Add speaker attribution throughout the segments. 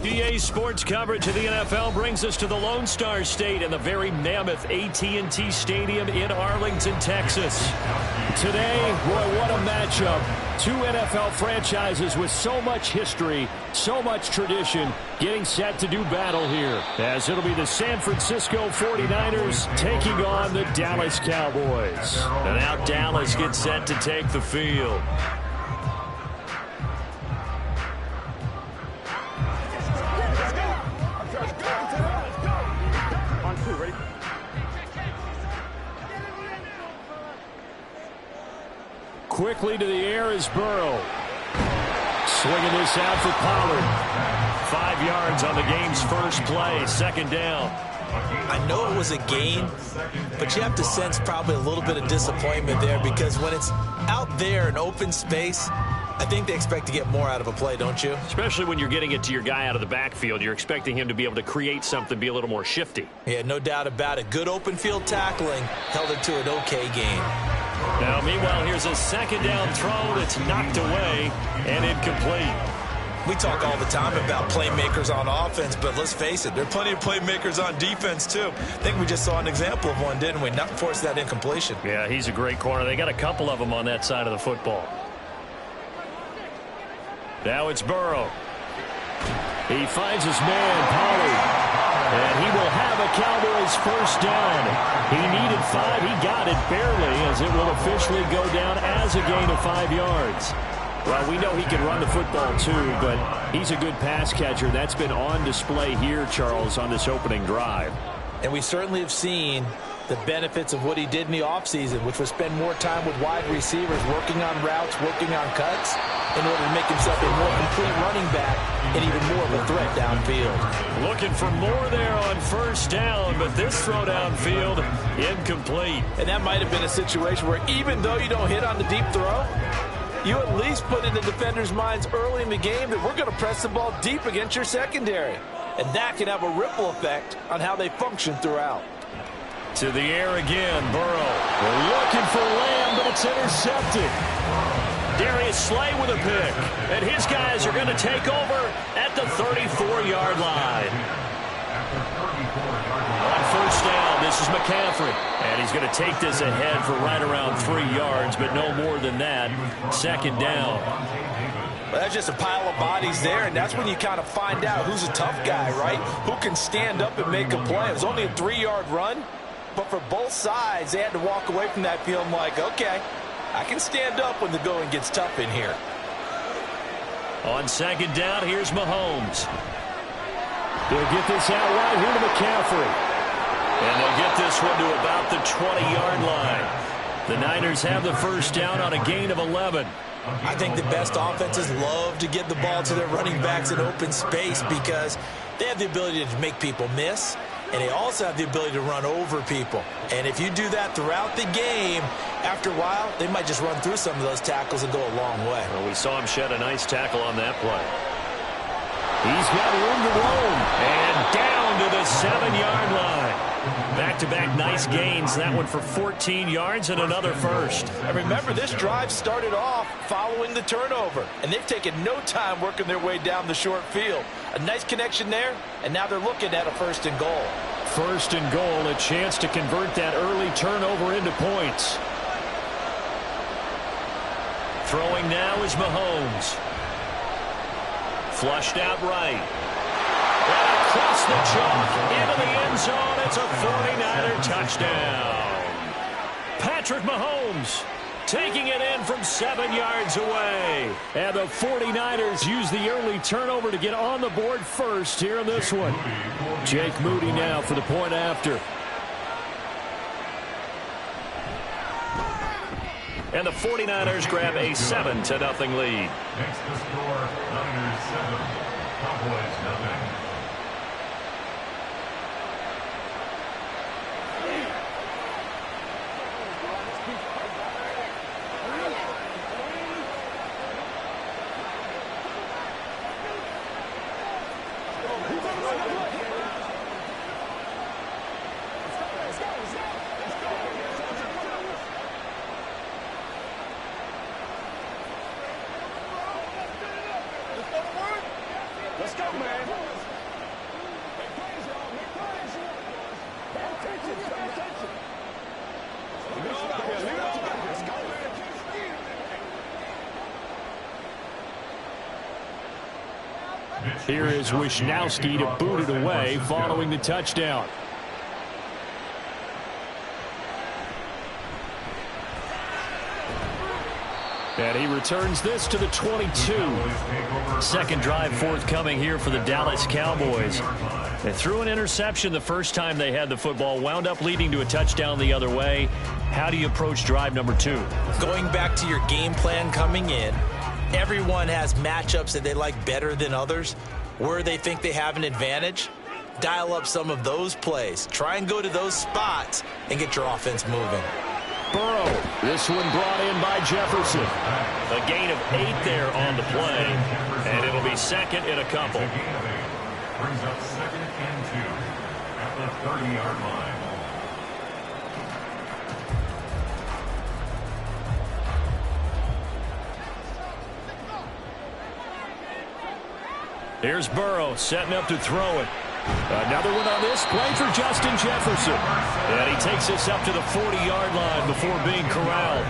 Speaker 1: EA Sports coverage of the NFL brings us to the Lone Star State and the very mammoth AT&T Stadium in Arlington, Texas. Today, boy, what a matchup. Two NFL franchises with so much history, so much tradition, getting set to do battle here. As it'll be the San Francisco 49ers taking on the Dallas Cowboys. And now Dallas gets set to take the field. Quickly to the air is Burrow. Swinging this out for Pollard. 5 yards on the game's first play, second down.
Speaker 2: I know it was a gain, but you have to sense probably a little bit of disappointment there because when it's out there in open space, I think they expect to get more out of a play, don't you?
Speaker 1: Especially when you're getting it to your guy out of the backfield. You're expecting him to be able to create something, be a little more shifty.
Speaker 2: Yeah, no doubt about it. Good open field tackling held it to an okay gain.
Speaker 1: Now, meanwhile, here's a second down throw that's knocked away and incomplete.
Speaker 2: We talk all the time about playmakers on offense, but let's face it, there are plenty of playmakers on defense, too. I think we just saw an example of one, didn't we? Not force that incompletion.
Speaker 1: Yeah, he's a great corner. They got a couple of them on that side of the football. Now it's Burrow. He finds his man, Pollard. And he will have a Cowboys first down. He needed 5. He got it barely, as it will officially go down as a gain of 5 yards. Well, we know he can run the football, too, but he's a good pass catcher. That's been on display here, Charles, on this opening drive.
Speaker 2: And we certainly have seen the benefits of what he did in the offseason, which was spend more time with wide receivers, working on routes, working on cuts, in order to make himself a more complete running back and even more of a threat downfield.
Speaker 1: Looking for more there on first down, but this throw downfield, incomplete.
Speaker 2: And that might have been a situation where even though you don't hit on the deep throw, you at least put in the defender's minds early in the game that we're going to press the ball deep against your secondary. And that can have a ripple effect on how they function throughout.
Speaker 1: To the air again, Burrow. We're looking for Lamb, but it's intercepted. Darius Slay with a pick. And his guys are going to take over at the 34-yard line. On first down, this is McCaffrey. And he's going to take this ahead for right around 3 yards, but no more than that. Second down.
Speaker 2: Well, that's just a pile of bodies there, and that's when you kind of find out who's a tough guy, right? Who can stand up and make a play. It was only a 3-yard run, but for both sides, they had to walk away from that feeling like, okay, I can stand up when the going gets tough in here.
Speaker 1: On second down, here's Mahomes. They'll get this out right here to McCaffrey. And they'll get this one to about the 20-yard line. The Niners have the first down on a gain of 11.
Speaker 2: I think the best offenses love to get the ball to their running backs in open space because they have the ability to make people miss, and they also have the ability to run over people. And if you do that throughout the game, after a while, they might just run through some of those tackles and go a long way.
Speaker 1: Well, we saw him shed a nice tackle on that play. He's got room to roam, and down to the 7-yard line. Back-to-back nice gains. That one for 14 yards and another first.
Speaker 2: And remember, this drive started off following the turnover, and they've taken no time working their way down the short field. A nice connection there, and now they're looking at a first and goal.
Speaker 1: First and goal, a chance to convert that early turnover into points. Throwing now is Mahomes. Flushed out right. And across the chalk into the end zone. It's a 49er touchdown. Patrick Mahomes taking it in from 7 yards away. And the 49ers use the early turnover to get on the board first here in this one. Jake Moody now for the point after. And the 49ers grab a 7-0 lead.
Speaker 3: Makes the score Niners 7, Cowboys 0.
Speaker 4: Let's go, man.
Speaker 1: Here is Wisnowski to boot it away following the touchdown. And he returns this to the 22. Second drive forthcoming here for the Dallas Cowboys. They threw an interception the first time they had the football, wound up leading to a touchdown the other way. How do you approach drive number 2?
Speaker 2: Going back to your game plan coming in, everyone has matchups that they like better than others. Where they think they have an advantage, dial up some of those plays. Try and go to those spots and get your offense moving.
Speaker 1: Burrow, this one brought in by Jefferson. A gain of 8 there on the play, and it'll be second and a couple.
Speaker 3: Brings up 2nd and 2 at the 30-yard line.
Speaker 1: Here's Burrow setting up to throw it. Another one on this play for Justin Jefferson. And he takes this up to the 40-yard line before being corralled.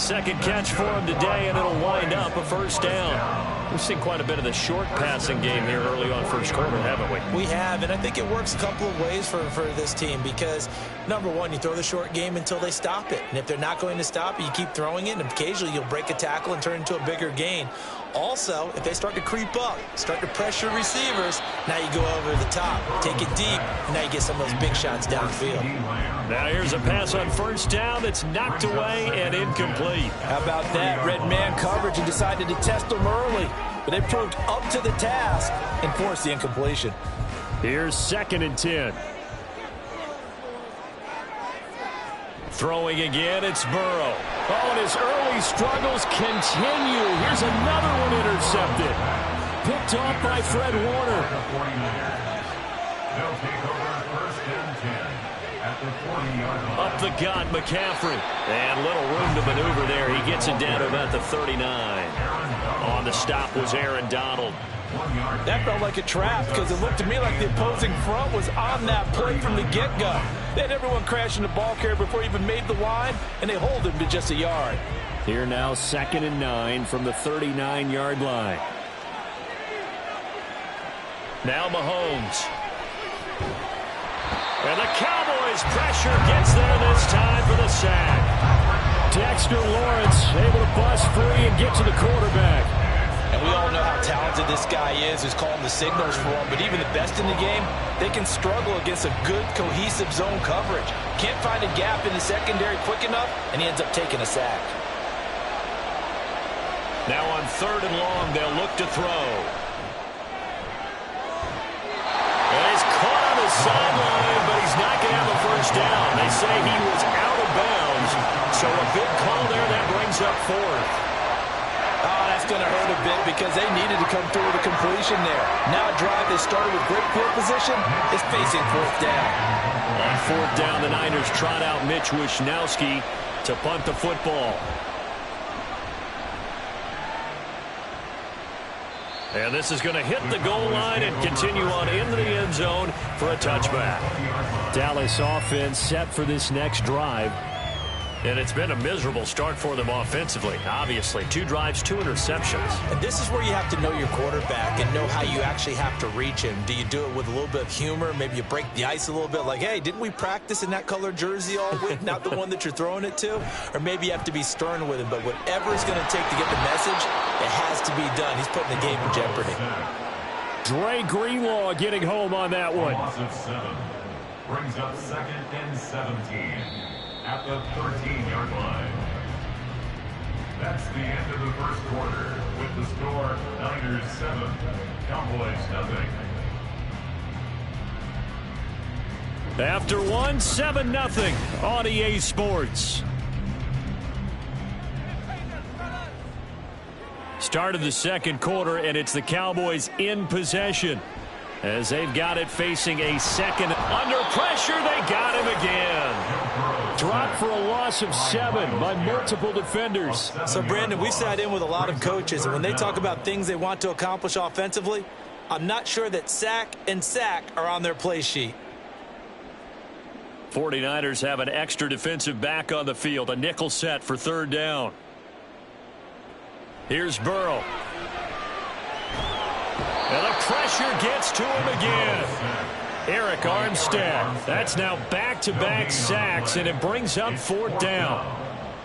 Speaker 1: Second catch for him today, and it'll wind up a first down. We've seen quite a bit of the short passing game here early on first quarter, haven't we?
Speaker 2: We have, and I think it works a couple of ways for this team because, number one, you throw the short game until they stop it. And if they're not going to stop it, you keep throwing it, and occasionally you'll break a tackle and turn it into a bigger gain. Also, if they start to creep up, start to pressure receivers, now you go over the top, take it deep, and now you get some of those big shots downfield.
Speaker 1: Now here's a pass on first down that's knocked away and incomplete.
Speaker 5: How about that? Red man coverage and decided to test them early. But they proved up to the task and forced the incompletion.
Speaker 1: Here's 2nd and 10. Throwing again, it's Burrow. Oh, and his early struggles continue. Here's another one intercepted. Picked off by Fred Warner.
Speaker 3: They'll take over 1st and 10 at the 40-yard line.
Speaker 1: Up the gut, McCaffrey. And little room to maneuver there. He gets it down to about the 39. On the stop was Aaron Donald.
Speaker 5: That felt like a trap because it looked to me like the opposing front was on that play from the get-go. They had everyone crashing the ball carrier before he even made the line, and they hold him to just a yard.
Speaker 1: Here now 2nd and 9 from the 39-yard line. Now Mahomes. And the Cowboys pressure gets there this time for the sack. Dexter Lawrence able to bust free and get to the quarterback.
Speaker 5: And we all know how talented this guy is who's calling the signals for him. But even the best in the game, they can struggle against a good, cohesive zone coverage. Can't find a gap in the secondary quick enough, and he ends up taking a sack.
Speaker 1: Now on 3rd and long, they'll look to throw. And he's caught on the sideline, but he's not going to have a first down. They say he was out of bounds. So a big call there, that brings up 4th.
Speaker 5: Oh, that's going to hurt a bit because they needed to come through with a completion there. Now a drive they started with great field position is facing 4th down.
Speaker 1: On 4th down, the Niners trot out Mitch Wisnowski to punt the football. And this is going to hit the goal line and continue on into the end zone for a touchback. Dallas offense set for this next drive. And it's been a miserable start for them offensively, obviously. 2 drives, 2 interceptions.
Speaker 2: And this is where you have to know your quarterback and know how you actually have to reach him. Do you do it with a little bit of humor? Maybe you break the ice a little bit like, hey, didn't we practice in that color jersey all week, not the one that you're throwing it to? Or maybe you have to be stern with him. But whatever it's going to take to get the message, it has to be done. He's putting the game in jeopardy.
Speaker 1: Dre Greenlaw getting home on that one.
Speaker 3: Loss of 7 brings up 2nd and 17 at the 13-yard line. That's the end of the first quarter with the score Niners 7, Cowboys nothing.
Speaker 1: After one, 7-0 on EA Sports. Start of the second quarter, and it's the Cowboys in possession as they've got it facing a second. Under pressure, they got him again. Dropped for a loss of 7 by multiple defenders.
Speaker 2: So, Brandon, we sat in with a lot of coaches, and when they talk about things they want to accomplish offensively, I'm not sure that sack and sack are on their play sheet.
Speaker 1: 49ers have an extra defensive back on the field, a nickel set for third down. Here's Burrow. And the pressure gets to him again. Eric Armstead. That's now back-to-back sacks, and it brings up fourth down.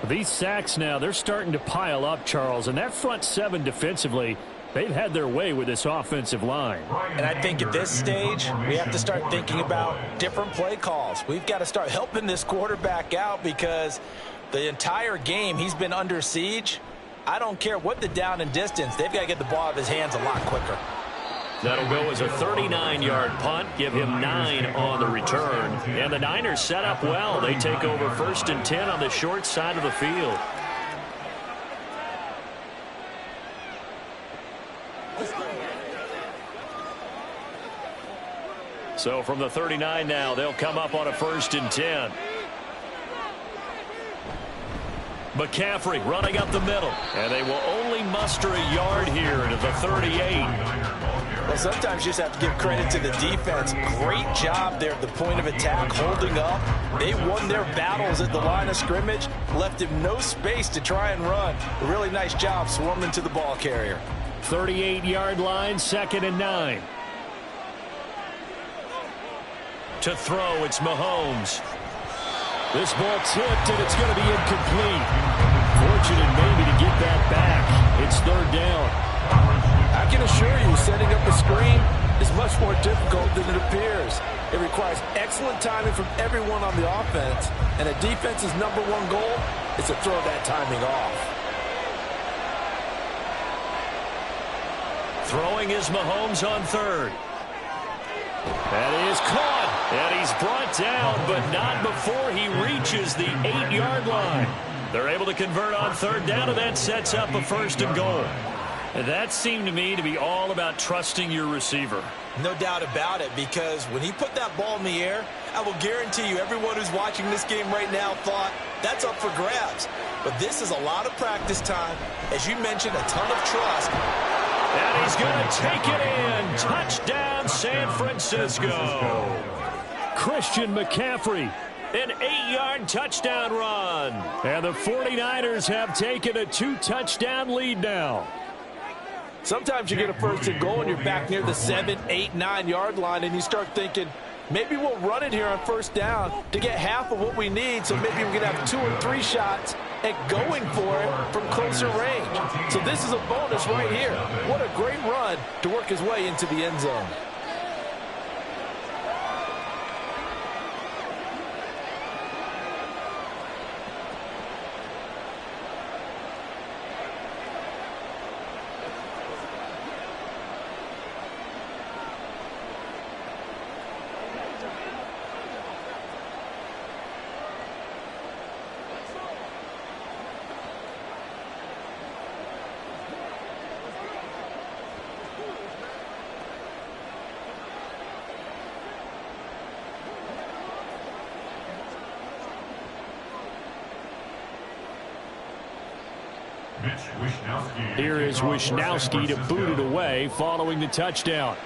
Speaker 1: These sacks now, they're starting to pile up, Charles, and that front seven defensively, they've had their way with this offensive line.
Speaker 2: And I think at this stage, we have to start thinking about different play calls. We've got to start helping this quarterback out because the entire game he's been under siege. I don't care what the down and distance. They've got to get the ball out of his hands a lot quicker.
Speaker 1: That'll go as a 39-yard punt. Give him 9 on the return. And the Niners set up well. They take over 1st and 10 on the short side of the field. So from the 39 now, they'll come up on a 1st and 10. McCaffrey running up the middle. And they will only muster a yard here to the 38.
Speaker 2: Well, sometimes you just have to give credit to the defense. Great job there at the point of attack, holding up. They won their battles at the line of scrimmage, left him no space to try and run. A really nice job swarming to the ball carrier.
Speaker 1: 38-yard line, 2nd and 9. To throw, it's Mahomes. This ball tipped, and it's going to be incomplete. Fortunate maybe to get that back. It's 3rd down.
Speaker 5: I can assure you, setting up a screen is much more difficult than it appears. It requires excellent timing from everyone on the offense, and a defense's #1 goal is to throw that timing off.
Speaker 1: Throwing is Mahomes on 3rd. That is caught, and he's brought down, but not before he reaches the 8-yard line. They're able to convert on 3rd down, and that sets up a 1st and goal. And that seemed to me to be all about trusting your receiver.
Speaker 2: No doubt about it, because when he put that ball in the air, I will guarantee you everyone who's watching this game right now thought that's up for grabs. But this is a lot of practice time. As you mentioned, a ton of trust.
Speaker 1: And he's going to take it in. Touchdown, San Francisco. Christian McCaffrey, an 8-yard touchdown run. And the 49ers have taken a 2-touchdown lead now.
Speaker 5: Sometimes you get a 1st and goal and you're back near the 7, 8, 9-yard line, and you start thinking, maybe we'll run it here on 1st down to get half of what we need, so maybe we can have 2 or 3 shots at going for it from closer range. So this is a bonus right here. What a great run to work his way into the end zone.
Speaker 1: Here is Wishnowski to boot it away following the touchdown.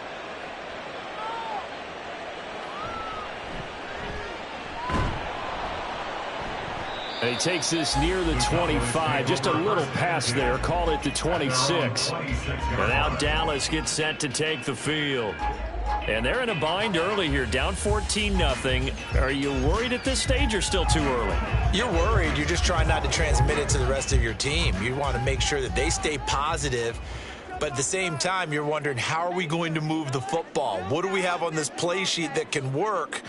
Speaker 1: And he takes this near the 25, just a little past there, call it the 26. And now Dallas gets set to take the field. And they're in a bind early here, down 14-0. Are you worried at this stage or still too early?
Speaker 2: You're worried. You're just trying not to transmit it to the rest of your team. You want to make sure that they stay positive. But at the same time, you're wondering, how are we going to move the football? What do we have on this play sheet that can work?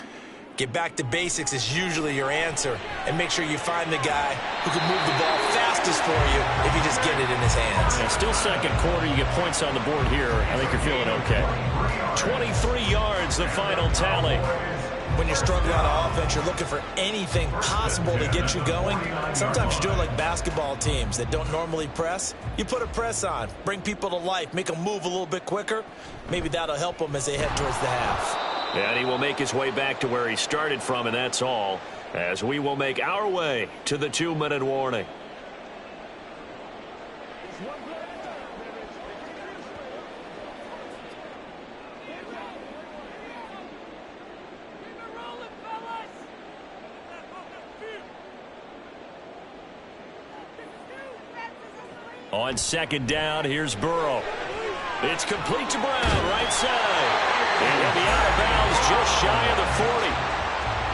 Speaker 2: Get back to basics is usually your answer. And make sure you find the guy who can move the ball fastest catches for you if you just get it in his hands.
Speaker 1: Yeah, still second quarter. You get points on the board here. I think you're feeling okay. 23 yards, the final tally.
Speaker 2: When you're struggling on offense, you're looking for anything possible to get you going. Sometimes you do it like basketball teams that don't normally press. You put a press on, bring people to life, make them move a little bit quicker. Maybe that'll help them as they head towards the half.
Speaker 1: And he will make his way back to where he started from, and that's all, as we will make our way to the 2-minute warning. On second down, here's Burrow. It's complete to Brown, right side. And he'll be out of bounds just shy of the 40.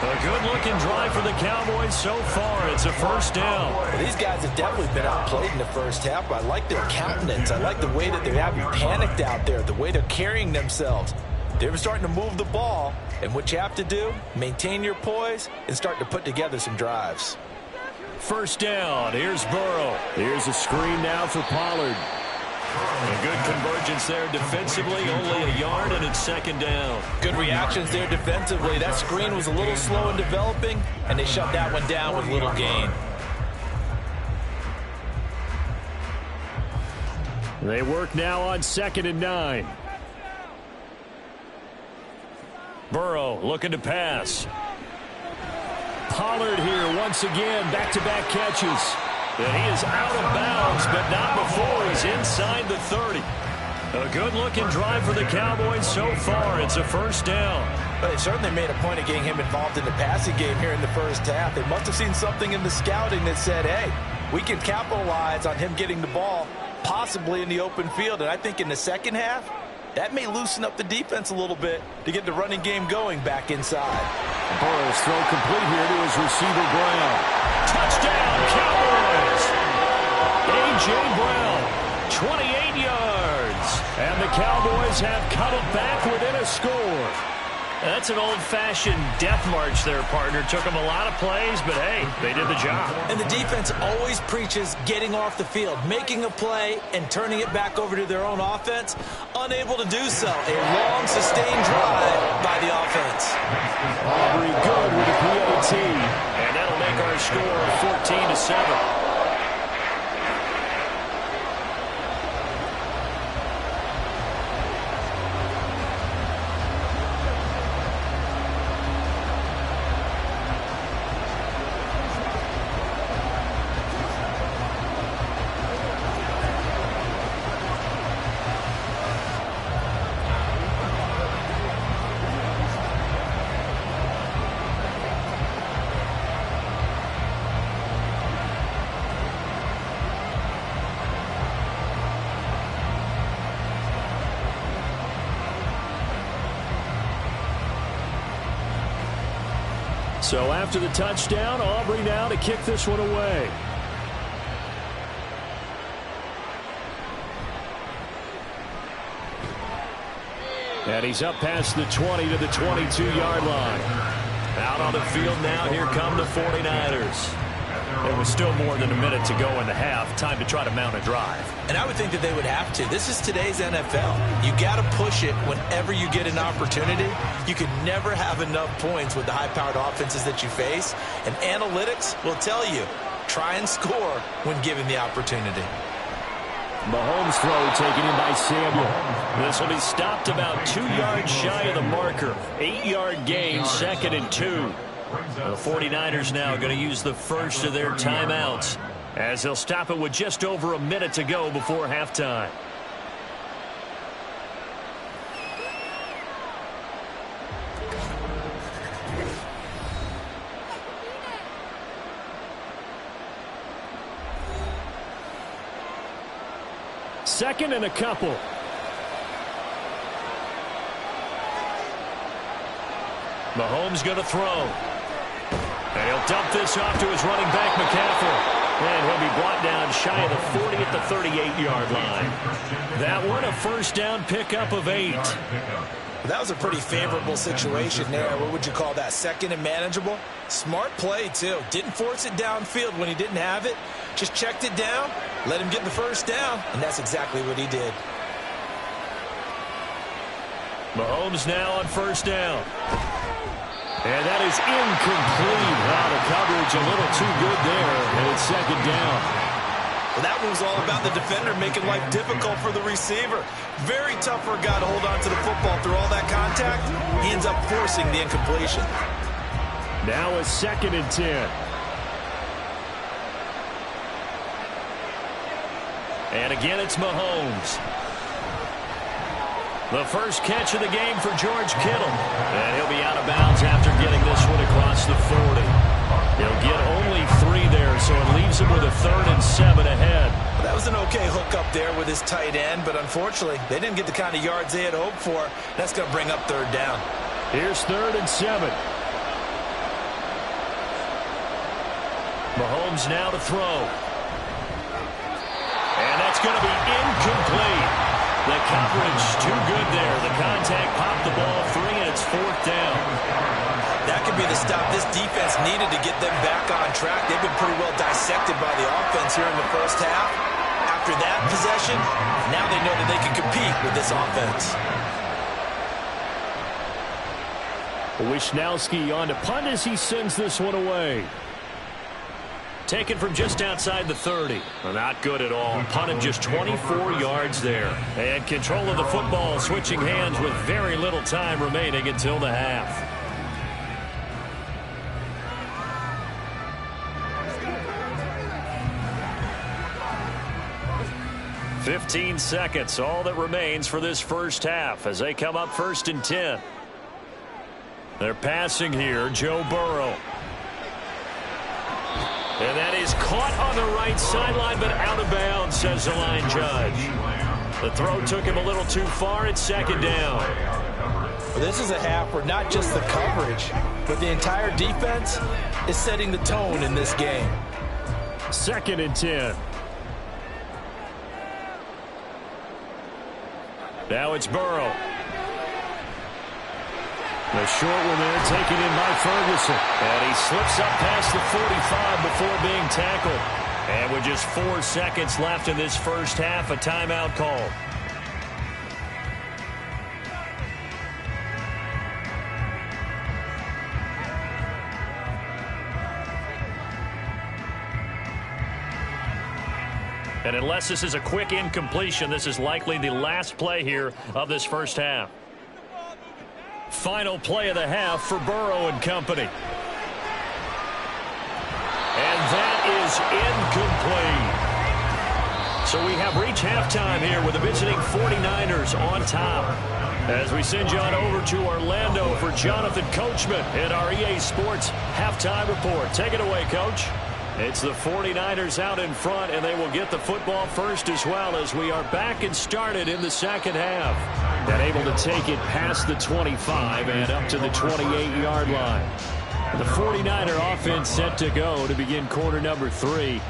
Speaker 1: A good-looking drive for the Cowboys so far. It's a first down.
Speaker 2: Well, these guys have definitely been outplayed in the first half, but I like their countenance. I like the way that they're having panicked out there, the way they're carrying themselves. They're starting to move the ball, and what you have to do, maintain your poise and start to put together some drives.
Speaker 1: First down. Here's Burrow. Here's a screen now for Pollard. A good convergence there defensively. Only a yard, and it's second down.
Speaker 5: Good reactions there defensively. That screen was a little slow in developing, and they shut that one down with little gain.
Speaker 1: They work now on 2nd and 9. Burrow looking to pass. Pollard here once again, back-to-back catches. And he is out of bounds, but not before he's inside the 30. A good-looking drive for the Cowboys so far. It's a first down.
Speaker 2: But they certainly made a point of getting him involved in the passing game here in the first half. They must have seen something in the scouting that said, hey, we can capitalize on him getting the ball, possibly in the open field. And I think in the second half, that may loosen up the defense a little bit to get the running game going back inside.
Speaker 1: Burrow's throw complete here to his receiver, Brown. Touchdown, Cowboys! A.J. Brown, 28 yards. And the Cowboys have cut it back within a score. That's an old-fashioned death march there, partner. Took them a lot of plays, but, hey, they did the job.
Speaker 2: And the defense always preaches getting off the field, making a play, and turning it back over to their own offense. Unable to do so. A long, sustained drive by the offense.
Speaker 1: Aubrey good with the PAT. And that'll make our score 14-7. So after the touchdown, Aubrey now to kick this one away. And he's up past the 20 to the 22-yard line. Out on the field now, here come the 49ers. There was still more than a minute to go in the half. Time to try to mount a drive.
Speaker 2: And I would think that they would have to. This is today's NFL. You got to push it whenever you get an opportunity. You can never have enough points with the high-powered offenses that you face. And analytics will tell you, try and score when given the opportunity.
Speaker 1: Mahomes throw taken in by Samuel. This will be stopped about 2 yards shy of the marker. 8-yard gain, 2nd and 2. The 49ers now going to use the first of their timeouts as they'll stop it with just over a minute to go before halftime. Second and a couple. Mahomes going to throw. And he'll dump this off to his running back, McCaffrey. And he'll be brought down shy of the 40 at the 38-yard line. That one, a first down pickup of 8.
Speaker 2: That was a pretty favorable situation there. What would you call that? Second and manageable? Smart play, too. Didn't force it downfield when he didn't have it. Just checked it down, let him get the first down, and that's exactly what he did.
Speaker 1: Mahomes now on first down. And that is incomplete. Wow, the coverage a little too good there, and it's second down.
Speaker 2: Well, that one was all about the defender making life difficult for the receiver. Very tough for a guy to hold on to the football through all that contact. He ends up forcing the incompletion.
Speaker 1: Now a 2nd and 10. And again, it's Mahomes. The first catch of the game for George Kittle. And he'll be out of bounds after getting this one across the 40. He'll get only 3 there, so it leaves him with a 3rd and 7 ahead.
Speaker 2: Well, that was an okay hook up there with his tight end, but unfortunately, they didn't get the kind of yards they had hoped for. That's going to bring up 3rd down.
Speaker 1: Here's 3rd and 7. Mahomes now to throw. And that's going to be incomplete. The coverage too good there. The contact popped the ball free, and it's 4th down.
Speaker 2: That could be the stop this defense needed to get them back on track. They've been pretty well dissected by the offense here in the first half. After that possession, now they know that they can compete with this offense.
Speaker 1: Wishnowski on to punt as he sends this one away. Taken from just outside the 30. Well, not good at all. Punted just 24 yards there. And control of the football switching hands with very little time remaining until the half. "15 seconds, all that remains for this first half as they come up 1st and 10. They're passing here, Joe Burrow. And that is caught on the right sideline, but out of bounds, says the line judge. The throw took him a little too far. It's 2nd down.
Speaker 2: Well, this is a half where not just the coverage, but the entire defense is setting the tone in this game.
Speaker 1: 2nd and 10. Now it's Burrow. The short one there taken in by Ferguson. And he slips up past the 45 before being tackled. And with just 4 seconds left in this first half, a timeout called. And unless this is a quick incompletion, this is likely the last play here of this first half. Final play of the half for Burrow and company. And that is incomplete. So we have reached halftime here with the visiting 49ers on top. As we send you on over to Orlando for Jonathan Coachman in our EA Sports Halftime Report. Take it away, Coach. It's the 49ers out in front, and they will get the football first as well as we are back and started in the second half. And able to take it past the 25 and up to the 28-yard line. The 49er offense set to go to begin quarter number 3.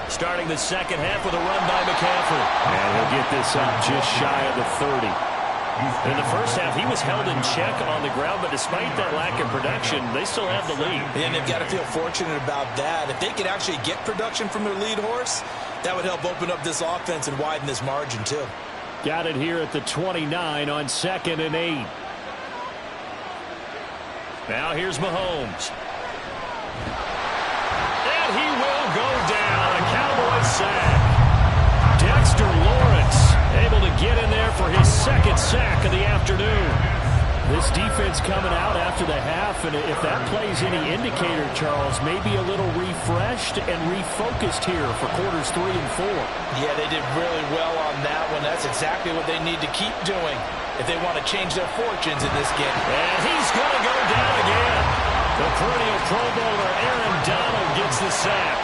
Speaker 1: Starting the second half with a run by McCaffrey. And he'll get this up just shy of the 30. In the first half, he was held in check on the ground, but despite that lack of production, they still have the lead.
Speaker 2: And they've got to feel fortunate about that. If they could actually get production from their lead horse, that would help open up this offense and widen this margin, too.
Speaker 1: Got it here at the 29 on 2nd and 8. Now here's Mahomes. And he will go down. A Cowboys sack. Dexter Lawrence able to get in there for his 2nd sack of the afternoon. This defense coming out after the half, and if that plays any indicator, Charles, maybe a little refreshed and refocused here for quarters 3 and 4.
Speaker 5: Yeah, they did really well on that one. That's exactly what they need to keep doing if they want to change their fortunes in this game.
Speaker 1: And he's going to go down again. The perennial Pro Bowler Aaron Donald gets the sack.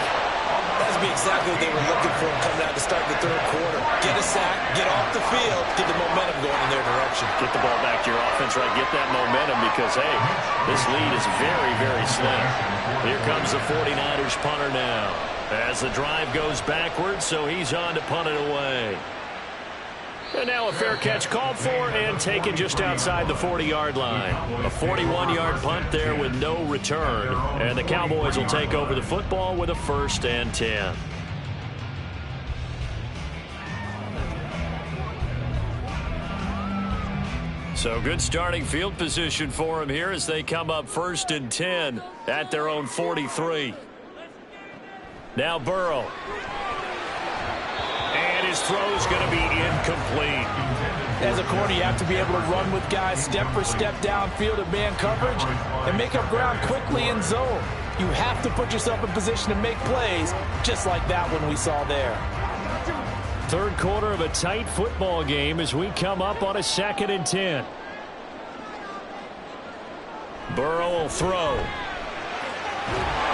Speaker 2: That would be exactly what they were looking for coming out to start the third quarter. Get a sack, get off the field, get the momentum going in their direction.
Speaker 1: Get the ball back to your offense. defense, right, get that momentum because, hey, this lead is very, very slim. Here comes the 49ers punter now as the drive goes backwards, so he's on to punt it away. And now a fair catch called for and taken just outside the 40-yard line. A 41-yard punt there with no return. And the Cowboys will take over the football with a 1st and 10. So good starting field position for them here as they come up 1st and 10 at their own 43. Now Burrow. And his throw is going to be incomplete.
Speaker 5: As a corner, you have to be able to run with guys step for step downfield at man coverage and make up ground quickly in zone. You have to put yourself in position to make plays just like that one we saw there.
Speaker 1: Third quarter of a tight football game as we come up on a 2nd and 10. Burrow will throw.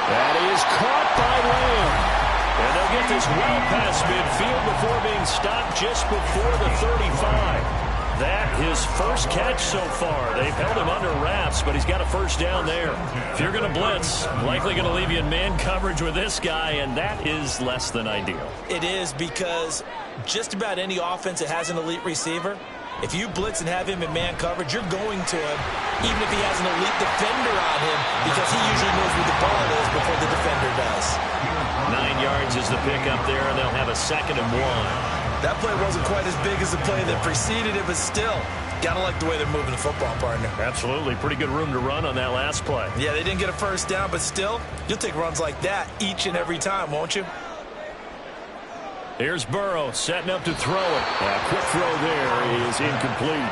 Speaker 1: That is caught by Lamb. And they'll get this well past midfield before being stopped just before the 35. That his first catch so far. They've held him under wraps, but he's got a 1st down there. If you're going to blitz, likely going to leave you in man coverage with this guy, and that is less than ideal.
Speaker 2: It is because just about any offense that has an elite receiver, if you blitz and have him in man coverage, you're going to him, even if he has an elite defender on him, because he usually knows where the ball is before the defender does.
Speaker 1: 9 yards is the pickup there, and they'll have a 2nd and 1.
Speaker 2: That play wasn't quite as big as the play that preceded it, but still, gotta like the way they're moving the football, partner.
Speaker 1: Absolutely. Pretty good room to run on that last play.
Speaker 2: Yeah, they didn't get a 1st down, but still, you'll take runs like that each and every time, won't you?
Speaker 1: Here's Burrow setting up to throw it. A quick throw there is incomplete.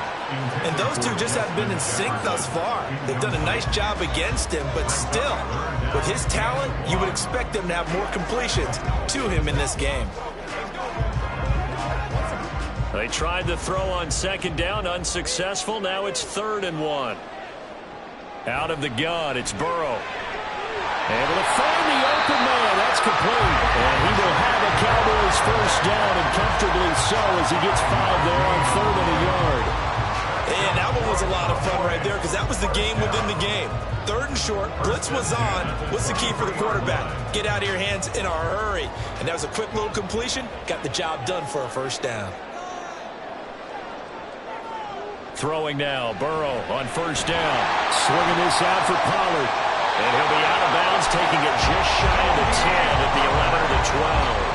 Speaker 2: And those two just have been in sync thus far. They've done a nice job against him, but still, with his talent, you would expect them to have more completions to him in this game.
Speaker 1: They tried the throw on 2nd down, unsuccessful. Now it's 3rd and 1. Out of the gun, it's Burrow. Able to find the open man. That's complete. And he will have a Cowboys 1st down, and comfortably so as he gets 5 there on 3rd and a yard.
Speaker 2: And that one was a lot of fun right there because that was the game within the game. 3rd and short, blitz was on. What's the key for the quarterback? Get out of your hands in a hurry. And that was a quick little completion. Got the job done for a 1st down.
Speaker 1: Throwing now, Burrow on 1st down. Swinging this out for Pollard. And he'll be out of bounds, taking it just shy of the 10 at the 11 of the 12.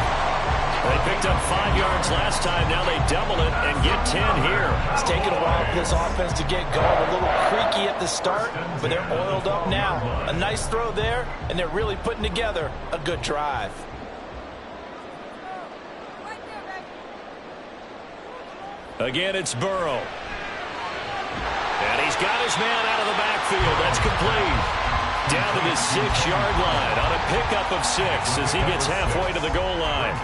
Speaker 1: They picked up 5 yards last time. Now they double it and get 10 here.
Speaker 5: It's taken a while for this offense to get going. A little creaky at the start, but they're oiled up now. A nice throw there, and they're really putting together a good drive.
Speaker 1: Again, it's Burrow. And he's got his man out of the backfield. That's complete. Down to the 6-yard line on a pickup of 6 as he gets halfway to the goal line.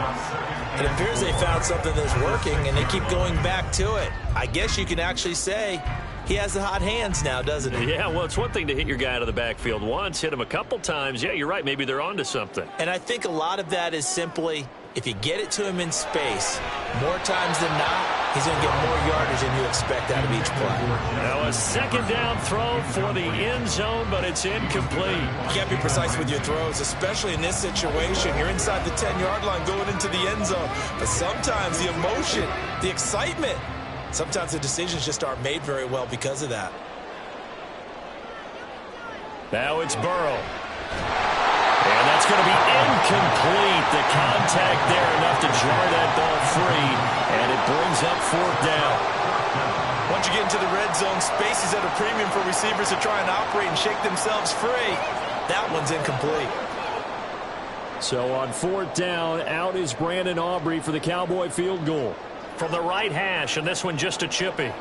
Speaker 2: It appears they found something that's working, and they keep going back to it. I guess you can actually say he has the hot hands now, doesn't he?
Speaker 1: Yeah, well, it's one thing to hit your guy out of the backfield once, hit him a couple times. Yeah, you're right. Maybe they're onto something.
Speaker 2: And I think a lot of that is simply if you get it to him in space, more times than not, he's going to get more yardage than you expect out of each play.
Speaker 1: Now a 2nd down throw for the end zone, but it's incomplete.
Speaker 2: You can't be precise with your throws, especially in this situation. You're inside the 10-yard line going into the end zone. But sometimes the emotion, the excitement, sometimes the decisions just aren't made very well because of that.
Speaker 1: Now it's Burrow. And that's going to be incomplete. The contact there enough to jar that ball free, and it brings up 4th down.
Speaker 2: Once you get into the red zone, space is at a premium for receivers to try and operate and shake themselves free. That one's incomplete.
Speaker 1: So on 4th down, out is Brandon Aubrey for the Cowboy field goal. From the right hash, and this one just a chippy.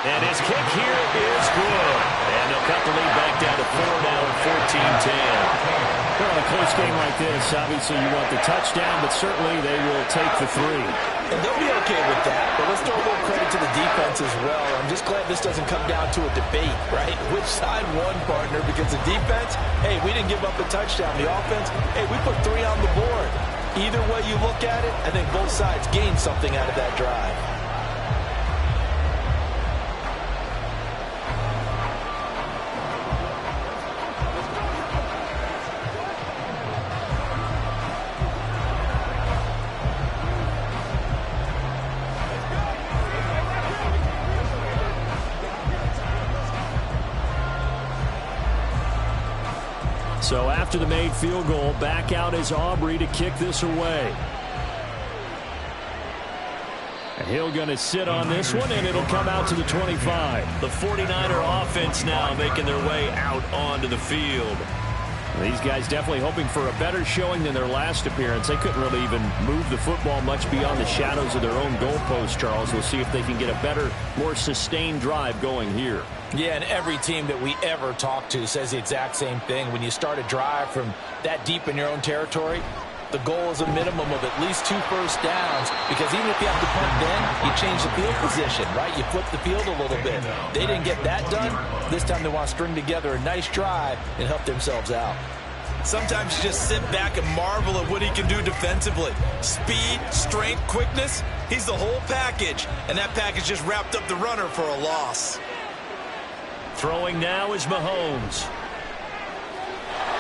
Speaker 1: And his kick here is good. And they'll cut the lead back down to 4 now, 14-10. Well, in a close game like this, obviously you want the touchdown, but certainly they will take the 3.
Speaker 5: And they'll be okay with that, but let's throw a little credit to the defense as well. I'm just glad this doesn't come down to a debate, right? Which side won, partner? Because the defense, hey, we didn't give up a touchdown. The offense, hey, we put 3 on the board. Either way you look at it, I think both sides gained something out of that drive.
Speaker 1: So after the made field goal, back out is Aubrey to kick this away. And he'll going to sit on this one, and it'll come out to the 25.
Speaker 2: The 49er offense now making their way out onto the field.
Speaker 1: These guys definitely hoping for a better showing than their last appearance. They couldn't really even move the football much beyond the shadows of their own goalpost, Charles. We'll see if they can get a better, more sustained drive going here.
Speaker 5: Yeah, and every team that we ever talk to says the exact same thing. When you start a drive from that deep in your own territory, the goal is a minimum of at least 2 first downs, because even if you have to punt then, you change the field position, right? You flip the field a little bit. They didn't get that done. This time they want to string together a nice drive and help themselves out.
Speaker 2: Sometimes you just sit back and marvel at what he can do defensively. Speed, strength, quickness, he's the whole package. And that package just wrapped up the runner for a loss.
Speaker 1: Throwing now is Mahomes.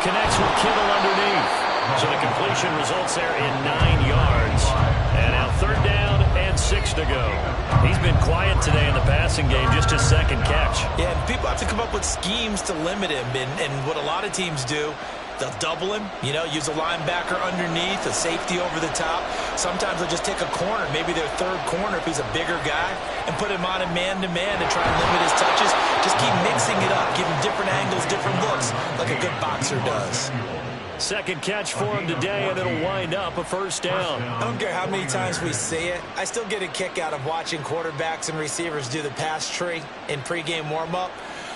Speaker 1: Connects with Kittle underneath. So the completion results there in 9 yards. And now 3rd down and 6 to go. He's been quiet today in the passing game, just his 2nd catch.
Speaker 2: Yeah, and people have to come up with schemes to limit him. And what a lot of teams do, they'll double him, use a linebacker underneath, a safety over the top. Sometimes they'll just take a corner, maybe their 3rd corner if he's a bigger guy, and put him on a man-to-man and try and limit his touches. Just keep mixing it up, give him different angles, different looks, like a good boxer does.
Speaker 1: 2nd catch for him today, and it'll wind up a 1st down.
Speaker 2: I don't care how many times we see it. I still get a kick out of watching quarterbacks and receivers do the pass tree in pregame warm-up.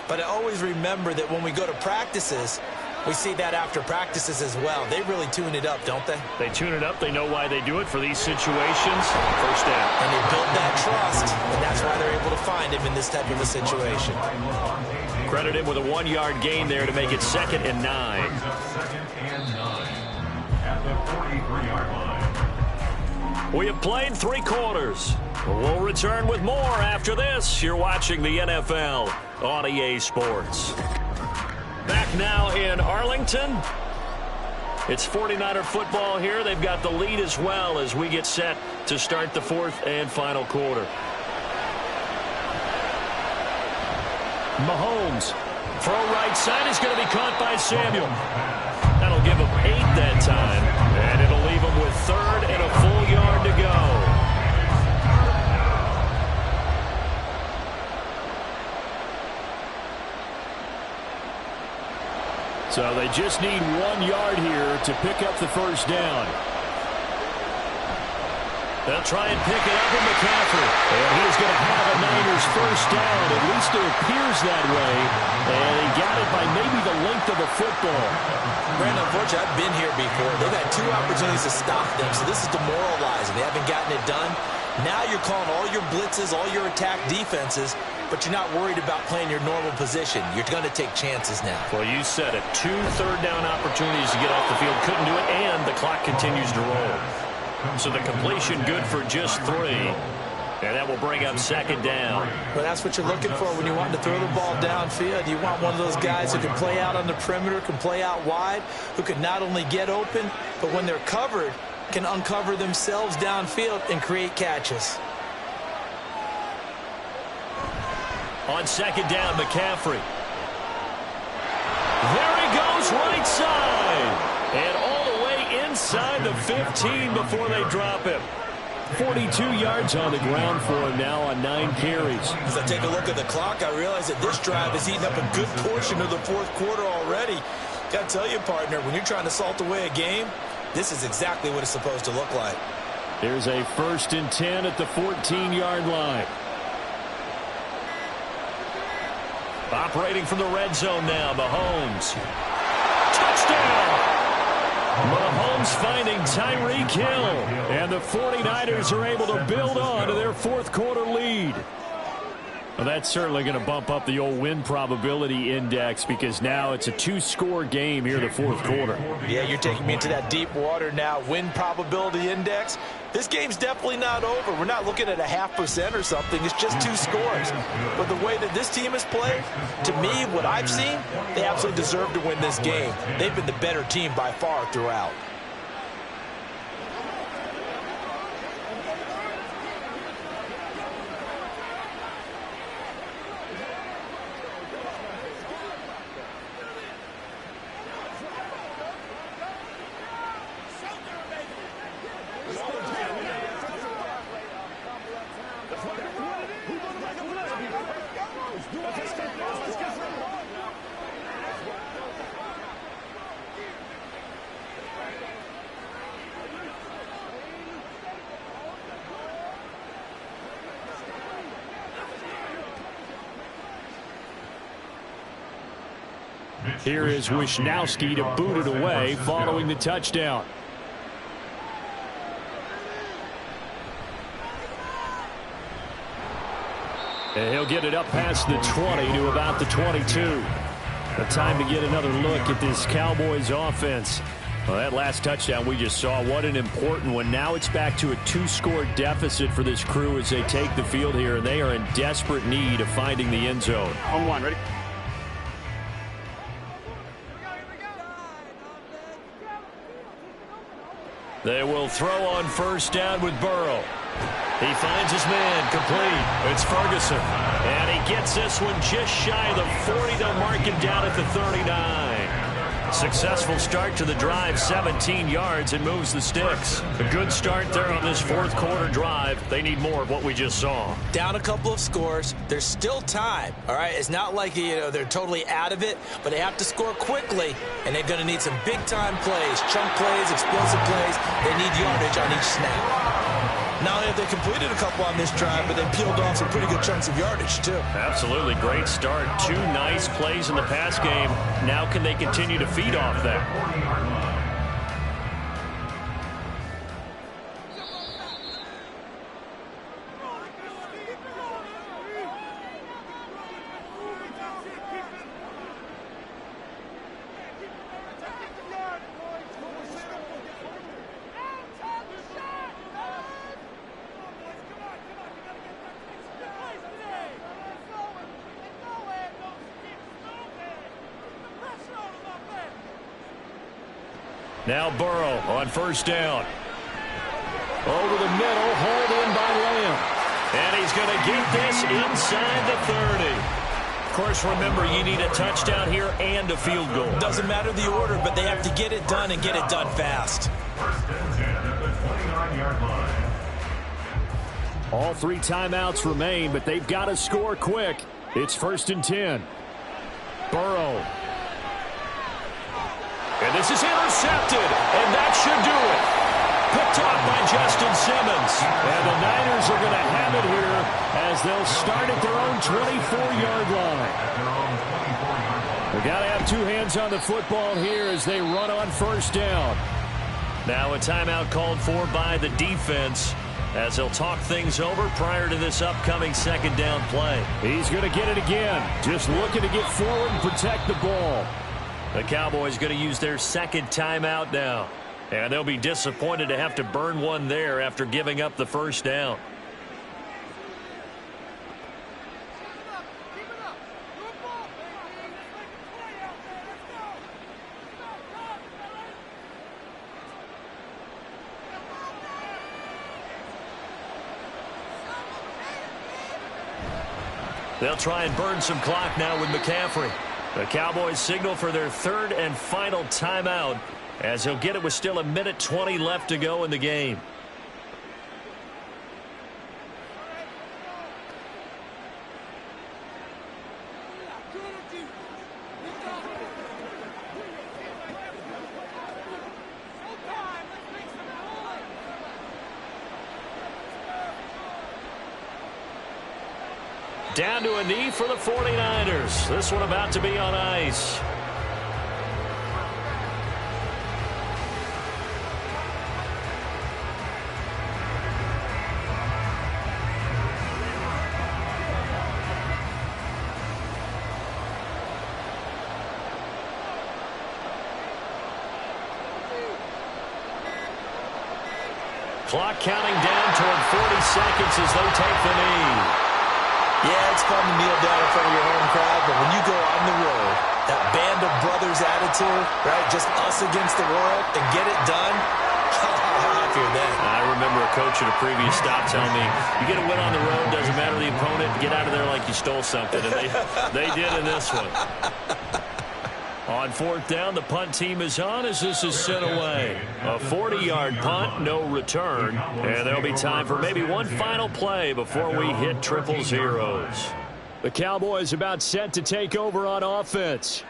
Speaker 2: But I always remember that when we go to practices, we see that after practices as well. They really tune it up, don't they?
Speaker 1: They tune it up. They know why they do it for these situations. 1st down.
Speaker 2: And they build that trust, and that's why they're able to find him in this type of a situation.
Speaker 1: Credit him with a 1-yard gain there to make it 2nd and 9.
Speaker 3: 2nd and 9 at the 43-yard line.
Speaker 1: We have played 3 quarters. We'll return with more after this. You're watching the NFL on EA Sports. Back now in Arlington. It's 49er football here. They've got the lead as well as we get set to start the 4th and final quarter. Mahomes. Throw right side is going to be caught by Samuel. That'll give him 8 that time. And it'll leave him with 3rd and a full yard to go. So they just need 1 yard here to pick up the 1st down. They'll try and pick it up in McCaffrey. And he's going to have a Niners 1st down. At least it appears that way. And he got it by maybe the length of a football.
Speaker 2: Brandon, unfortunately, I've been here before. They've had 2 opportunities to stop them, so this is demoralizing. They haven't gotten it done. Now you're calling all your blitzes, all your attack defenses, but you're not worried about playing your normal position. You're going to take chances now.
Speaker 1: Well, you said it. 2 third down opportunities to get off the field. Couldn't do it, and the clock continues to roll. So the completion good for just 3. And that will bring up 2nd down.
Speaker 2: Well, that's what you're looking for when you want to throw the ball downfield. You want one of those guys who can play out on the perimeter, can play out wide, who can not only get open, but when they're covered, can uncover themselves downfield and create catches.
Speaker 1: On 2nd down, McCaffrey. There he goes, right side. And all the way inside the 15 before they drop him. 42 yards on the ground for him now on 9 carries.
Speaker 2: As I take a look at the clock, I realize that this drive has eaten up a good portion of the 4th quarter already. Got to tell you, partner, when you're trying to salt away a game, this is exactly what it's supposed to look like.
Speaker 1: There's a 1st and 10 at the 14-yard line. Operating from the red zone now, Mahomes. Touchdown! Mahomes finding Tyreek Hill. And the 49ers are able to build on to their 4th quarter lead. Well, that's certainly going to bump up the old win probability index, because now it's a 2-score game here in the 4th quarter.
Speaker 5: Yeah, you're taking me into that deep water now. Win probability index. This game's definitely not over. We're not looking at a 0.5% or something. It's just 2 scores. But the way that this team has played, to me, what I've seen, they absolutely deserve to win this game. They've been the better team by far throughout.
Speaker 1: Here is Wisnowski to boot it away following the touchdown. And he'll get it up past the 20 to about the 22. A time to get another look at this Cowboys offense. Well, that last touchdown we just saw, what an important one. Now it's back to a 2-score deficit for this crew as they take the field here, and they are in desperate need of finding the end zone.
Speaker 4: On one, ready?
Speaker 1: They will throw on first down with Burrow. He finds his man complete. It's Ferguson. And he gets this one just shy of the 40. They'll mark him down at the 39. Successful start to the drive, 17 yards, and moves the sticks. A good start there on this fourth quarter drive. They need more of what we just saw.
Speaker 2: Down a couple of scores. There's still time, all right? It's not like, they're totally out of it, but they have to score quickly, and they're going to need some big-time plays, chunk plays, explosive plays. They need yardage on each snap. Not only have they completed a couple on this drive, but they peeled off some pretty good chunks of yardage, too.
Speaker 1: Absolutely. Great start. 2 nice plays in the pass game. Now can they continue to feed off that? Now Burrow on first down. Over the middle, hauled in by Lamb. And he's going to get this inside the 30. Of course, remember, you need a touchdown here and a field goal.
Speaker 2: Doesn't matter the order, but they have to get it done and get it done fast.
Speaker 3: First and 10 at the 29-yard line.
Speaker 1: All 3 timeouts remain, but they've got to score quick. It's first and 10. Burrow. And this is intercepted, and that should do it. Picked off by Justin Simz. And the Niners are going to have it here as they'll start at their own 24-yard line. They've got to have 2 hands on the football here as they run on first down. Now a timeout called for by the defense as they'll talk things over prior to this upcoming second down play. He's going to get it again, just looking to get forward and protect the ball. The Cowboys going to use their second timeout now. And they'll be disappointed to have to burn one there after giving up the first down. They'll try and burn some clock now with McCaffrey. The Cowboys signal for their third and final timeout as he'll get it with still 1:20 left to go in the game. Down to a knee for the 49ers. This one about to be on ice. Clock counting down toward 40 seconds as they take the knee.
Speaker 2: Yeah, it's fun to kneel down in front of your home crowd, but when you go on the road, that band of brothers attitude, right, just us against the world, and get it done, how happy are they?
Speaker 1: I remember a coach at a previous stop telling me, you get a win on the road, doesn't matter the opponent, get out of there like you stole something, and they did in this one. On 4th down, the punt team is on as this is sent away. A 40-yard punt, no return. And there'll be time for maybe one final play before we hit triple zeros. The Cowboys about set to take over on offense.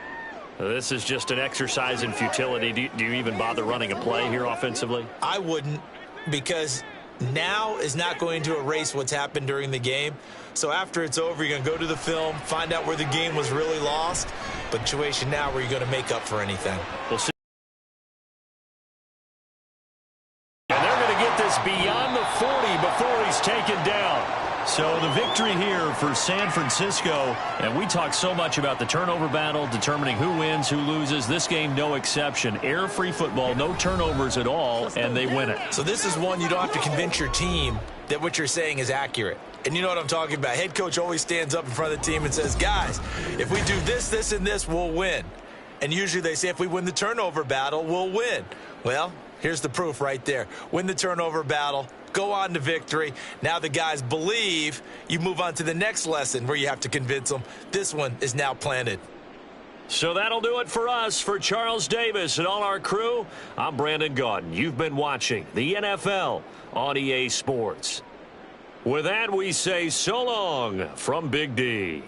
Speaker 1: This is just an exercise in futility. Do you even bother running a play here offensively?
Speaker 2: I wouldn't, because now is not going to erase what's happened during the game. So after it's over, you're going to go to the film, find out where the game was really lost. But situation now where you're going to make up for anything.
Speaker 1: We'll see. And they're going to get this beyond the 40 before he's taken down. So the victory here for San Francisco. And we talk so much about the turnover battle, determining who wins, who loses. This game, no exception. Air-free football, no turnovers at all, and they win it.
Speaker 2: So this is one you don't have to convince your team that what you're saying is accurate. And you know what I'm talking about. Head coach always stands up in front of the team and says, guys, if we do this, this, and this, we'll win. And usually they say if we win the turnover battle, we'll win. Well, here's the proof right there. Win the turnover battle. Go on to victory. Now the guys believe. You move on to the next lesson where you have to convince them. This one is now planted.
Speaker 1: So that'll do it for us. For Charles Davis and all our crew, I'm Brandon Gaudin. You've been watching the NFL on EA Sports. With that, we say so long from Big D.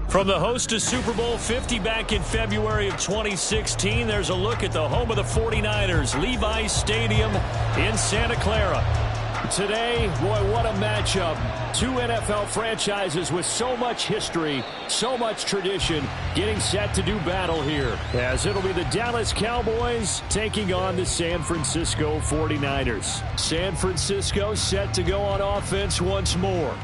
Speaker 1: From the host to Super Bowl 50 back in February of 2016, there's a look at the home of the 49ers, Levi's Stadium in Santa Clara. Today, boy, what a matchup. Two NFL franchises with so much history, so much tradition, getting set to do battle here, as it'll be the Dallas Cowboys taking on the San Francisco 49ers. San Francisco set to go on offense once more.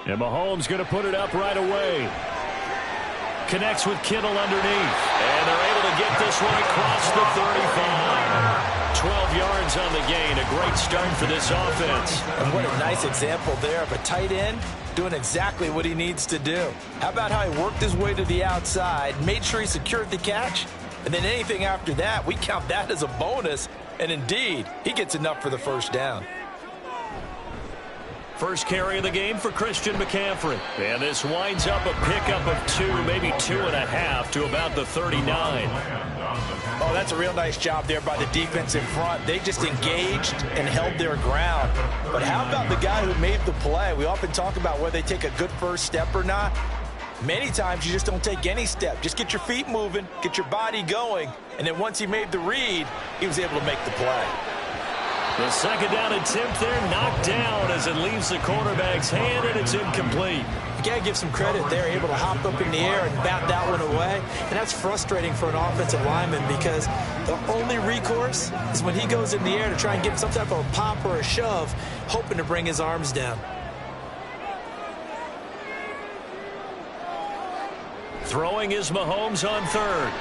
Speaker 1: And Mahomes going to put it up right away. Connects with Kittle underneath. And they're able to get this one across the 35. 12 yards on the gain. A great start for this offense.
Speaker 2: And what a nice example there of a tight end doing exactly what he needs to do. How about how he worked his way to the outside, made sure he secured the catch, and then anything after that, we count that as a bonus. And indeed, he gets enough for the first down.
Speaker 1: First carry of the game for Christian McCaffrey. And this winds up a pickup of 2, maybe 2.5 to about the 39.
Speaker 2: Oh, that's a real nice job there by the defense in front. They just engaged and held their ground. But how about the guy who made the play? We often talk about whether they take a good first step or not. Many times you just don't take any step. Just get your feet moving, get your body going, and then once he made the read, he was able to make the play.
Speaker 1: The second down attempt there knocked down as it leaves the quarterback's hand, and it's incomplete.
Speaker 2: You got to give some credit. They're able to hop up in the air and bat that one away. And that's frustrating for an offensive lineman because the only recourse is when he goes in the air to try and get some type of a pop or a shove, hoping to bring his arms down.
Speaker 1: Throwing is Mahomes on third.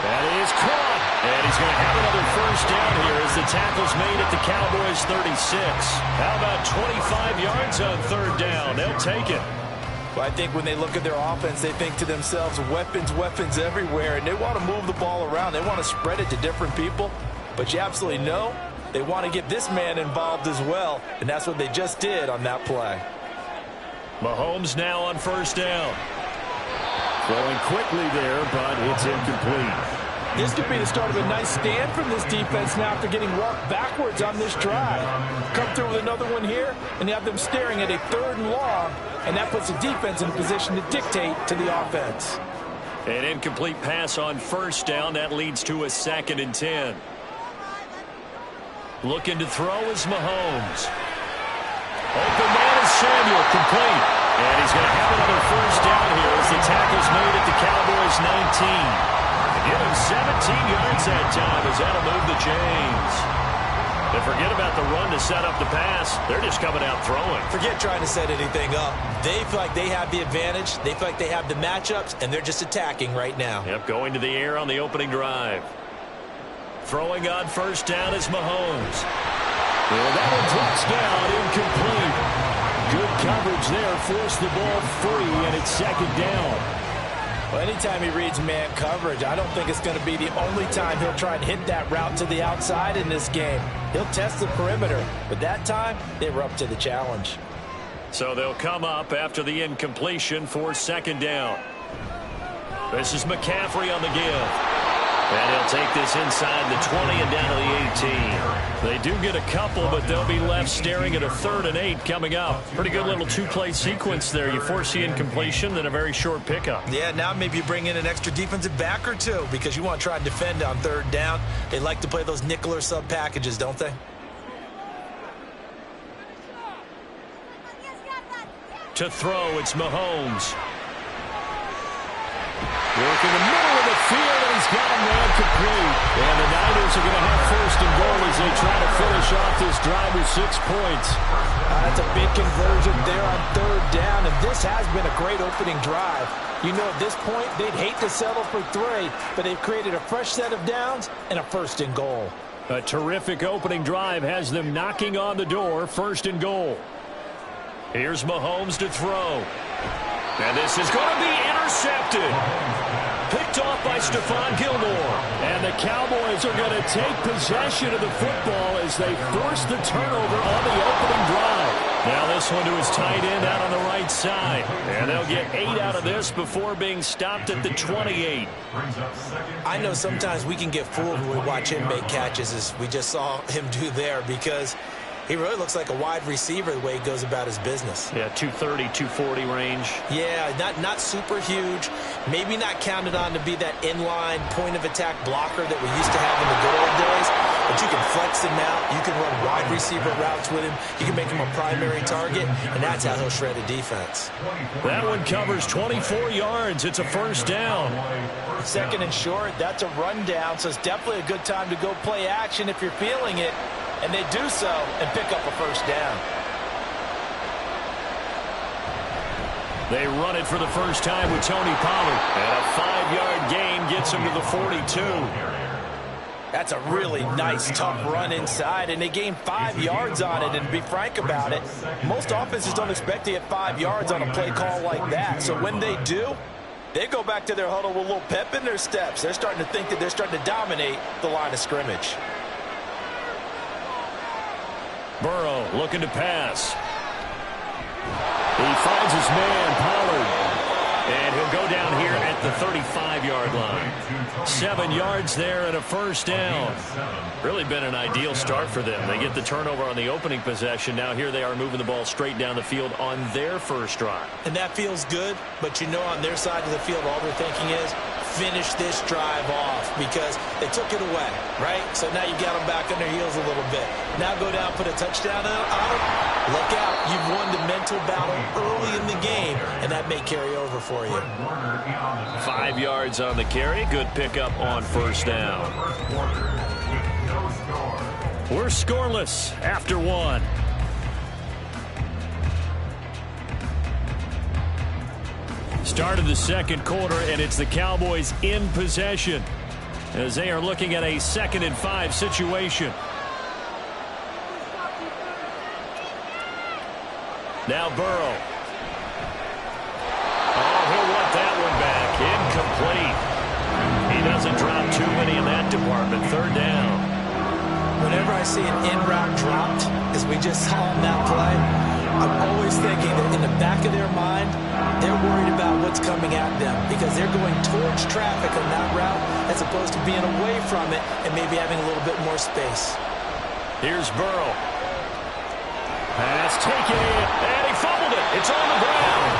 Speaker 1: That is caught. And he's going to have another first down here as the tackle's made at the Cowboys 36. How about 25 yards on third down? They'll take it.
Speaker 2: Well, I think when they look at their offense, they think to themselves, weapons, weapons everywhere. And they want to move the ball around. They want to spread it to different people. But you absolutely know they want to get this man involved as well. And that's what they just did on that play.
Speaker 1: Mahomes now on first down. Throwing quickly there, but it's incomplete.
Speaker 5: This could be the start of a nice stand from this defense now after getting walked backwards on this drive. Come through with another one here, and you have them staring at a 3rd and long, and that puts the defense in a position to dictate to the offense.
Speaker 1: An incomplete pass on first down. That leads to a 2nd and 10. Looking to throw is Mahomes. Open man is Samuel, complete. And he's going to have another first down here as the tackle's made at the Cowboys 19. Give him 17 yards that time as that'll move the chains. And forget about the run to set up the pass. They're just coming out throwing.
Speaker 2: Forget trying to set anything up. They feel like they have the advantage. They feel like they have the matchups, and they're just attacking right now.
Speaker 1: Yep, going to the air on the opening drive. Throwing on first down is Mahomes. Well, that one drops down, incomplete. Good coverage there, forced the ball free, and it's 2nd down.
Speaker 2: Well, anytime he reads man coverage, I don't think it's going to be the only time he'll try and hit that route to the outside in this game. He'll test the perimeter, but that time, they were up to the challenge.
Speaker 1: So they'll come up after the incompletion for 2nd down. This is McCaffrey on the give. And he'll take this inside the 20 and down to the 18. They do get a couple, but they'll be left staring at a 3rd and 8 coming up. Pretty good little 2-play sequence there. You force the incompletion, then a very short pickup.
Speaker 2: Yeah, now maybe you bring in an extra defensive back or two because you want to try and defend on 3rd down. They like to play those nickel or sub packages, don't they?
Speaker 1: To throw, it's Mahomes. Work in the middle of the field, and he's got a man complete. And the Niners are going to have first and goal as they try to finish off this drive with 6 points.
Speaker 5: That's a big conversion there on third down, and this has been a great opening drive. You know, at this point, they'd hate to settle for 3, but they've created a fresh set of downs and a first and goal.
Speaker 1: A terrific opening drive has them knocking on the door, first and goal. Here's Mahomes to throw. And this is going to be intercepted. Picked off by Stephon Gilmore. And the Cowboys are going to take possession of the football as they force the turnover on the opening drive. Now this one to his tight end out on the right side. And they'll get 8 out of this before being stopped at the 28.
Speaker 2: I know sometimes we can get fooled when we watch him make catches, as we just saw him do there, because he really looks like a wide receiver the way he goes about his business.
Speaker 1: Yeah, 230, 240 range.
Speaker 2: Yeah, not super huge. Maybe not counted on to be that inline point-of-attack blocker that we used to have in the good old days. But you can flex him out. You can run wide receiver routes with him. You can make him a primary target, and that's how he'll shred a defense.
Speaker 1: That one covers 24 yards. It's a first down.
Speaker 5: Second and short, that's a rundown, so it's definitely a good time to go play action if you're feeling it. And they do so and pick up a first down.
Speaker 1: They run it for the first time with Tony Pollard. And a 5-yard gain gets him to the 42.
Speaker 5: That's a really nice, tough run inside, and they gain 5 yards on it. And to be frank about it, most offenses don't expect to get 5 yards on a play call like that. So when they do, they go back to their huddle with a little pep in their steps. They're starting to think that they're starting to dominate the line of scrimmage.
Speaker 1: Burrow looking to pass. He finds his man, Pollard. And he'll go down here at the 35-yard line. 7 yards there and a first down. Really been an ideal start for them. They get the turnover on the opening possession. Now here they are moving the ball straight down the field on their first drive.
Speaker 2: And that feels good, but you know on their side of the field all they're thinking is finish this drive off because they took it away, right? So now you got them back on their heels a little bit. Now go down, put a touchdown on them. Look out. You've won the mental battle early in the game, and that may carry over for you.
Speaker 1: 5 yards on the carry. Good pickup on first down. We're scoreless after 1. Start of the second quarter, and it's the Cowboys in possession as they are looking at a 2nd and 5 situation. Now Burrow. Oh, he'll want that one back. Incomplete. He doesn't drop too many in that department. 3rd down.
Speaker 2: Whenever I see an in-route dropped, as we just saw in that play, I'm always thinking that in the back of their mind, they're worried about what's coming at them because they're going towards traffic on that route as opposed to being away from it and maybe having a little bit more space.
Speaker 1: Here's Burrow. Pass taken in, and he fumbled it. It's on the ground.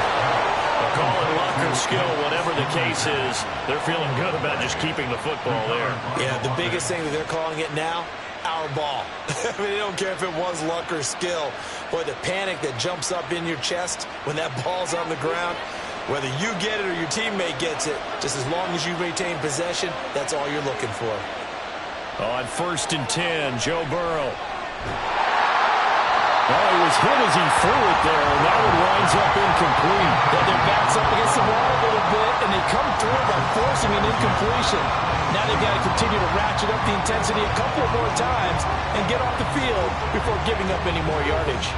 Speaker 1: A call it luck or skill, whatever the case is. They're feeling good about just keeping the football there.
Speaker 2: Yeah, the biggest thing that they're calling it now, our ball. I mean, they don't care if it was luck or skill. Boy, the panic that jumps up in your chest when that ball's on the ground, whether you get it or your teammate gets it, just as long as you retain possession, that's all you're looking for.
Speaker 1: On 1st and 10, Joe Burrow. Oh, he was hit as he threw it there, and that one winds up incomplete.
Speaker 5: Yeah, their back's up against the wall a little bit, and they come through by forcing an incompletion. Now they've got to continue to ratchet up the intensity a couple more times and get off the field before giving up any more yardage.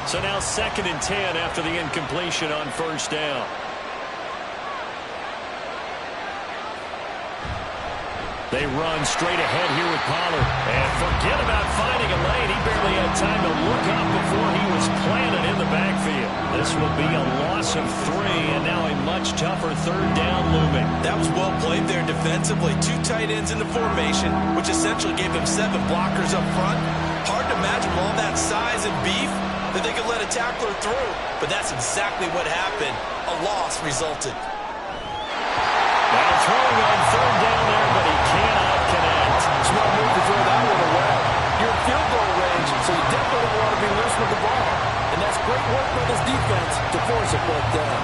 Speaker 1: So now 2nd and 10 after the incompletion on 1st down. They run straight ahead here with Pollard. And forget about finding a lane. He barely had time to look up before he was planted in the backfield. This will be a loss of 3, and now a much tougher 3rd down looming.
Speaker 2: That was well played there defensively. 2 tight ends in the formation, which essentially gave them 7 blockers up front. Hard to imagine with all that size and beef that they could let a tackler through. But that's exactly what happened. A loss resulted.
Speaker 1: Now throwing on 3rd down there, but he cannot connect.
Speaker 5: Smart move to throw that one away. You're in field goal range, so you definitely don't want to be loose with the ball. And that's great work by this defense to force a 4th down.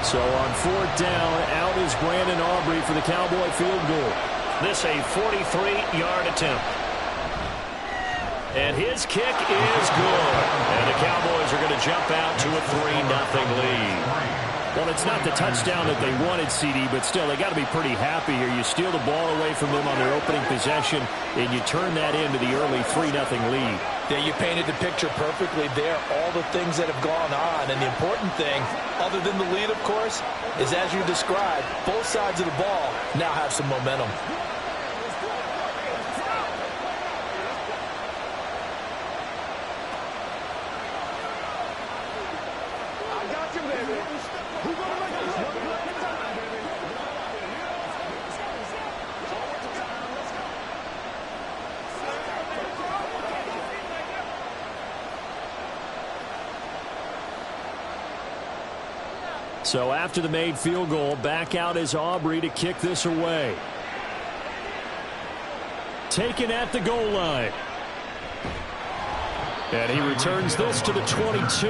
Speaker 1: So on 4th down, out is Brandon Aubrey for the Cowboy field goal. This a 43-yard attempt. And his kick is good. And the Cowboys are going to jump out to a 3-0 lead. Well, it's not the touchdown that they wanted, CD, but still, they got to be pretty happy here. You steal the ball away from them on their opening possession, and you turn that into the early 3-0 lead.
Speaker 5: Yeah, you painted the picture perfectly there, all the things that have gone on. And the important thing, other than the lead, of course, is as you described, both sides of the ball now have some momentum.
Speaker 1: So after the made field goal, back out is Aubrey to kick this away. Taken at the goal line. And he returns this to the 22.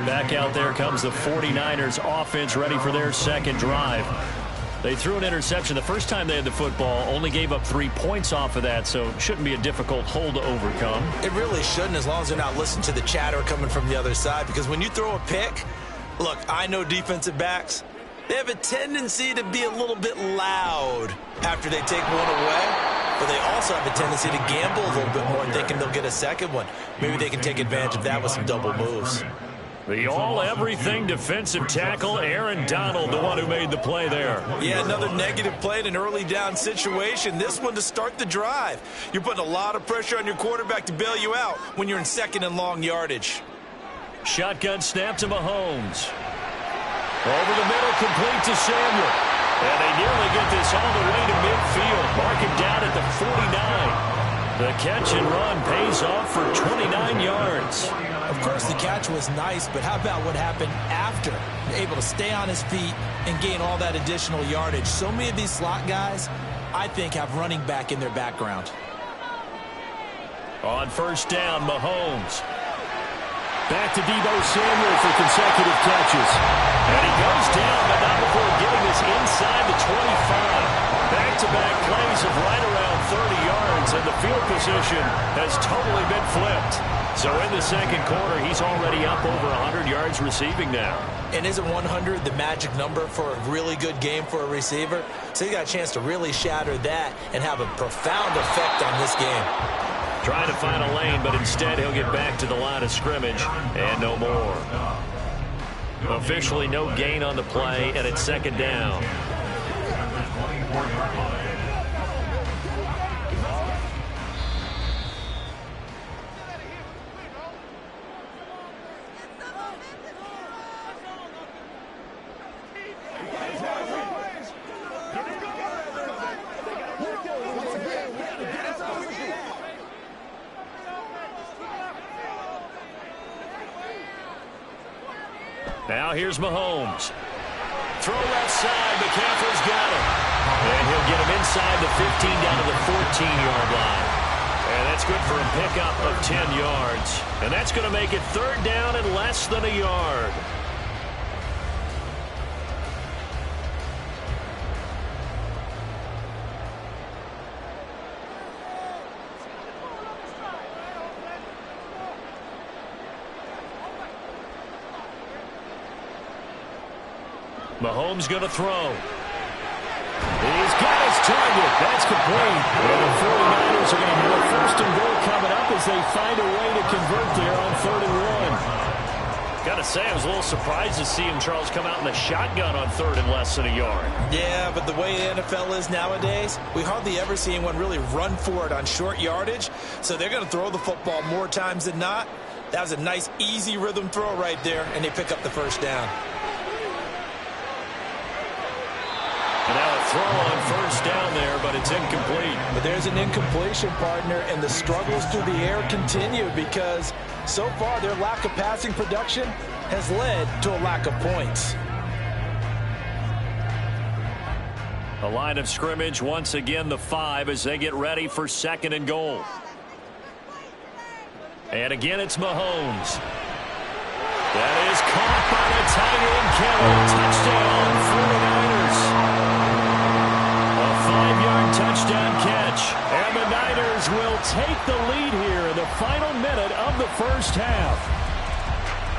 Speaker 1: Back out there comes the 49ers offense ready for their second drive. They threw an interception the first time they had the football, only gave up 3 points off of that, so it shouldn't be a difficult hole to overcome.
Speaker 2: It really shouldn't, as long as they're not listening to the chatter coming from the other side, because when you throw a pick, look, I know defensive backs, they have a tendency to be a little bit loud after they take one away, but they also have a tendency to gamble a little bit more, thinking they'll get a second one. Maybe they can take advantage of that with some double moves.
Speaker 1: The all-everything defensive tackle, Aaron Donald, the one who made the play there.
Speaker 2: Yeah, another negative play in an early down situation. This one to start the drive. You're putting a lot of pressure on your quarterback to bail you out when you're in second and long yardage.
Speaker 1: Shotgun snap to Mahomes. Over the middle, complete to Samuel. And they nearly get this all the way to midfield. Mark him down at the 49. The catch and run pays off for 29 yards.
Speaker 2: Of course, the catch was nice, but how about what happened after? Able to stay on his feet and gain all that additional yardage. So many of these slot guys, I think, have running back in their background.
Speaker 1: On 1st down, Mahomes. Back to Deebo Samuel for consecutive catches. And he goes down, but not before getting this inside the 25. Back-to-back plays of right around 30 yards, and the field position has totally been flipped. So in the second quarter, he's already up over 100 yards receiving now.
Speaker 2: And isn't 100 the magic number for a really good game for a receiver? So he got a chance to really shatter that and have a profound effect on this game.
Speaker 1: Trying to find a lane, but instead he'll get back to the line of scrimmage and no more. Officially no gain on the play, and it's 2nd down. Now here's Mahomes. Throw left side. McCaffrey's got him. And he'll get him inside the 15 down to the 14-yard line. And that's good for a pickup of 10 yards. And that's going to make it 3rd down and less than a yard. Mahomes going to throw. He's got his target. That's complete. And the 49ers are going to have a 1st and goal coming up as they find a way to convert there on 3rd and 1. Got to say, I was a little surprised to see him, Charles, come out in the shotgun on 3rd and less than a yard.
Speaker 2: Yeah, but the way the NFL is nowadays, we hardly ever see anyone really run for it on short yardage. So they're going to throw the football more times than not. That was a nice, easy rhythm throw right there, and they pick up the 1st down.
Speaker 1: And now a throw on 1st down there, but it's incomplete.
Speaker 5: But there's an incompletion, partner, and the struggles through the air continue because so far their lack of passing production has led to a lack of points.
Speaker 1: The line of scrimmage, once again, the 5 as they get ready for 2nd and goal. And again, it's Mahomes. That is caught by the tight end, Keller. Touchdown, 49ers. A 5-yard touchdown catch. And the Niners will take the lead here in the final minute of the first half.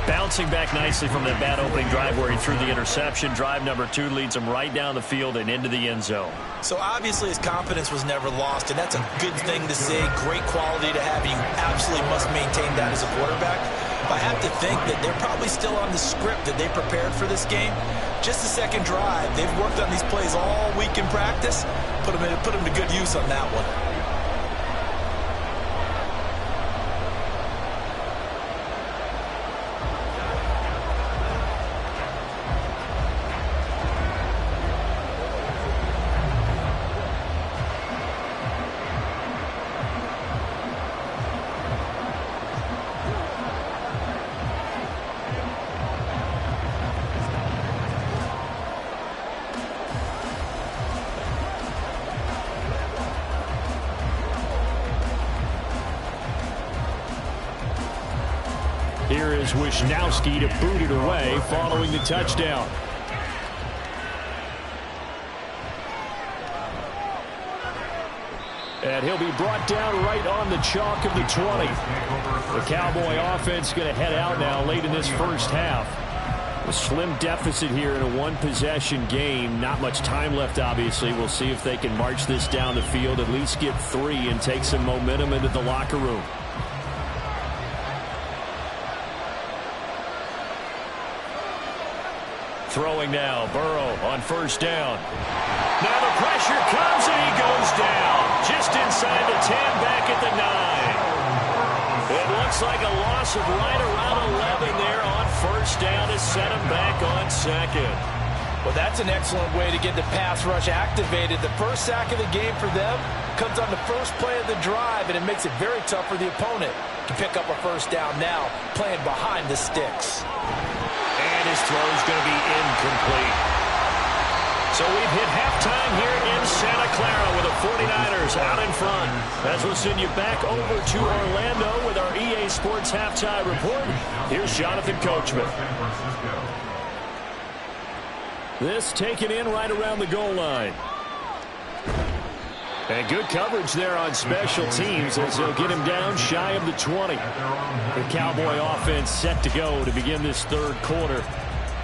Speaker 1: Bouncing back nicely from that bad opening drive where he threw the interception. Drive number 2 leads him right down the field and into the end zone.
Speaker 2: So obviously his confidence was never lost, and that's a good thing to see. Great quality to have. You absolutely must maintain that as a quarterback. But I have to think that they're probably still on the script that they prepared for this game. Just the second drive. They've worked on these plays all week in practice. Put them to good use on that one.
Speaker 1: Here is Wisnowski to boot it away following the touchdown. And he'll be brought down right on the chalk of the 20. The Cowboy offense going to head out now late in this first half. A slim deficit here in a one-possession game. Not much time left, obviously. We'll see if they can march this down the field, at least get 3 and take some momentum into the locker room. Throwing now, Burrow on first down. Now the pressure comes and he goes down. Just inside the 10, back at the 9. It looks like a loss of right around 11 there on first down to set him back on second.
Speaker 5: Well, that's an excellent way to get the pass rush activated. The first sack of the game for them comes on the first play of the drive, and it makes it very tough for the opponent to pick up a first down now, playing behind the sticks.
Speaker 1: And his throw is going to be incomplete. So we've hit halftime here in Santa Clara with the 49ers out in front. As we'll send you back over to Orlando with our EA Sports Halftime Report. Here's Jonathan Coachman. This taken in right around the goal line. And good coverage there on special teams as they'll get him down shy of the 20. The Cowboy offense set to go to begin this third quarter.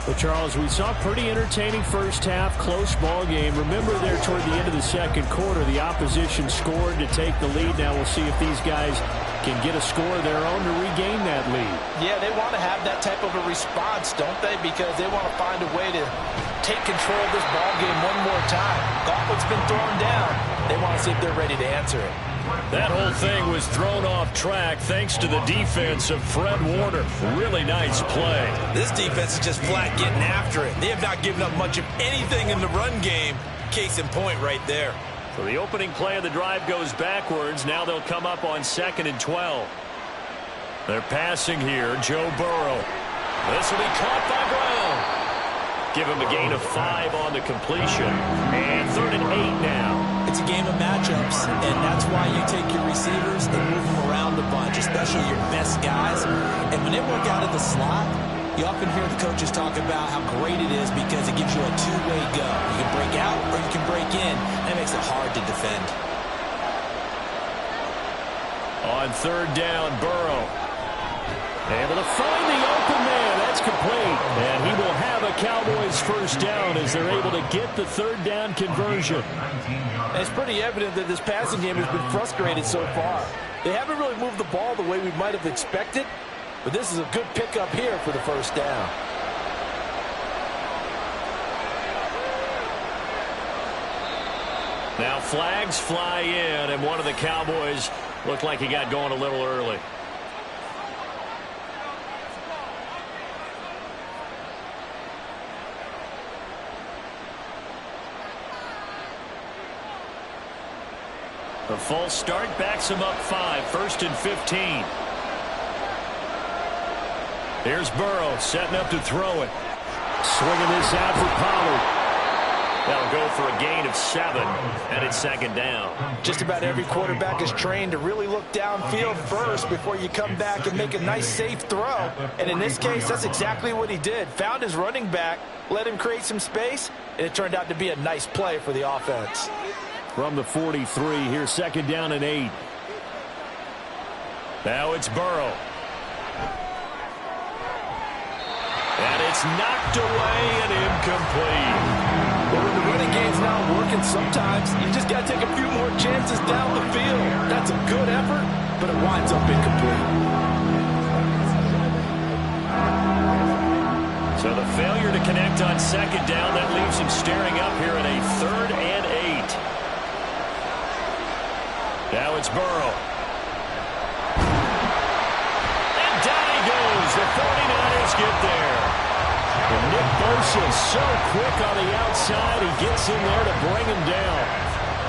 Speaker 1: Well, Charles, we saw a pretty entertaining first half, close ball game. Remember there toward the end of the second quarter, the opposition scored to take the lead. Now we'll see if these guys can get a score of their own to regain that lead.
Speaker 5: Yeah, they want to have that type of a response, don't they? Because they want to find a way to take control of this ball game one more time. Gauntlet's been thrown down. They want to see if they're ready to answer it.
Speaker 1: That whole thing was thrown off track thanks to the defense of Fred Warner. Really nice play.
Speaker 2: This defense is just flat getting after it. They have not given up much of anything in the run game. Case in point right there.
Speaker 1: So the opening play of the drive goes backwards. Now they'll come up on 2nd and 12. They're passing here. Joe Burrow. This will be caught by Brown. Give him a gain of 5 on the completion. And 3rd and 8 now.
Speaker 2: It's a game of matchups, and that's why you take your receivers and move them around a bunch, especially your best guys. And when they work out of the slot, you often hear the coaches talk about how great it is because it gives you a two-way go. You can break out or you can break in. That makes it hard to defend.
Speaker 1: On 3rd down, Burrow. Able to find the open man. That's complete. And he will have a Cowboys first down as they're able to get the 3rd down conversion.
Speaker 5: And it's pretty evident that this passing game has been frustrated so far. They haven't really moved the ball the way we might have expected, but this is a good pickup here for the first down.
Speaker 1: Now flags fly in, and one of the Cowboys looked like he got going a little early. The false start backs him up 5, 1st and 15. Here's Burrow setting up to throw it. Swinging this out for Pollard. That'll go for a gain of 7, and it's second down.
Speaker 5: Just about every quarterback is trained to really look downfield first before you come back and make a nice, safe throw. And in this case, that's exactly what he did. Found his running back, let him create some space, and it turned out to be a nice play for the offense.
Speaker 1: From the 43, here's second down and 8. Now it's Burrow. And it's knocked away and incomplete.
Speaker 5: But when the running game's not working, sometimes you just got to take a few more chances down the field. That's a good effort, but it winds up incomplete.
Speaker 1: So the failure to connect on second down, that leaves him staring up here at a 3rd and 8. Now it's Burrow. And down he goes. The 49ers get there. And Nick Bosa so quick on the outside. He gets in there to bring him down.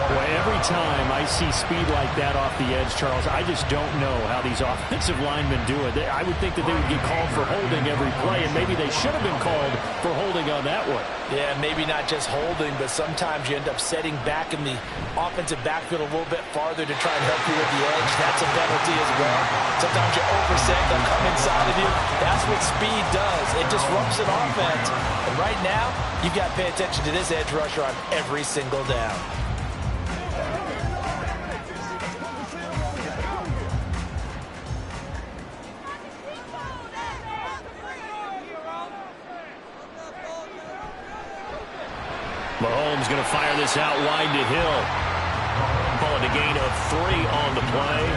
Speaker 1: Boy, every time I see speed like that off the edge, Charles, I just don't know how these offensive linemen do it. I would think that they would get called for holding every play, and maybe they should have been called for holding on that one.
Speaker 5: Yeah, maybe not just holding, but sometimes you end up setting back in the offensive backfield a little bit farther to try and help you with the edge. That's a penalty as well. Sometimes you overset, they'll come inside of you. That's what speed does. It disrupts an offense. And right now, you've got to pay attention to this edge rusher on every single down.
Speaker 1: Mahomes going to fire this out wide to Hill. Calling a gain of 3 on the play,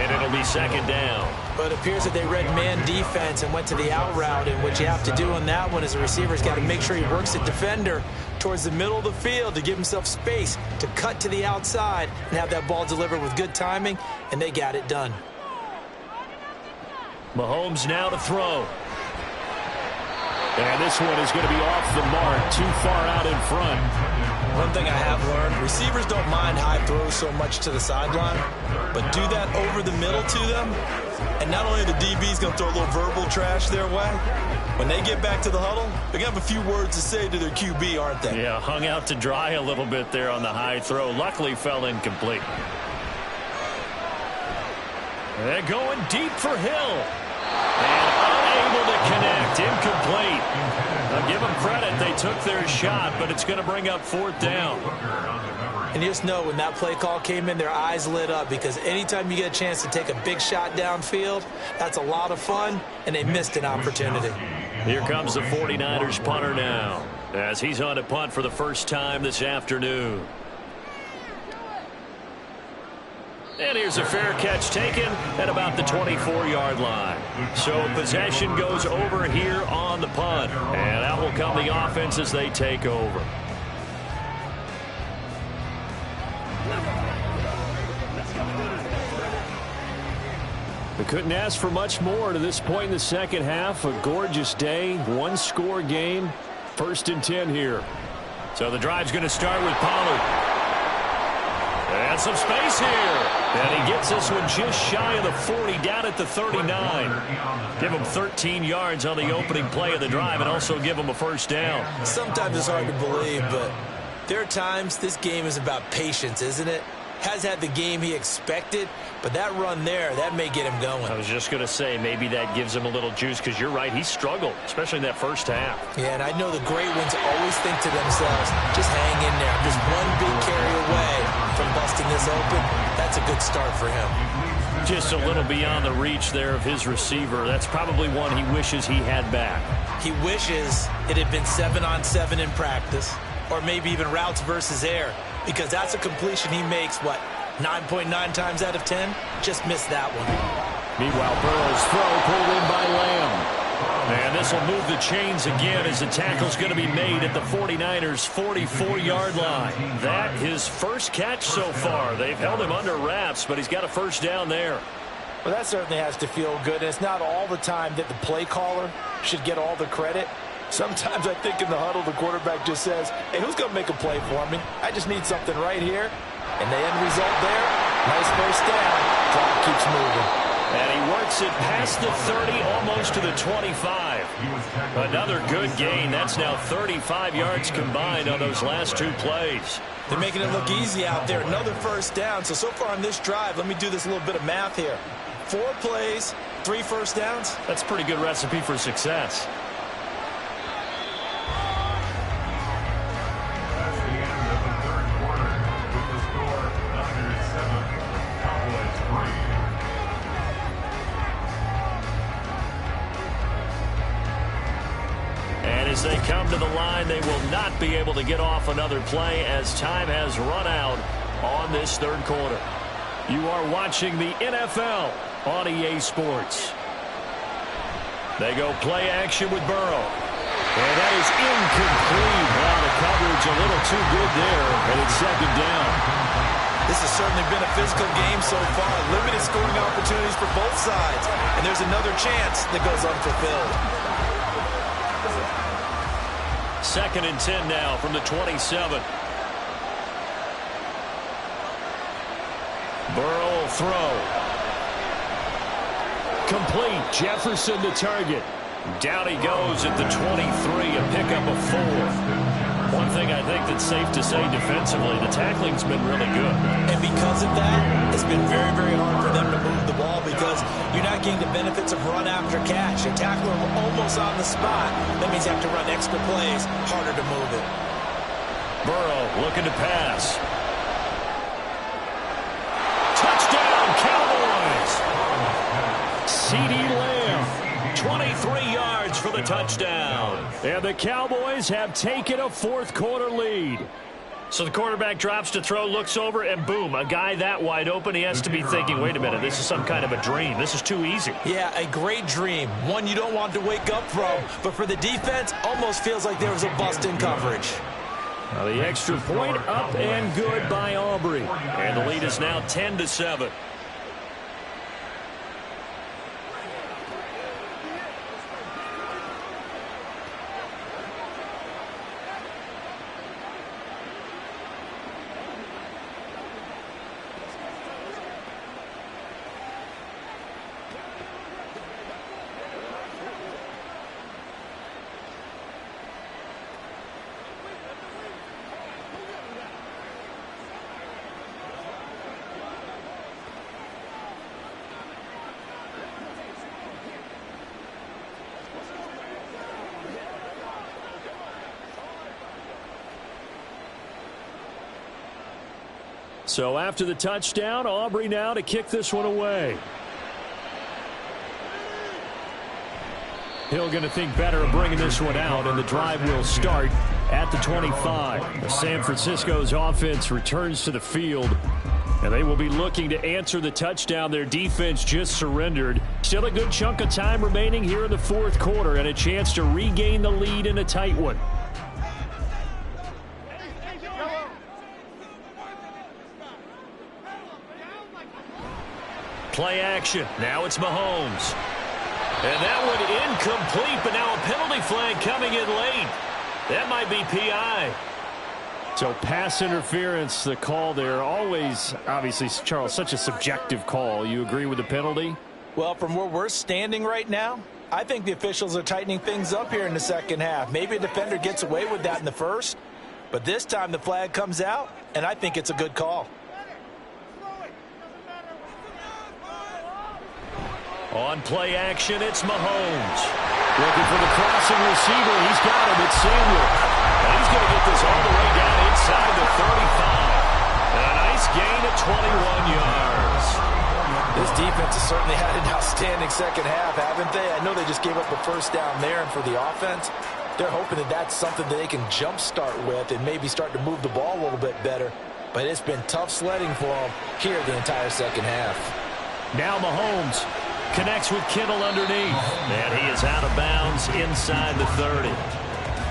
Speaker 1: and it'll be second down.
Speaker 2: But it appears that they read man defense and went to the out route, and what you have to do on that one is the receiver's got to make sure he works the defender towards the middle of the field to give himself space to cut to the outside and have that ball delivered with good timing, and they got it done.
Speaker 1: Mahomes now to throw. And this one is going to be off the mark, too far out in front.
Speaker 2: One thing I have learned, receivers don't mind high throws so much to the sideline, but do that over the middle to them, and not only are the DBs going to throw a little verbal trash their way, when they get back to the huddle, they're going to have a few words to say to their QB, aren't they?
Speaker 1: Yeah, hung out to dry a little bit there on the high throw. Luckily fell incomplete. They're going deep for Hill. And unable to connect. Incomplete. I'll give them credit. They took their shot, but it's going to bring up 4th down.
Speaker 2: And you just know when that play call came in, their eyes lit up, because anytime you get a chance to take a big shot downfield, that's a lot of fun, and they missed an opportunity.
Speaker 1: Here comes the 49ers punter now, as he's on to punt for the first time this afternoon. And here's a fair catch taken at about the 24-yard line. So possession goes over here on the punt. And out will come the offense as they take over. We couldn't ask for much more to this point in the second half. A gorgeous day, 1-score game, 1st and 10 here. So the drive's going to start with Pollard. And some space here. And he gets this one just shy of the 40, down at the 39. Give him 13 yards on the opening play of the drive and also give him a first down.
Speaker 2: Sometimes it's hard to believe, but there are times this game is about patience, isn't it? Has had the game he expected, but that run there, that may get him going.
Speaker 1: I was just going to say, maybe that gives him a little juice, because you're right, he struggled, especially in that first half.
Speaker 2: Yeah, and I know the great ones always think to themselves, just hang in there. Just one big carry away from busting this open. That's a good start for him.
Speaker 1: Just a little beyond the reach there of his receiver. That's probably one he wishes he had back.
Speaker 2: He wishes it had been 7-on-7 in practice, or maybe even routes versus air, because that's a completion he makes, what, 9.9 times out of 10? Just missed that one.
Speaker 1: Meanwhile, Burrow's throw pulled in by Lamb. And this will move the chains again as the tackle's going to be made at the 49ers' 44-yard line. That his first catch so far. They've held him under wraps, but he's got a first down there.
Speaker 5: Well, that certainly has to feel good. And it's not all the time that the play caller should get all the credit. Sometimes I think in the huddle, the quarterback just says, hey, who's going to make a play for me? I just need something right here. And the end result there, nice first down. Clock keeps moving.
Speaker 1: And he works starts it past the 30, almost to the 25. Another good gain. That's now 35 yards combined on those last two plays.
Speaker 2: They're making it look easy out there. Another first down. So far on this drive, let me do this little bit of math here. 4 plays, 3 first downs.
Speaker 1: That's a pretty good recipe for success.
Speaker 3: That's the end of the third quarter with the score Niners 7, Cowboys 3.
Speaker 1: And as they come to the line, they will not be able to get off another play as time has run out on this third quarter. You are watching the NFL on EA Sports. They go play action with Burrow. And that is incomplete. Wow, the coverage a little too good there, and it's second down.
Speaker 2: This has certainly been a physical game so far. Limited scoring opportunities for both sides. And there's another chance that goes unfulfilled.
Speaker 1: 2nd and 10 now from the 27. Burrow will throw. Complete. Jefferson the target. Down he goes at the 23, a pickup of 4. One thing I think that's safe to say defensively, the tackling's been really good.
Speaker 2: And because of that, it's been very, very hard for them to move the ball because you're not getting the benefits of run after catch. A tackler almost on the spot. That means you have to run extra plays, harder to move it.
Speaker 1: Burrow looking to pass. Touchdown, Cowboys! CeeDee Lamb, 23 yards for the touchdown. And the Cowboys have taken a fourth-quarter lead. So the quarterback drops to throw, looks over, and boom, a guy that wide open, he has to be thinking, wait a minute, this is some kind of a dream. This is too easy.
Speaker 2: Yeah, a great dream. One you don't want to wake up from. But for the defense, almost feels like there was a bust in coverage.
Speaker 1: Now the extra point up and good by Aubrey. And the lead is now 10-7. So after the touchdown, Aubrey now to kick this one away. Hill going to think better of bringing this one out, and the drive will start at the 25. The San Francisco's offense returns to the field, and they will be looking to answer the touchdown their defense just surrendered. Still a good chunk of time remaining here in the fourth quarter, and a chance to regain the lead in a tight one. Play action. Now it's Mahomes. And that one incomplete, but now a penalty flag coming in late. That might be PI. So pass interference, the call there. Always, obviously, Charles, such a subjective call. You agree with the penalty?
Speaker 2: Well, from where we're standing right now, I think the officials are tightening things up here in the second half. Maybe a defender gets away with that in the first, but this time the flag comes out, and I think it's a good call.
Speaker 1: On play action, it's Mahomes. Looking for the crossing receiver. He's got him. It's Samuel. And he's going to get this all the way down inside the 35. And a nice gain of 21 yards.
Speaker 2: This defense has certainly had an outstanding second half, haven't they? I know they just gave up the first down there, and for the offense, they're hoping that that's something that they can jumpstart with and maybe start to move the ball a little bit better. But it's been tough sledding for them here the entire second half.
Speaker 1: Now Mahomes connects with Kittle underneath. And he is out of bounds inside the 30.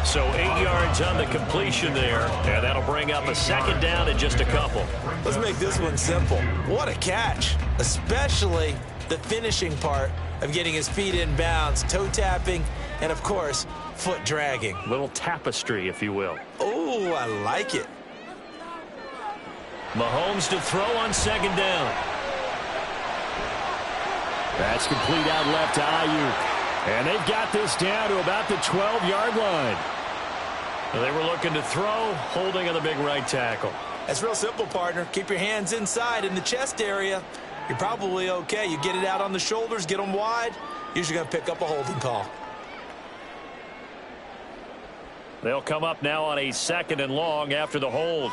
Speaker 1: So 8 yards on the completion there. And that'll bring up a second down in just a couple.
Speaker 2: Let's make this one simple. What a catch. Especially the finishing part of getting his feet in bounds, toe tapping, and of course, foot dragging.
Speaker 1: Little tapestry, if you will.
Speaker 2: Oh, I like it.
Speaker 1: Mahomes to throw on second down. That's complete out left to Ayuk. And they've got this down to about the 12-yard line. They were looking to throw, holding on the big right tackle.
Speaker 2: That's real simple, partner. Keep your hands inside in the chest area. You're probably okay. You get it out on the shoulders, get them wide. Usually going to pick up a holding call.
Speaker 1: They'll come up now on a 2nd and long after the hold.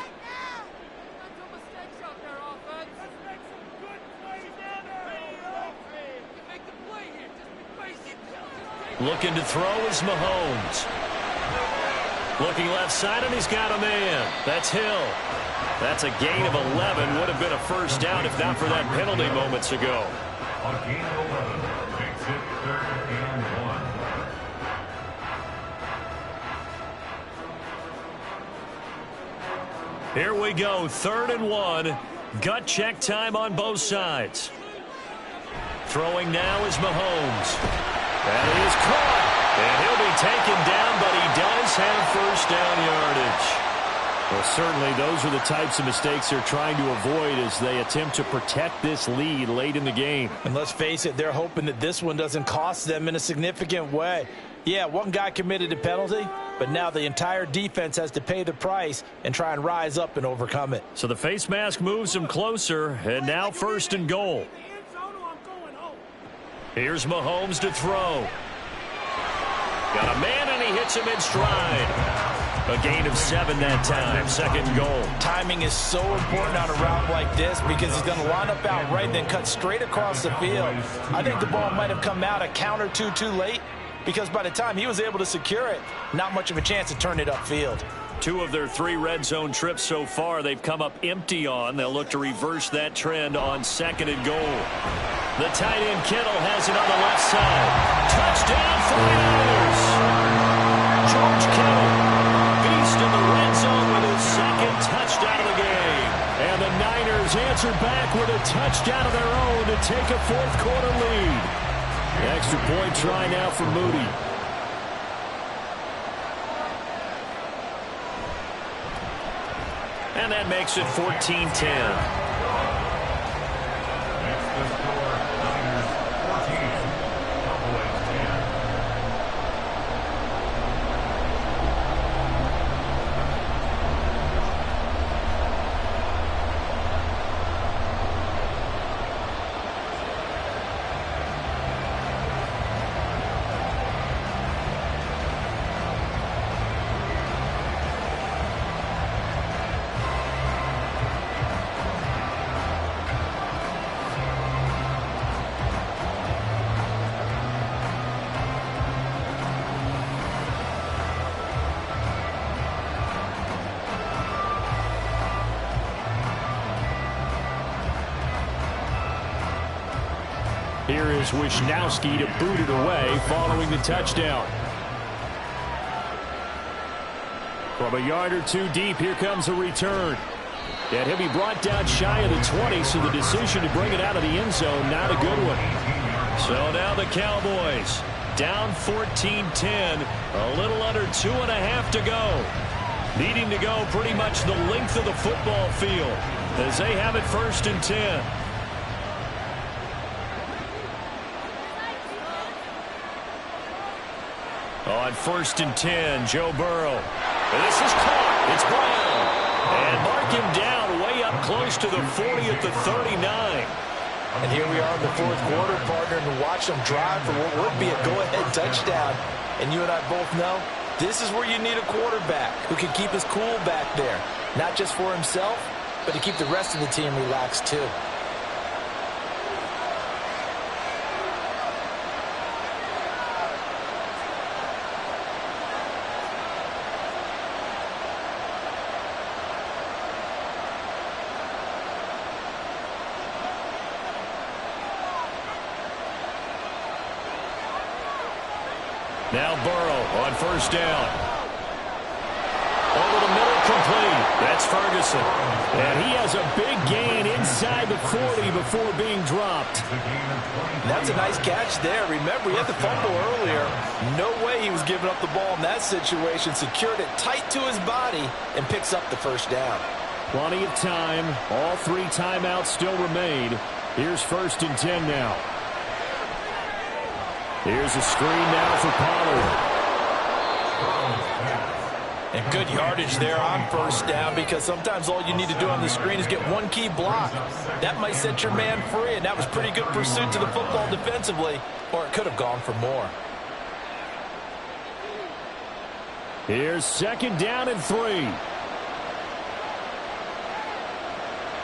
Speaker 1: Looking to throw is Mahomes. Looking left side, and he's got a man. That's Hill. That's a gain of 11. Would have been a first down if not for that penalty moments ago.
Speaker 3: A gain of 11 makes it 3rd and 1.
Speaker 1: Here we go, 3rd and 1. Gut check time on both sides. Throwing now is Mahomes. That is caught. And he'll be taken down, but he does have first down yardage. Well, certainly those are the types of mistakes they're trying to avoid as they attempt to protect this lead late in the game.
Speaker 5: And let's face it, they're hoping that this one doesn't cost them in a significant way. Yeah, one guy committed a penalty, but now the entire defense has to pay the price and try and rise up and overcome it.
Speaker 1: So the face mask moves him closer, and now 1st and goal. Here's Mahomes to throw. Got a man, and he hits him in stride. A gain of 7 that time, 2nd goal.
Speaker 5: Timing is so important on a route like this because he's going to line up out right, then cut straight across the field. I think the ball might have come out a count or two too late because by the time he was able to secure it, not much of a chance to turn it upfield.
Speaker 1: 2 of their 3 red zone trips so far they've come up empty on. They'll look to reverse that trend on 2nd and goal. The tight end Kittle has it on the left side. Touchdown 49ers! George Kittle, beast in the red zone with his 2nd touchdown of the game. And the Niners answer back with a touchdown of their own to take a 4th quarter lead. The extra point try now for Moody. And that makes it 14-10. Here is Wisnowski to boot it away following the touchdown. From a yard or 2 deep, here comes a return. And he'll be brought down shy of the 20, so the decision to bring it out of the end zone, not a good one. So now the Cowboys down 14-10, a little under 2.5 to go. Needing to go pretty much the length of the football field as they have it 1st and 10. On 1st and 10, Joe Burrow. This is caught. It's Brown. And mark him down way up close to the 40 at the 39.
Speaker 5: And here we are in the 4th quarter, partner, and watch them drive for what would be a go-ahead touchdown. And you and I both know this is where you need a quarterback who can keep his cool back there. Not just for himself, but to keep the rest of the team relaxed too.
Speaker 1: Now Burrow on 1st down. Over the middle, complete. That's Ferguson. And he has a big gain inside the 40 before being dropped.
Speaker 5: That's a nice catch there. Remember, he had the fumble earlier. No way he was giving up the ball in that situation. Secured it tight to his body and picks up the 1st down.
Speaker 1: Plenty of time. All 3 timeouts still remain. Here's 1st and 10 now. Here's a screen now for Pollard.
Speaker 5: And good yardage there on first down, because sometimes all you need to do on the screen is get one key block. That might set your man free, and that was pretty good pursuit to the football defensively, or it could have gone for more.
Speaker 1: Here's 2nd down and 3.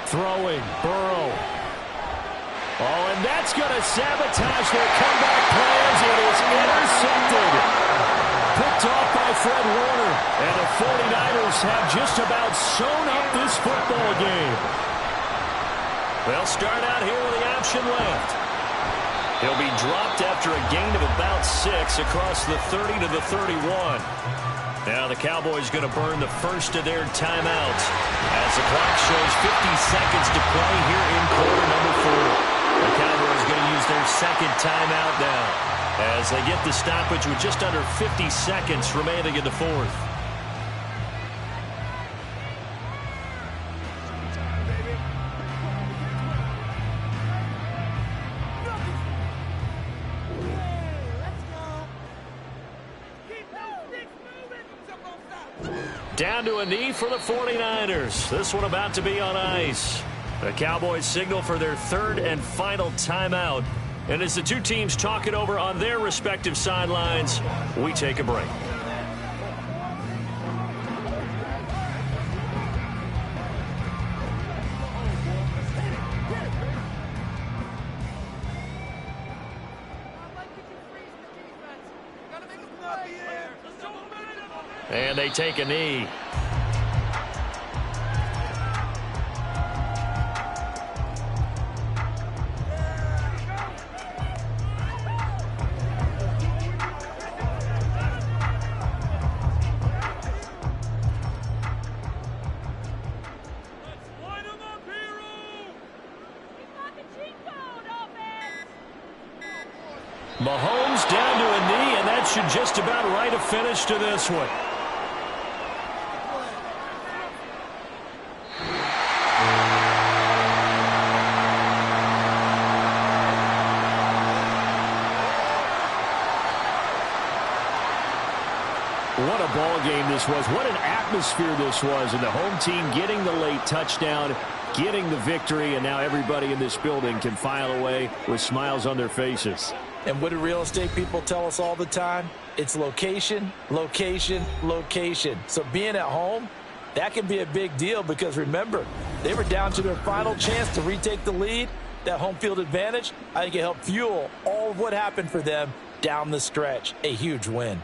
Speaker 1: Throwing, Burrow. Oh, and that's going to sabotage their comeback plans. It is intercepted. Picked off by Fred Warner. And the 49ers have just about sewn up this football game. They'll start out here with the option left. He'll be dropped after a gain of about 6 across the 30 to the 31. Now the Cowboys going to burn the first of their timeouts as the clock shows 50 seconds to play here in quarter number 4. The Cowboys going to use their 2nd timeout now as they get the stoppage with just under 50 seconds remaining in the 4th. Down to a knee for the 49ers. This one about to be on ice. The Cowboys signal for their 3rd and final timeout. And as the two teams talk it over on their respective sidelines, we take a break. And they take a knee. Mahomes down to a knee, and that should just about write a finish to this one. What a ball game this was. What an atmosphere this was. And the home team getting the late touchdown, getting the victory, and now everybody in this building can file away with smiles on their faces.
Speaker 5: And what do real estate people tell us all the time? It's location, location, location. So being at home, that can be a big deal because, remember, they were down to their final chance to retake the lead. That home field advantage, I think it helped fuel all of what happened for them down the stretch. A huge win.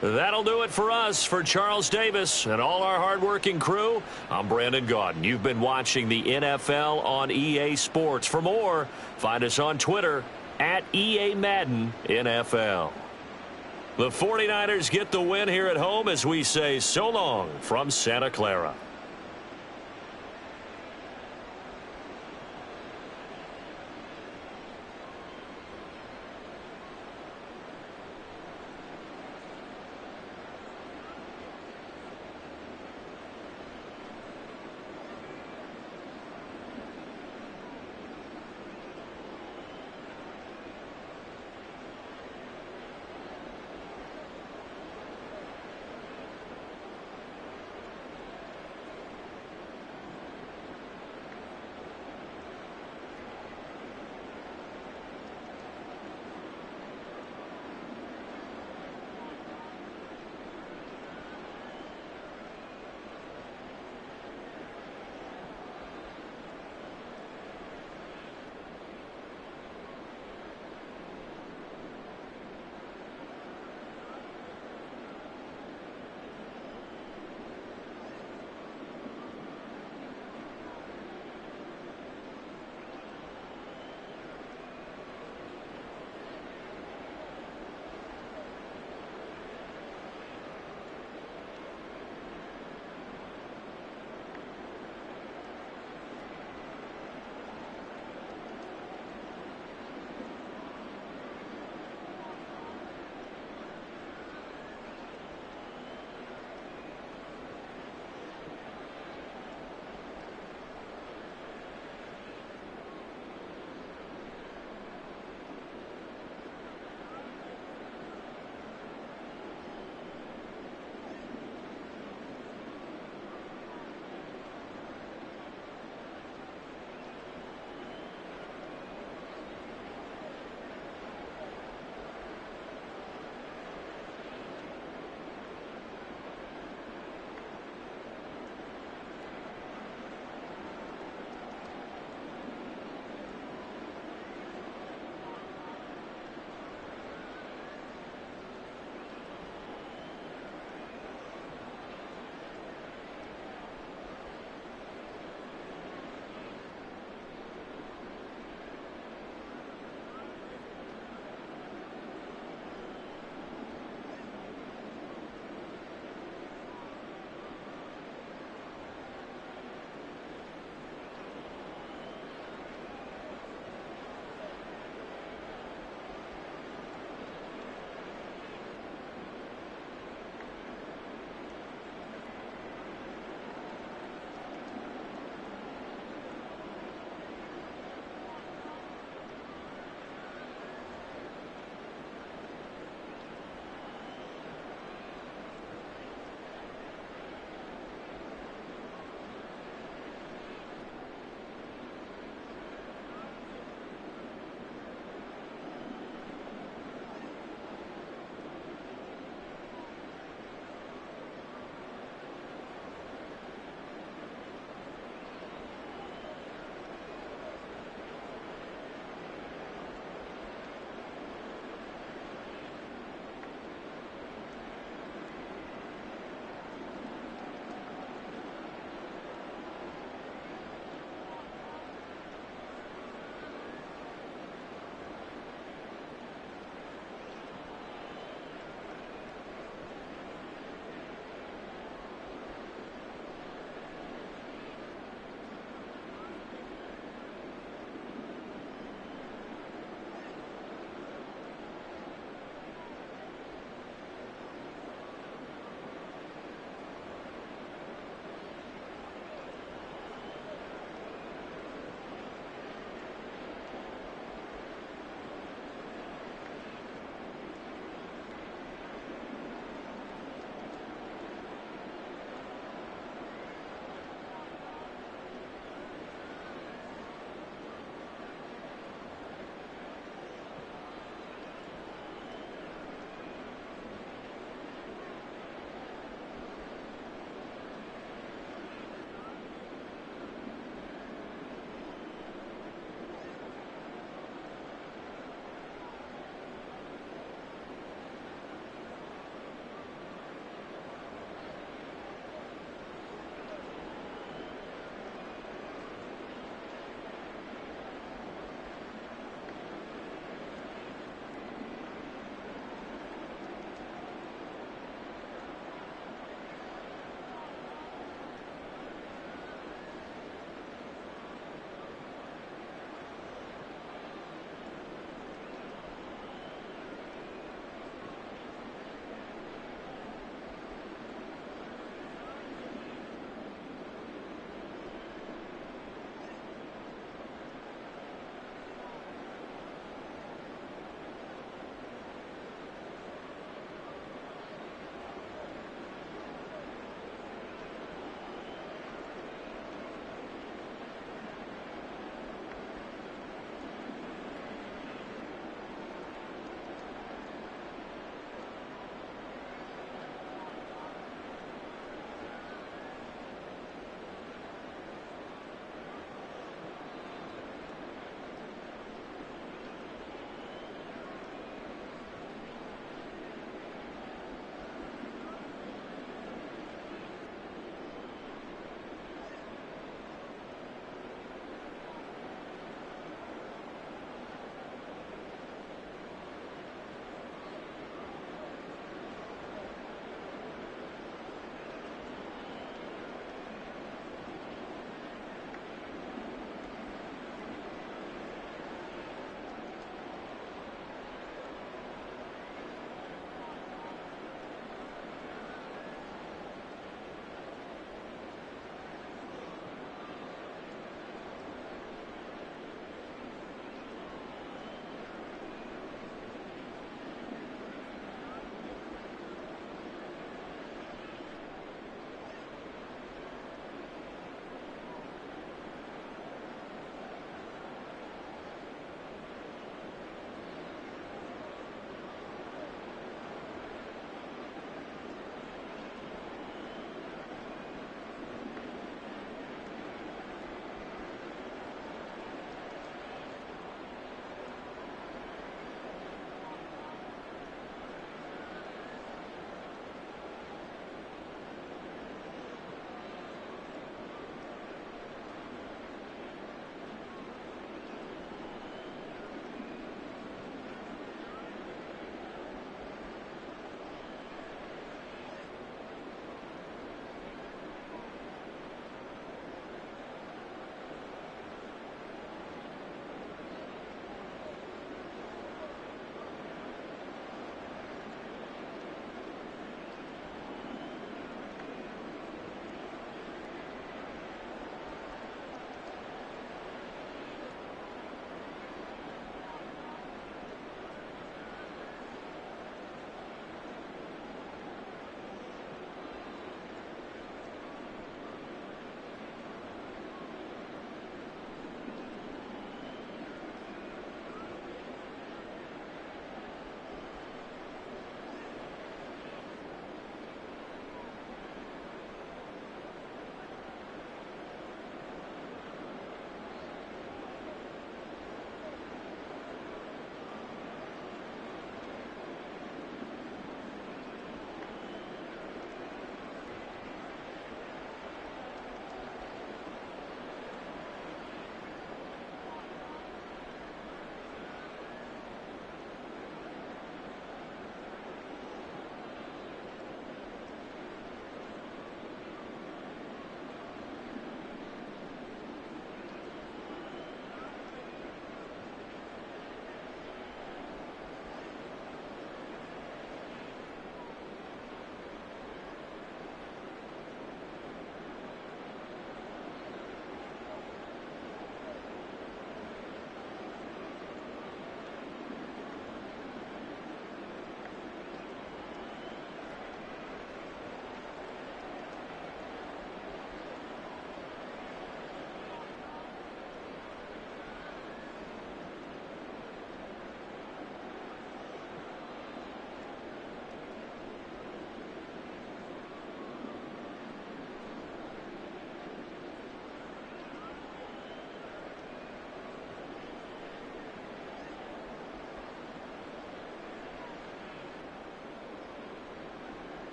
Speaker 1: That'll do it for us. For Charles Davis and all our hardworking crew, I'm Brandon Gaudin. You've been watching the NFL on EA Sports. For more, find us on Twitter at EA Madden NFL. The 49ers get the win here at home as we say so long from Santa Clara.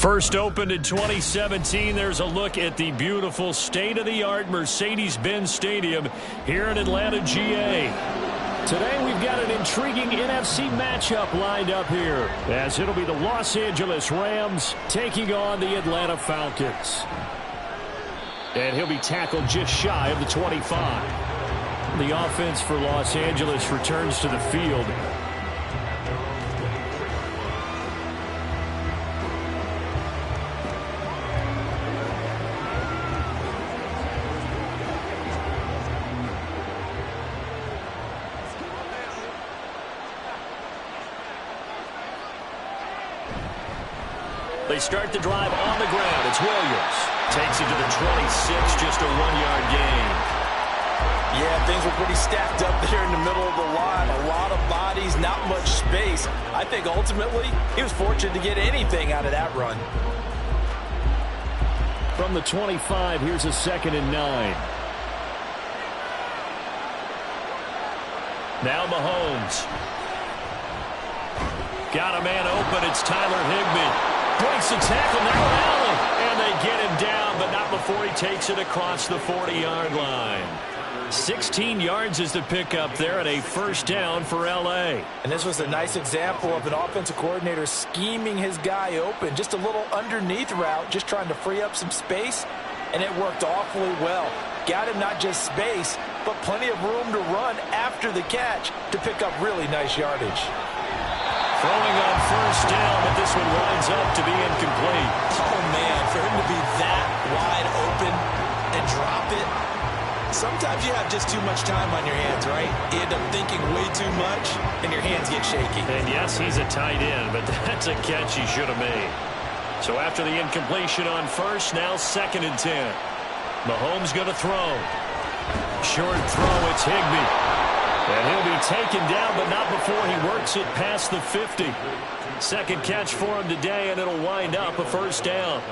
Speaker 1: First opened in 2017, there's a look at the beautiful state-of-the-art Mercedes-Benz Stadium here in Atlanta, GA. Today we've got an intriguing NFC matchup lined up here, as it'll be the Los Angeles Rams taking on the Atlanta Falcons. And he'll be tackled just shy of the 25. The offense for Los Angeles returns to the field. They start the drive on the ground. It's Williams. Takes it to the 26, just a 1-yard gain.
Speaker 5: Yeah, things were pretty stacked up there in the middle of the line. A lot of bodies, not much space. I think ultimately he was fortunate to get anything out of that run.
Speaker 1: From the 25, here's a 2nd and 9. Now Mahomes. Got a man open. It's Tyler Higbee. Breaks the tackle, now Allen. And they get him down, but not before he takes it across the 40-yard line. 16 yards is the pickup there, and a first down for L.A.
Speaker 5: And this was a nice example of an offensive coordinator scheming his guy open. Just a little underneath route, just trying to free up some space, and it worked awfully well. Got him not just space, but plenty of room to run after the catch to pick up really nice yardage.
Speaker 1: Throwing on first down, but this one winds up to be incomplete.
Speaker 2: Oh, man, for him to be that wide open and drop it. Sometimes you have just too much time on your hands, right? You end up thinking way too much, and your hands get shaky.
Speaker 1: And yes, he's a tight end, but that's a catch he should have made. So after the incompletion on first, now 2nd and 10. Mahomes going to throw. Short throw, it's Higbee. And he'll be taken down, but not before he works it past the 50. Second catch for him today, and it'll wind up a first down.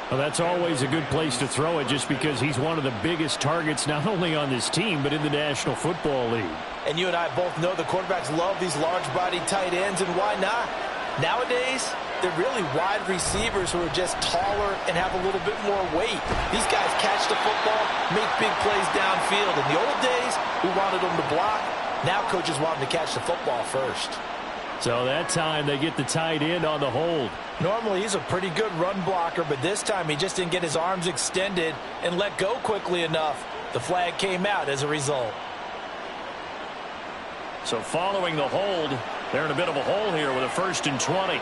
Speaker 1: Well, that's always a good place to throw it, just because he's one of the biggest targets not only on this team, but in the National Football League.
Speaker 5: And you and I both know the quarterbacks love these large-bodied tight ends, and why not? Nowadays, they're really wide receivers who are just taller and have a little bit more weight. These guys catch the football, make big plays downfield. In the old days, we wanted them to block. Now coaches want them to catch the football first.
Speaker 1: So that time they get the tight end on the hold.
Speaker 5: Normally he's a pretty good run blocker, but this time he just didn't get his arms extended and let go quickly enough. The flag came out as a result.
Speaker 1: So following the hold, they're in a bit of a hole here with a 1st and 20.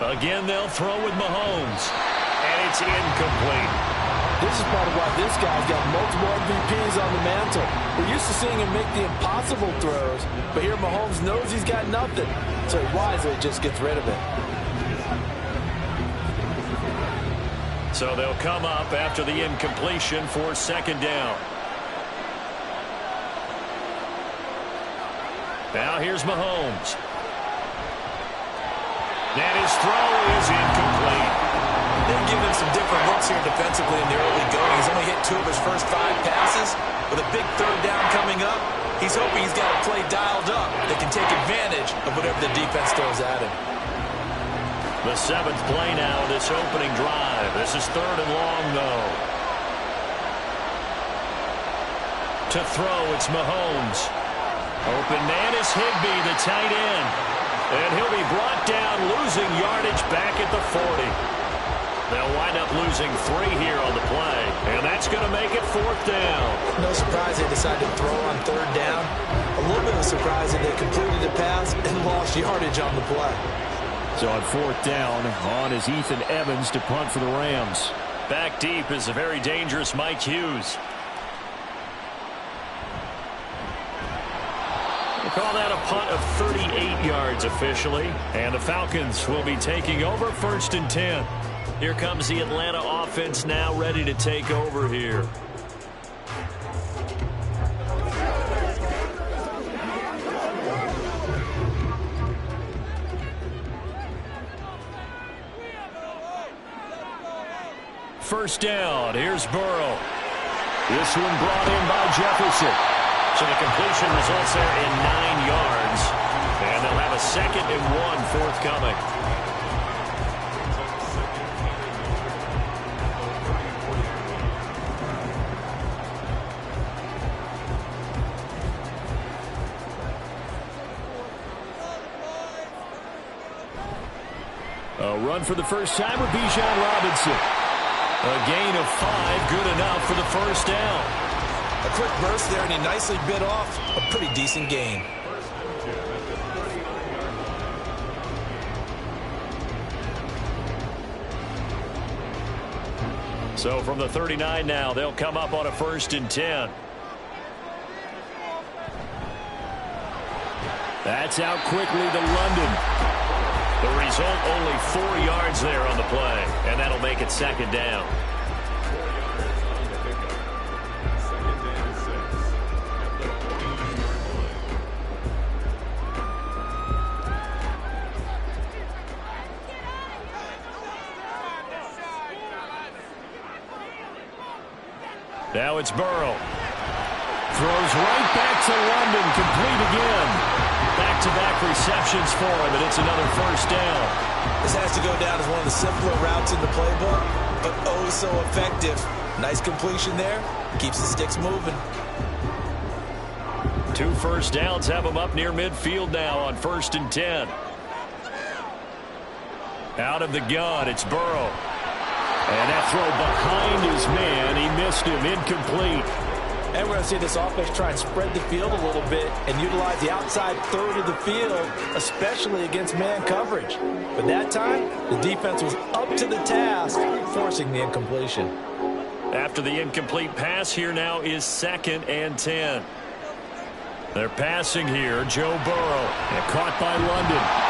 Speaker 1: Again, they'll throw with Mahomes. And it's incomplete.
Speaker 5: This is part of why this guy's got multiple MVPs on the mantle. We're used to seeing him make the impossible throws, but here Mahomes knows he's got nothing, so he wisely just gets rid of it.
Speaker 1: So they'll come up after the incompletion for 2nd down. Now here's Mahomes. And his throw is incomplete.
Speaker 2: They've given him some different looks here defensively in the early going. He's only hit 2 of his first 5 passes. With a big 3rd down coming up, he's hoping he's got a play dialed up that can take advantage of whatever the defense throws at him.
Speaker 1: The 7th play now, this opening drive. This is 3rd and long, though. To throw, it's Mahomes. Open man is Higbee, the tight end. And he'll be brought down, losing yardage back at the 40. They'll wind up losing 3 here on the play. And that's going to make it 4th down.
Speaker 5: No surprise they decided to throw on 3rd down. A little bit of surprise that they completed the pass and lost yardage on the play.
Speaker 1: So on 4th down, on is Ethan Evans to punt for the Rams. Back deep is a very dangerous Mike Hughes. We'll call that a punt of 38 yards officially. And the Falcons will be taking over 1st and 10. Here comes the Atlanta offense now ready to take over here. First down, here's Burrow. This one brought in by Jefferson. So the completion results there in 9 yards. And they'll have a 2nd and 1 forthcoming. run for the first time with Bijan Robinson. A gain of 5, good enough for the first down.
Speaker 2: A quick burst there, and he nicely bit off a pretty decent gain.
Speaker 1: So from the 39 now, they'll come up on a 1st and 10. That's out quickly to London. The result, only 4 yards there on the play, and that'll make it 2nd down. Now it's Burrow. Throws right back to London, complete again. Back-to-back receptions for him, and it's another 1st down.
Speaker 2: This has to go down as one of the simpler routes in the playbook, but oh so effective. Nice completion there. Keeps the sticks moving.
Speaker 1: 2 first downs have him up near midfield now on 1st and 10. Out of the gun, it's Burrow. And that throw behind his man. He missed him. Incomplete.
Speaker 5: And we're going to see this offense try and spread the field a little bit and utilize the outside third of the field, especially against man coverage. But that time, the defense was up to the task, forcing the incompletion.
Speaker 1: After the incomplete pass, here now is 2nd and 10. They're passing here. Joe Burrow. And caught by London.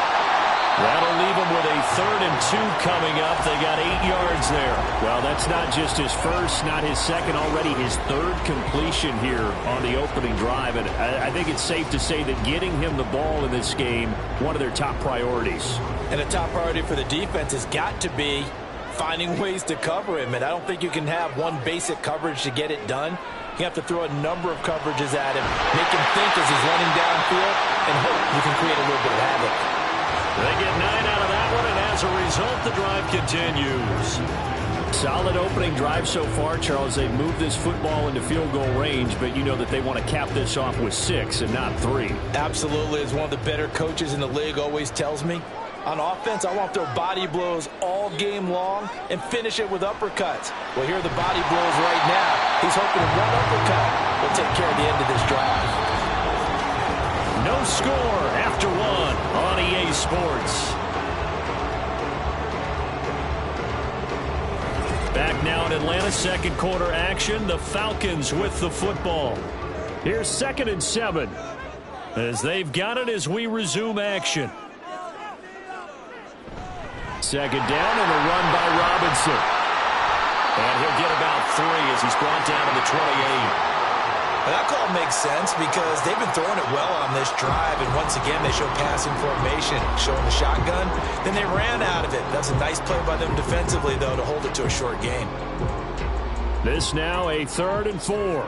Speaker 1: That'll leave him with a 3rd and 2 coming up. They got 8 yards there. Well, that's not just his first, not his second, already his 3rd completion here on the opening drive. And I think it's safe to say that getting him the ball in this game, one of their top priorities.
Speaker 5: And a top priority for the defense has got to be finding ways to cover him. And I don't think you can have one basic coverage to get it done. You have to throw a number of coverages at him, make him think as he's running downfield, and hope you can create a little bit of havoc.
Speaker 1: They get 9 out of that one, and as a result, the drive continues. Solid opening drive so far, Charles. They've moved this football into field goal range, but you know that they want to cap this off with 6 and not 3.
Speaker 5: Absolutely. As one of the better coaches in the league always tells me, on offense, I want to throw body blows all game long and finish it with uppercuts. Well, here are the body blows right now. He's hoping one uppercut will take care of the end of this drive.
Speaker 1: No score after 1 on EA Sports. Back now in Atlanta, 2nd quarter action. The Falcons with the football. Here's 2nd and 7 as they've got it as we resume action. 2nd down and a run by Robinson. And he'll get about 3 as he's brought down to the 28.
Speaker 2: Well, that call makes sense because they've been throwing it well on this drive, and once again they show passing formation, showing the shotgun. Then they ran out of it. That's a nice play by them defensively, though, to hold it to a short game.
Speaker 1: This now a 3rd and 4.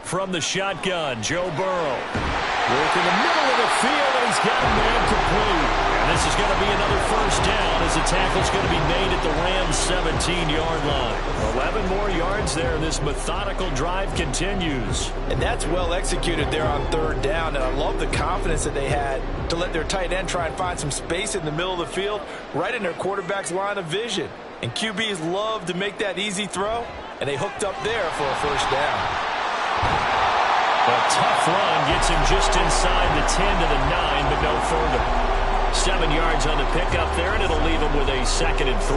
Speaker 1: From the shotgun, Joe Burrow. Working the middle of the field, and he's got a man complete. And this is going to be another 1st down as the tackle's going to be made at the Rams' 17-yard line. 11 more yards there, and this methodical drive continues.
Speaker 5: And that's well executed there on 3rd down, and I love the confidence that they had to let their tight end try and find some space in the middle of the field, right in their quarterback's line of vision. And QBs love to make that easy throw, and they hooked up there for a 1st down.
Speaker 1: A tough run gets him just inside the 10 to the 9, but no further. 7 yards on the pickup there, and it'll leave him with a 2nd and 3.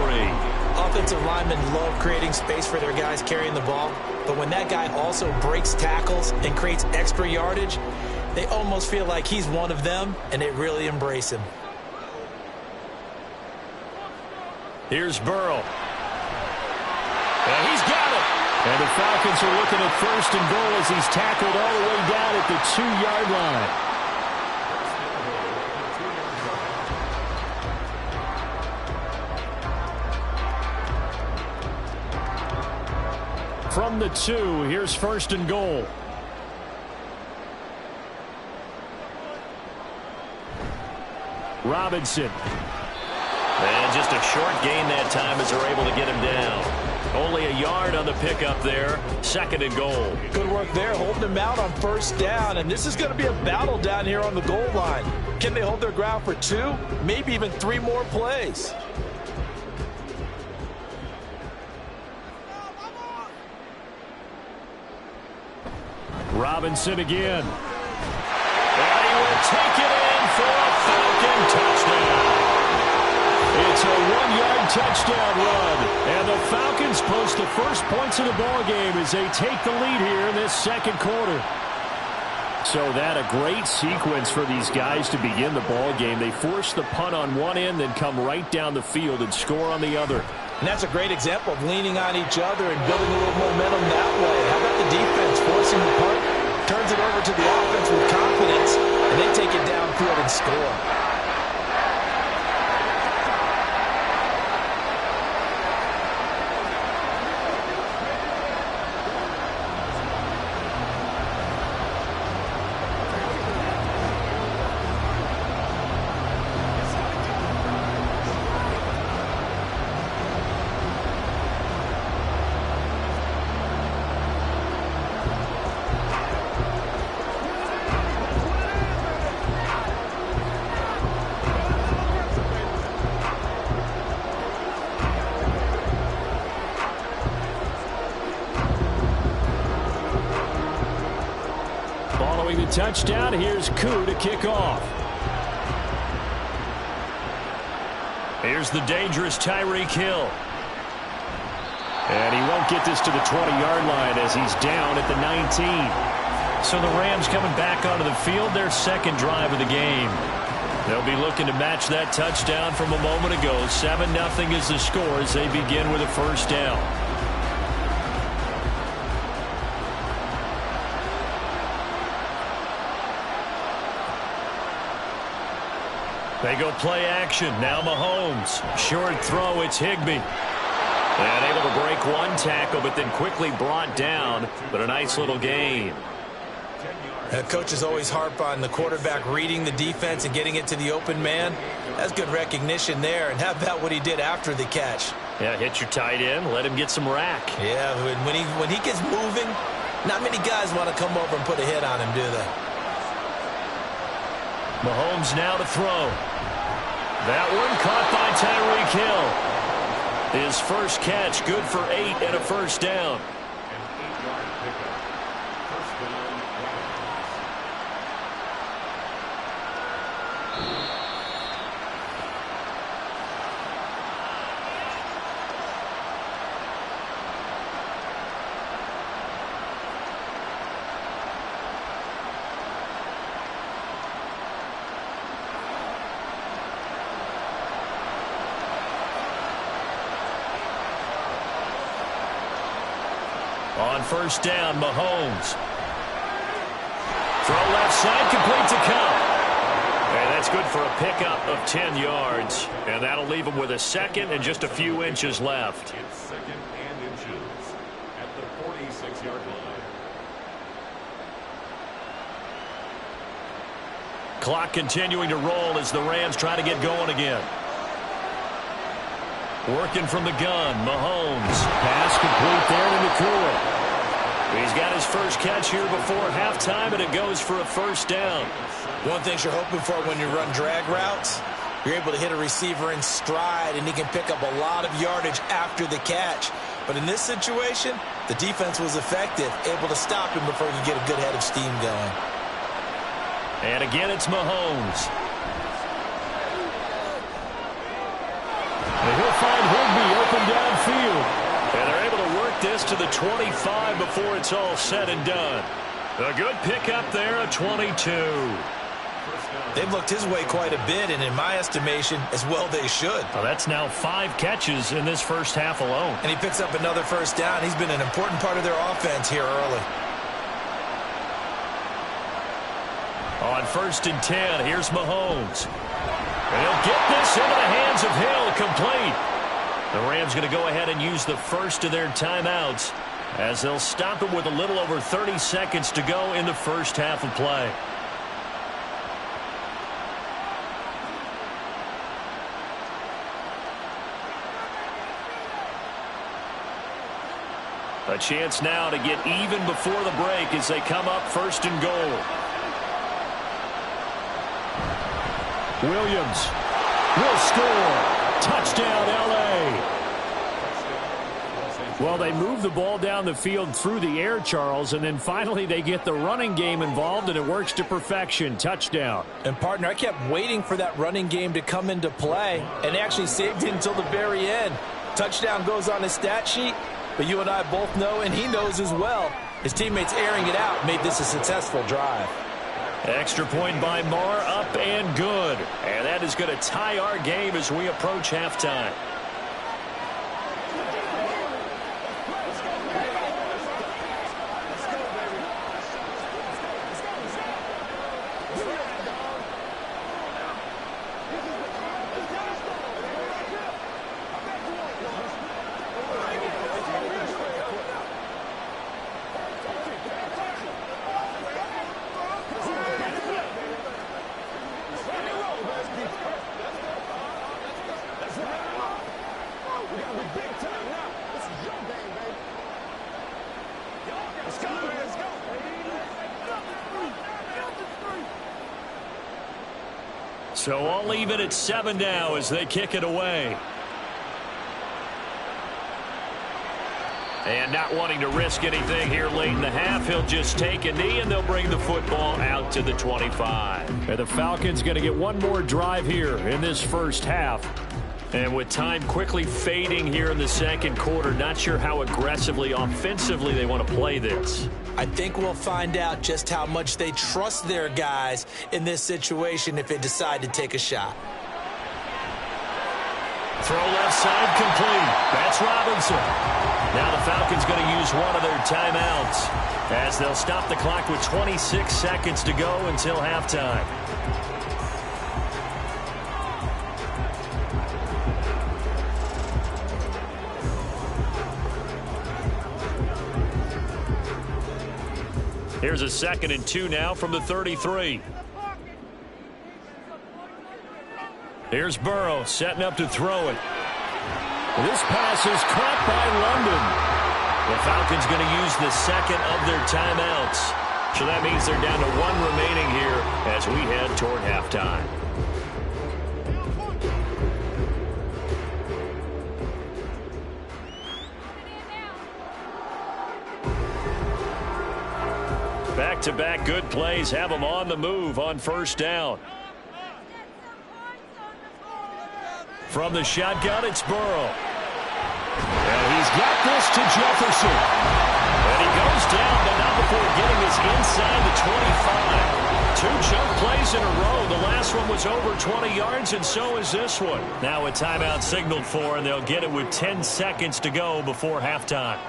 Speaker 2: Offensive linemen love creating space for their guys carrying the ball, but when that guy also breaks tackles and creates extra yardage, they almost feel like he's one of them, and they really embrace him.
Speaker 1: Here's Burrow. And he's got it. And the Falcons are looking at 1st and goal as he's tackled all the way down at the 2-yard line. From the 2, here's 1st and goal. Robinson. And just a short gain that time as they're able to get him down. Only only a yard on the pickup there. 2nd and goal.
Speaker 5: Good work there, holding them out on 1st down. And this is going to be a battle down here on the goal line. Can they hold their ground for 2, maybe even 3 more plays?
Speaker 1: Robinson again. And he will take it in for a Falcon touchdown. It's a 1-yard touchdown run. And the Falcons post the first points of the ball game as they take the lead here in this 2nd quarter. So that a great sequence for these guys to begin the ball game. They force the punt on one end, then come right down the field and score on the other.
Speaker 5: And that's a great example of leaning on each other and building a little momentum that way. How about the defense forcing the punt, turns it over to the offense with confidence, and they take it downfield and score.
Speaker 1: Following the touchdown, here's Koo to kick off. Here's the dangerous Tyreek Hill. And he won't get this to the 20-yard line as he's down at the 19. So the Rams coming back onto the field, their 2nd drive of the game. They'll be looking to match that touchdown from a moment ago. 7-0 is the score as they begin with a 1st down. They go play action. Now Mahomes. Short throw. It's Higbee. And able to break one tackle, but then quickly brought down. But a nice little gain.
Speaker 2: Coaches always harp on the quarterback reading the defense and getting it to the open man. That's good recognition there. And how about what he did after the catch?
Speaker 1: Yeah, hit your tight end. Let him get some rack.
Speaker 2: Yeah, when he gets moving, not many guys want to come over and put a hit on him, do they?
Speaker 1: Mahomes now to throw. That one caught by Tyreek Hill. His first catch, good for 8 and a 1st down.
Speaker 3: An 8-yard pickup. 1st down,
Speaker 1: On 1st down, Mahomes. Throw left side, complete to Cup. And that's good for a pickup of 10 yards. And that'll leave him with a 2nd and just a few inches left.
Speaker 3: it's 2nd and inches at the 46-yard line.
Speaker 1: Clock continuing to roll as the Rams try to get going again. Working from the gun, Mahomes. Pass complete there to Nakua. He's got his first catch here before halftime, and it goes for a 1st down.
Speaker 2: One thing you're hoping for when you run drag routes, you're able to hit a receiver in stride, and he can pick up a lot of yardage after the catch. But in this situation, the defense was effective, able to stop him before he could get a good head of steam going.
Speaker 1: And again, it's Mahomes. And he'll find Higbee open downfield. And they're able to work this to the 25 before it's all said and done. A good pickup there, a 22.
Speaker 2: They've looked his way quite a bit, and in my estimation, as well they should.
Speaker 1: Well, that's now 5 catches in this first half alone.
Speaker 2: And he picks up another 1st down. He's been an important part of their offense here early.
Speaker 1: On 1st and 10, here's Mahomes. And he'll get this into the hands of Hill, complete. The Rams going to go ahead and use the first of their timeouts as they'll stop him with a little over 30 seconds to go in the first half of play. A chance now to get even before the break as they come up 1st and goal. Williams will score. Touchdown, L.A. Well, they move the ball down the field through the air, Charles, and then finally they get the running game involved, and it works to perfection. Touchdown.
Speaker 5: And, partner, I kept waiting for that running game to come into play, and actually saved it until the very end. Touchdown goes on his stat sheet, but you and I both know, and he knows as well, his teammates airing it out made this a successful drive.
Speaker 1: Extra point by Marr, up and good. And that is going to tie our game as we approach halftime. So all even at 7 now as they kick it away. And not wanting to risk anything here late in the half, he'll just take a knee and they'll bring the football out to the 25. And the Falcons going to get one more drive here in this first half. And with time quickly fading here in the second quarter, not sure how aggressively, offensively they want to play this.
Speaker 2: I think we'll find out just how much they trust their guys in this situation if they decide to take a shot.
Speaker 1: Throw left side complete. That's Robinson. Now the Falcons going to use one of their timeouts as they'll stop the clock with 26 seconds to go until halftime. Here's a 2nd and 2 now from the 33. Here's Burrow setting up to throw it. This pass is caught by London. The Falcons going to use the 2nd of their timeouts. So that means they're down to 1 remaining here as we head toward halftime. Back-to-back good plays have them on the move on 1st down. From the shotgun, it's Burrow. And he's got this to Jefferson. And he goes down, but not before getting us inside the 25. 2 chunk plays in a row. The last one was over 20 yards, and so is this one. Now a timeout signaled for, and they'll get it with 10 seconds to go before halftime.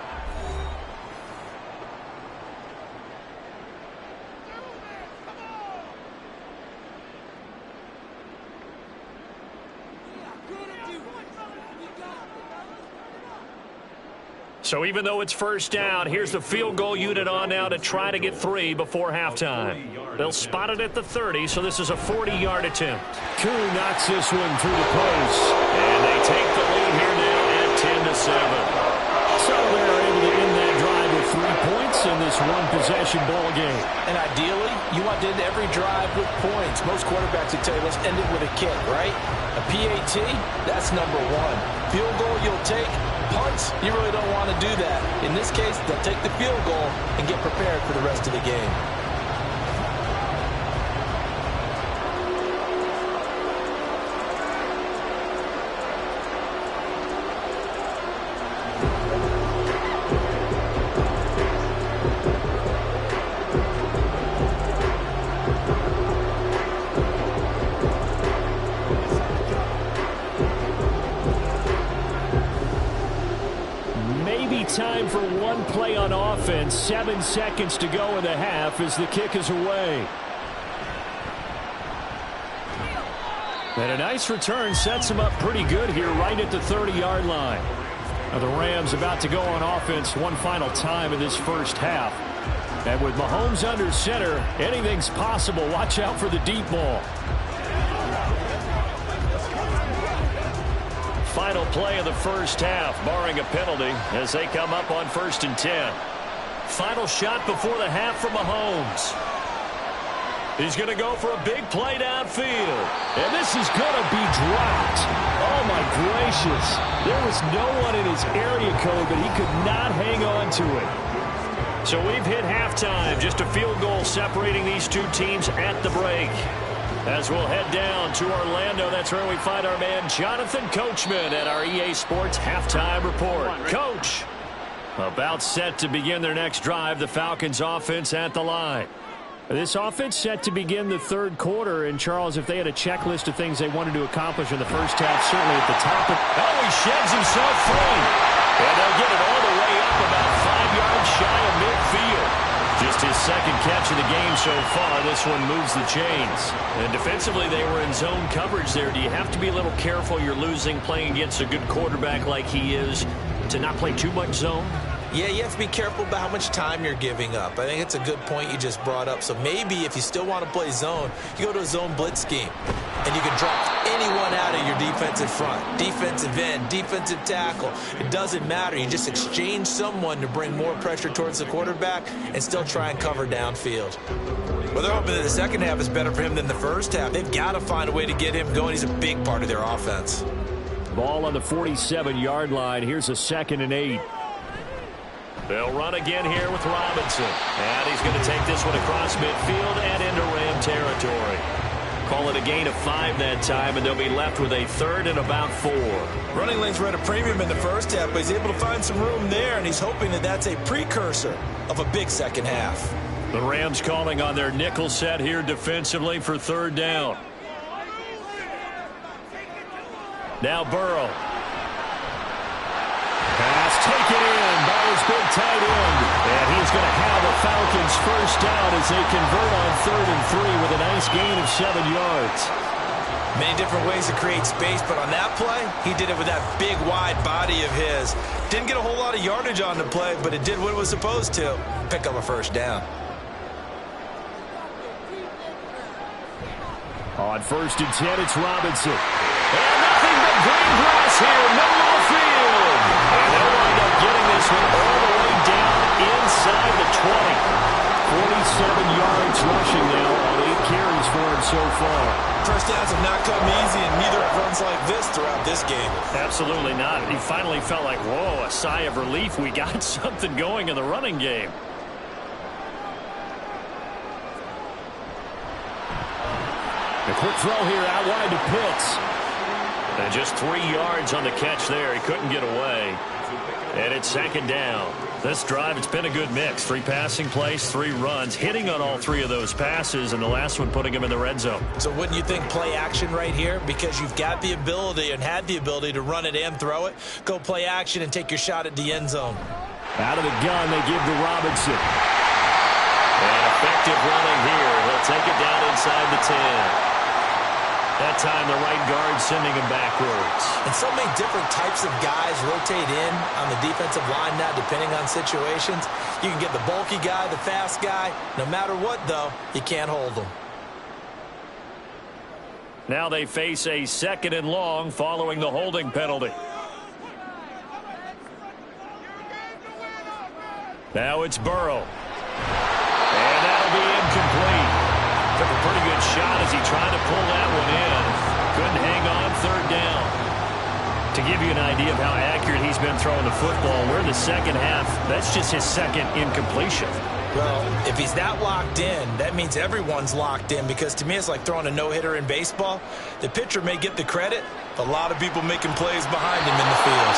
Speaker 1: So even though it's 1st down, here's the field goal unit on now to try to get 3 before halftime. They'll spot it at the 30, so this is a 40-yard attempt. Koo knocks this one through the post. And they take the lead here now at 10-7. So they're able to end that drive with 3 points in this one-possession ball game.
Speaker 5: And ideally, you want to end every drive with points. Most quarterbacks would tell you, let's end it with a kick, right? A PAT, that's number 1. Field goal you'll take. Punts, you really don't want to do that. In this case, they'll take the field goal and get prepared for the rest of the game.
Speaker 1: Time for one play on offense. 7 seconds to go in the half as the kick is away. And a nice return sets them up pretty good here right at the 30-yard line. Now the Rams about to go on offense one final time in this first half. And with Mahomes under center, anything's possible. Watch out for the deep ball. final play of the first half, barring a penalty, as they come up on 1st and 10. Final shot before the half from Mahomes. He's going to go for a big play downfield.
Speaker 6: And this is going to be dropped. Oh, my gracious. There was no one in his area code, but he could not hang on to it.
Speaker 1: So we've hit halftime. Just a field goal separating these two teams at the break. As we'll head down to Orlando, that's where we find our man Jonathan Coachman at our EA Sports Halftime Report. Coach, about set to begin their next drive. The Falcons offense at the line.
Speaker 6: This offense set to begin the third quarter. And, Charles, if they had a checklist of things they wanted to accomplish in the first half, certainly at the top.
Speaker 1: Oh, he sheds himself free. And they'll get it all the way up about 5 yards shy of midfield. Just his second catch of the game so far. This one moves the chains. And defensively, they were in zone coverage there. Do you have to be a little careful you're losing playing against a good quarterback like he is to not play too much zone?
Speaker 2: Yeah, you have to be careful about how much time you're giving up. I think it's a good point you just brought up. So maybe if you still want to play zone, you go to a zone blitz scheme. And you can drop anyone out of your defensive front. Defensive end, defensive tackle. It doesn't matter. You just exchange someone to bring more pressure towards the quarterback and still try and cover downfield. Well, they're hoping that the second half is better for him than the first half. They've got to find a way to get him going. He's a big part of their offense.
Speaker 6: Ball on the 47-yard line. Here's a 2nd and 8.
Speaker 1: They'll run again here with Robinson. And he's going to take this one across midfield and into Ram territory. Call it a gain of 5 that time, and they'll be left with a 3rd and about 4.
Speaker 2: Running lanes were at a premium in the first half, but he's able to find some room there, and he's hoping that that's a precursor of a big second half.
Speaker 1: The Rams calling on their nickel set here defensively for 3rd down. Now Burrow. Pass taken in by his big tight end. And he's going to have the Falcons first down as they convert on 3rd and 3 with a nice gain of 7 yards.
Speaker 2: Many different ways to create space, but on that play, he did it with that big, wide body of his. Didn't get a whole lot of yardage on the play, but it did what it was supposed to. Pick up a first down.
Speaker 6: On 1st and 10, it's Robinson.
Speaker 1: And nothing but green grass here, middle of the field. And they'll wind up getting this one all the way down inside the 20.
Speaker 6: 47 yards rushing now on 8 carries for him so far.
Speaker 2: First downs have not come easy, and neither have runs like this throughout this game.
Speaker 1: Absolutely not. He finally felt like, whoa, a sigh of relief. We got something going in the running game.
Speaker 6: A quick throw here out wide to Pitts.
Speaker 1: And just 3 yards on the catch there. He couldn't get away. And it's 2nd down. This drive, it's been a good mix. 3 passing plays, 3 runs, hitting on all 3 of those passes, and the last one putting him in the red zone.
Speaker 2: So wouldn't you think play action right here? Because you've got the ability and had the ability to run it and throw it. Go play action and take your shot at the end zone.
Speaker 6: Out of the gun, they give to Robinson.
Speaker 1: And effective running here. He'll take it down inside the 10. That time the right guard sending him backwards.
Speaker 2: And so many different types of guys rotate in on the defensive line now depending on situations. You can get the bulky guy, the fast guy. No matter what, though, you can't hold them.
Speaker 1: Now they face a 2nd and long following the holding penalty. Now it's Burrow. And that'll be incomplete. Took a pretty good shot as he tried to pull that one in. Couldn't hang on 3rd down. To give you an idea of how accurate he's been throwing the football, we're in the second half. That's just his 2nd incompletion.
Speaker 2: Well, if he's that locked in, that means everyone's locked in, because to me it's like throwing a no-hitter in baseball. The pitcher may get the credit, but a lot of people making plays behind him in the field.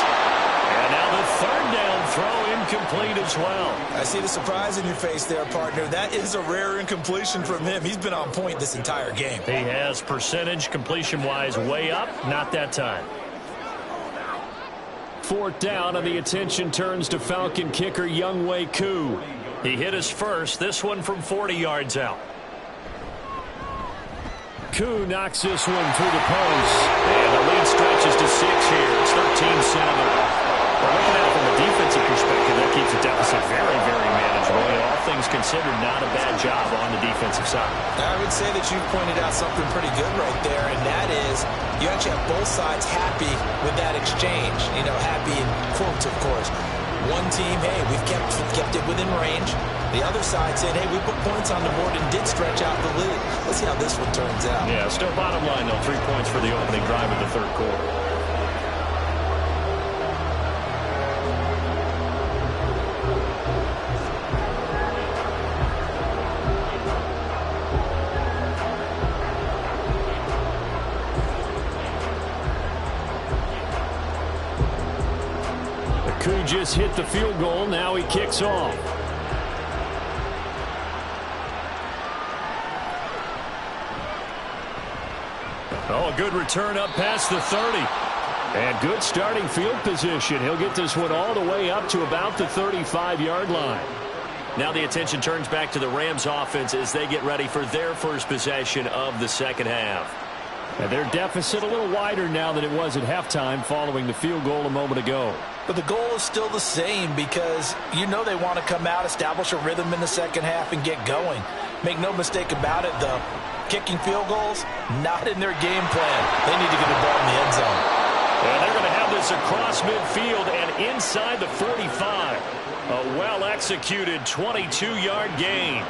Speaker 1: And now the 3rd down throw incomplete as well.
Speaker 2: I see the surprise in your face there, partner. That is a rare incompletion from him. He's been on point this entire game.
Speaker 1: He has percentage completion-wise way up, not that time.
Speaker 6: 4th down, and the attention turns to Falcon kicker Younghoe Koo.
Speaker 1: He hit his first, this one from 40 yards out.
Speaker 6: Koo knocks this one through the post.
Speaker 1: And the lead stretches to 6 here. It's 13-7. But looking at it from a defensive perspective, that keeps the deficit very, very manageable. And all things considered, considered not a bad job on the defensive side.
Speaker 2: I would say that you've pointed out something pretty good right there, and that is you actually have both sides happy with that exchange. You know, happy in quotes, of course. One team, hey, we've kept it within range. The other side said, hey, we put points on the board and did stretch out the lead. Let's see how this one turns out.
Speaker 1: Yeah, still bottom line, though, 3 points for the opening drive of the third quarter. Just hit the field goal. Now he kicks off. Oh, a good return up past the 30. And good starting field position. He'll get this one all the way up to about the 35-yard line. Now the attention turns back to the Rams offense as they get ready for their first possession of the second half. And their deficit a little wider now than it was at halftime following the field goal a moment ago.
Speaker 2: But the goal is still the same because you know they want to come out, establish a rhythm in the second half, and get going. Make no mistake about it, though. Kicking field goals, not in their game plan. They need to get the ball in the end zone.
Speaker 1: And they're going to have this across midfield and inside the 45. A well-executed 22-yard gain.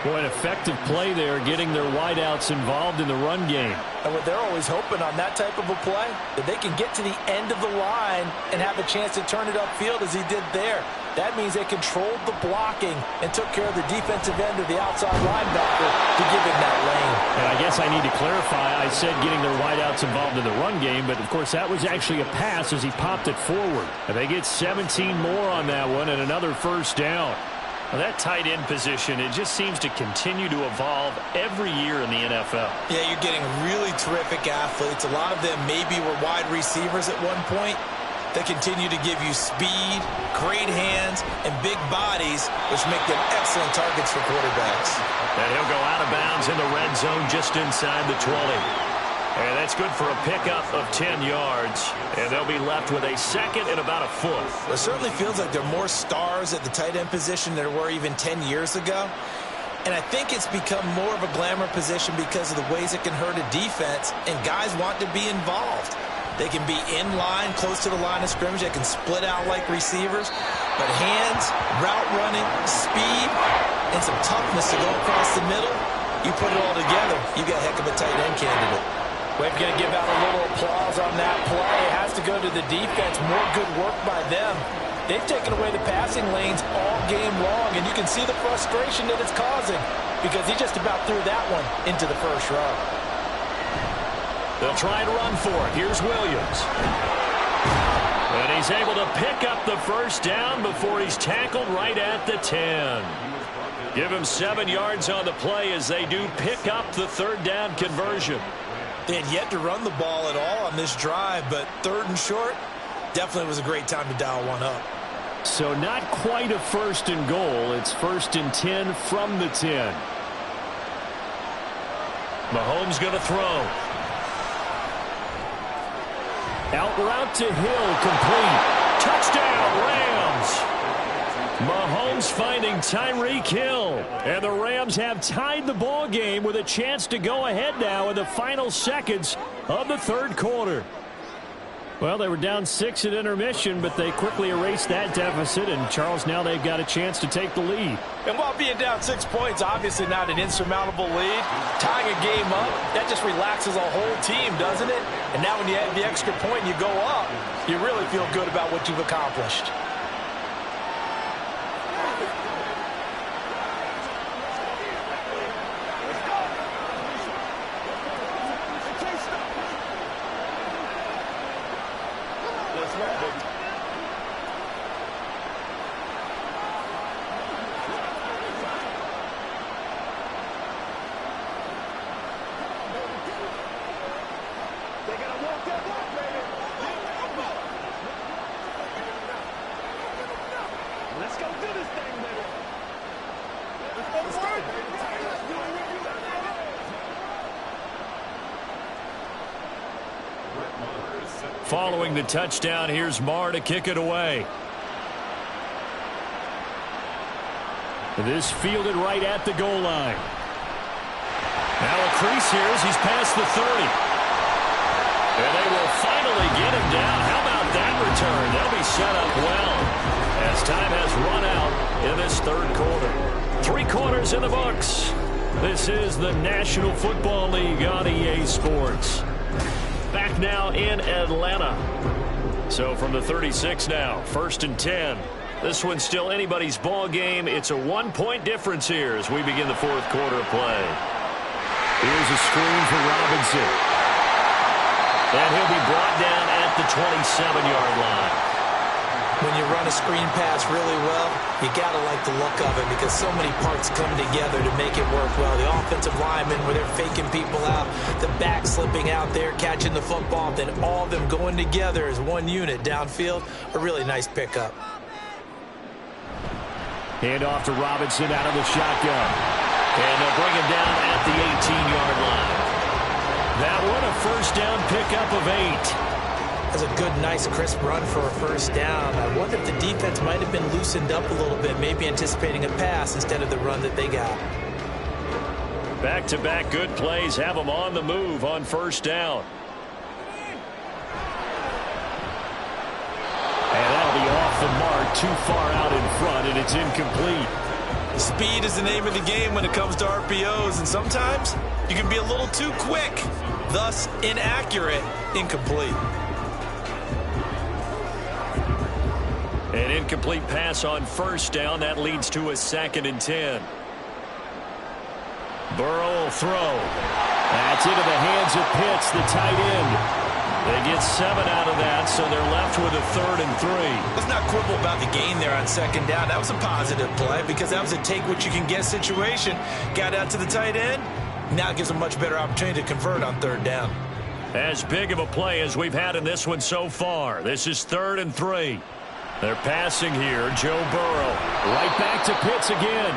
Speaker 1: Boy, an effective play there, getting their wideouts involved in the run game.
Speaker 2: And what they're always hoping on that type of a play, that they can get to the end of the line and have a chance to turn it upfield as he did there. That means they controlled the blocking and took care of the defensive end of the outside linebacker to give him that lane.
Speaker 1: And I guess I need to clarify, I said getting their wideouts involved in the run game, but of course that was actually a pass as he popped it forward. And they get 17 more on that one and another first down. Well, that tight end position, it just seems to continue to evolve every year in the NFL.
Speaker 2: Yeah, you're getting really terrific athletes. A lot of them maybe were wide receivers at one point. They continue to give you speed, great hands, and big bodies, which make them excellent targets for quarterbacks.
Speaker 1: And he'll go out of bounds in the red zone just inside the 20. And that's good for a pickup of 10 yards. And they'll be left with a second and about a foot.
Speaker 2: Well, it certainly feels like there are more stars at the tight end position than there were even 10 years ago. And I think it's become more of a glamour position because of the ways it can hurt a defense, and guys want to be involved. They can be in line, close to the line of scrimmage. They can split out like receivers. But hands, route running, speed, and some toughness to go across the middle, you put it all together, you got a heck of a tight end candidate.
Speaker 5: We're going to give out a little applause on that play. It has to go to the defense. More good work by them. They've taken away the passing lanes all game long, and you can see the frustration that it's causing because he just about threw that one into the first row.
Speaker 1: They'll try and run for it. Here's Williams. And he's able to pick up the first down before he's tackled right at the 10. Give him 7 yards on the play as they do pick up the third down conversion.
Speaker 2: They had yet to run the ball at all on this drive, but third and short definitely was a great time to dial one up.
Speaker 1: So not quite a first and goal. It's first and 10 from the 10. Mahomes going to throw. Out route to Hill, complete. Touchdown, Rams. Mahomes finding Tyreek Hill. And the Rams have tied the ball game with a chance to go ahead now in the final seconds of the third quarter. Well, they were down 6 at intermission, but they quickly erased that deficit. And, Charles, now they've got a chance to take the lead.
Speaker 5: And while being down 6 points, obviously not an insurmountable lead, tying a game up, that just relaxes a whole team, doesn't it? And now when you add the extra point and you go up, you really feel good about what you've accomplished.
Speaker 1: Following the touchdown, here's Marr to kick it away. This fielded right at the goal line. Now a crease here as he's past the 30. And they will finally get him down. How about that return? They'll be set up well as time has run out in this third quarter. 3 quarters in the books. This is the National Football League on EA Sports. Back now in Atlanta. So from the 36 now, 1st and 10. This one's still anybody's ball game. It's a 1-point difference here as we begin the 4th quarter of play. Here's a screen for Robinson. And he'll be brought down at the 27-yard line.
Speaker 2: When you run a screen pass really well, you got to like the look of it because so many parts come together to make it work well. The offensive linemen, where they're faking people out, the back slipping out there, catching the football, then all of them going together as one unit downfield. A really nice pickup.
Speaker 1: Hand off to Robinson out of the shotgun. And they'll bring him down at the 18-yard line. That one a first down pickup of 8.
Speaker 2: That's a good, nice, crisp run for a first down. I wonder if the defense might have been loosened up a little bit, maybe anticipating a pass instead of the run that they got.
Speaker 1: Back-to-back good plays have them on the move on first down. And that'll be off the mark, too far out in front, and it's incomplete.
Speaker 5: Speed is the name of the game when it comes to RPOs, and sometimes you can be a little too quick, thus inaccurate, incomplete.
Speaker 1: An incomplete pass on first down. That leads to a 2nd and 10. Burrow will throw. That's into the hands of Pitts, the tight end. They get 7 out of that, so they're left with a 3rd and 3.
Speaker 5: Let's not quibble about the gain there on 2nd down. That was a positive play because that was a take-what-you-can-get situation. Got out to the tight end. Now it gives a much better opportunity to convert on 3rd down.
Speaker 1: As big of a play as we've had in this one so far. This is 3rd and 3. They're passing here. Joe Burrow right back to Pitts again.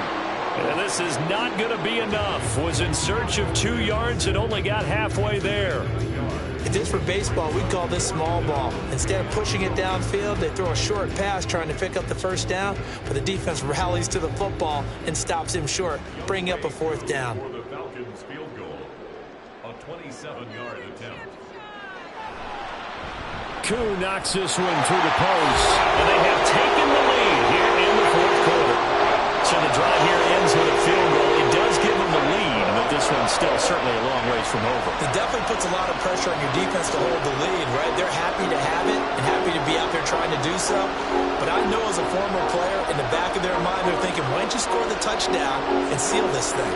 Speaker 1: And this is not going to be enough. Was in search of 2 yards and only got halfway there.
Speaker 2: If this were baseball, we'd call this small ball. Instead of pushing it downfield, they throw a short pass trying to pick up the first down, but the defense rallies to the football and stops him short, bringing up a 4th down.
Speaker 3: For the Falcons field goal, a 27-yard attempt.
Speaker 1: Koo knocks this one through the post, and they have taken the lead here in the 4th quarter. So the drive here ends with a field goal. It does give them the lead, but this one's still certainly a long ways from over.
Speaker 2: It definitely puts a lot of pressure on your defense to hold the lead, right? They're happy to have it and happy to be out there trying to do so. But I know as a former player, in the back of their mind, they're thinking, why don't you score the touchdown and seal this thing?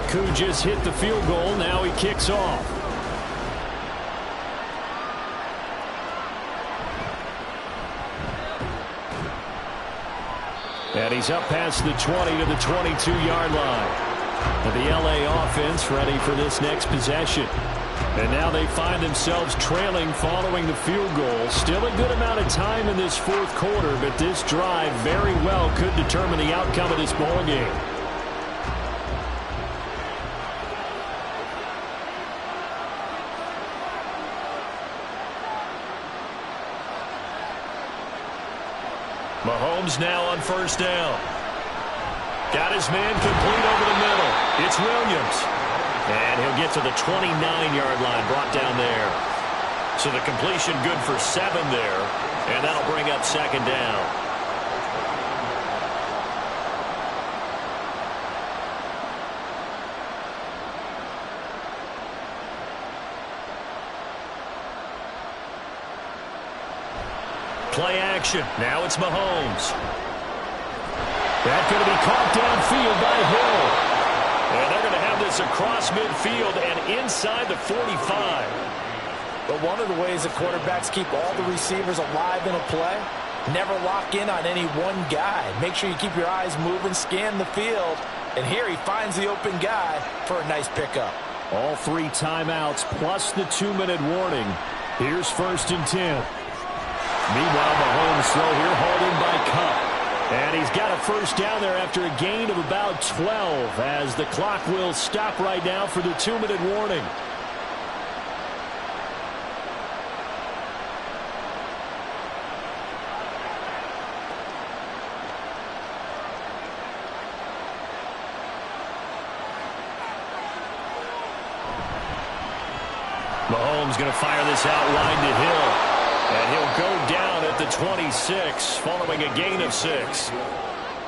Speaker 1: Koo just hit the field goal. Now he kicks off. And he's up past the 20 to the 22-yard line. And the LA offense ready for this next possession. And now they find themselves trailing following the field goal. Still a good amount of time in this 4th quarter, but this drive very well could determine the outcome of this ball game. Mahomes now on first down. Got his man complete over the middle. It's Williams. And he'll get to the 29-yard line, brought down there. So the completion good for 7 there. And that'll bring up 2nd down. Play action. Now it's Mahomes. That's going to be caught downfield by Hill. And they're going to have this across midfield and inside the 45.
Speaker 5: But one of the ways that quarterbacks keep all the receivers alive in a play, never lock in on any one guy. Make sure you keep your eyes moving, scan the field,
Speaker 2: And here he finds the open guy for a nice pickup.
Speaker 1: All 3 timeouts plus the 2-minute warning. Here's 1st and 10. Meanwhile, Mahomes throw here hauled in by Cup. And he's got a first down there after a gain of about 12 as the clock will stop right now for the 2-minute warning. Mahomes going to fire this out wide to Hill. And he'll go down at the 26 following a gain of 6.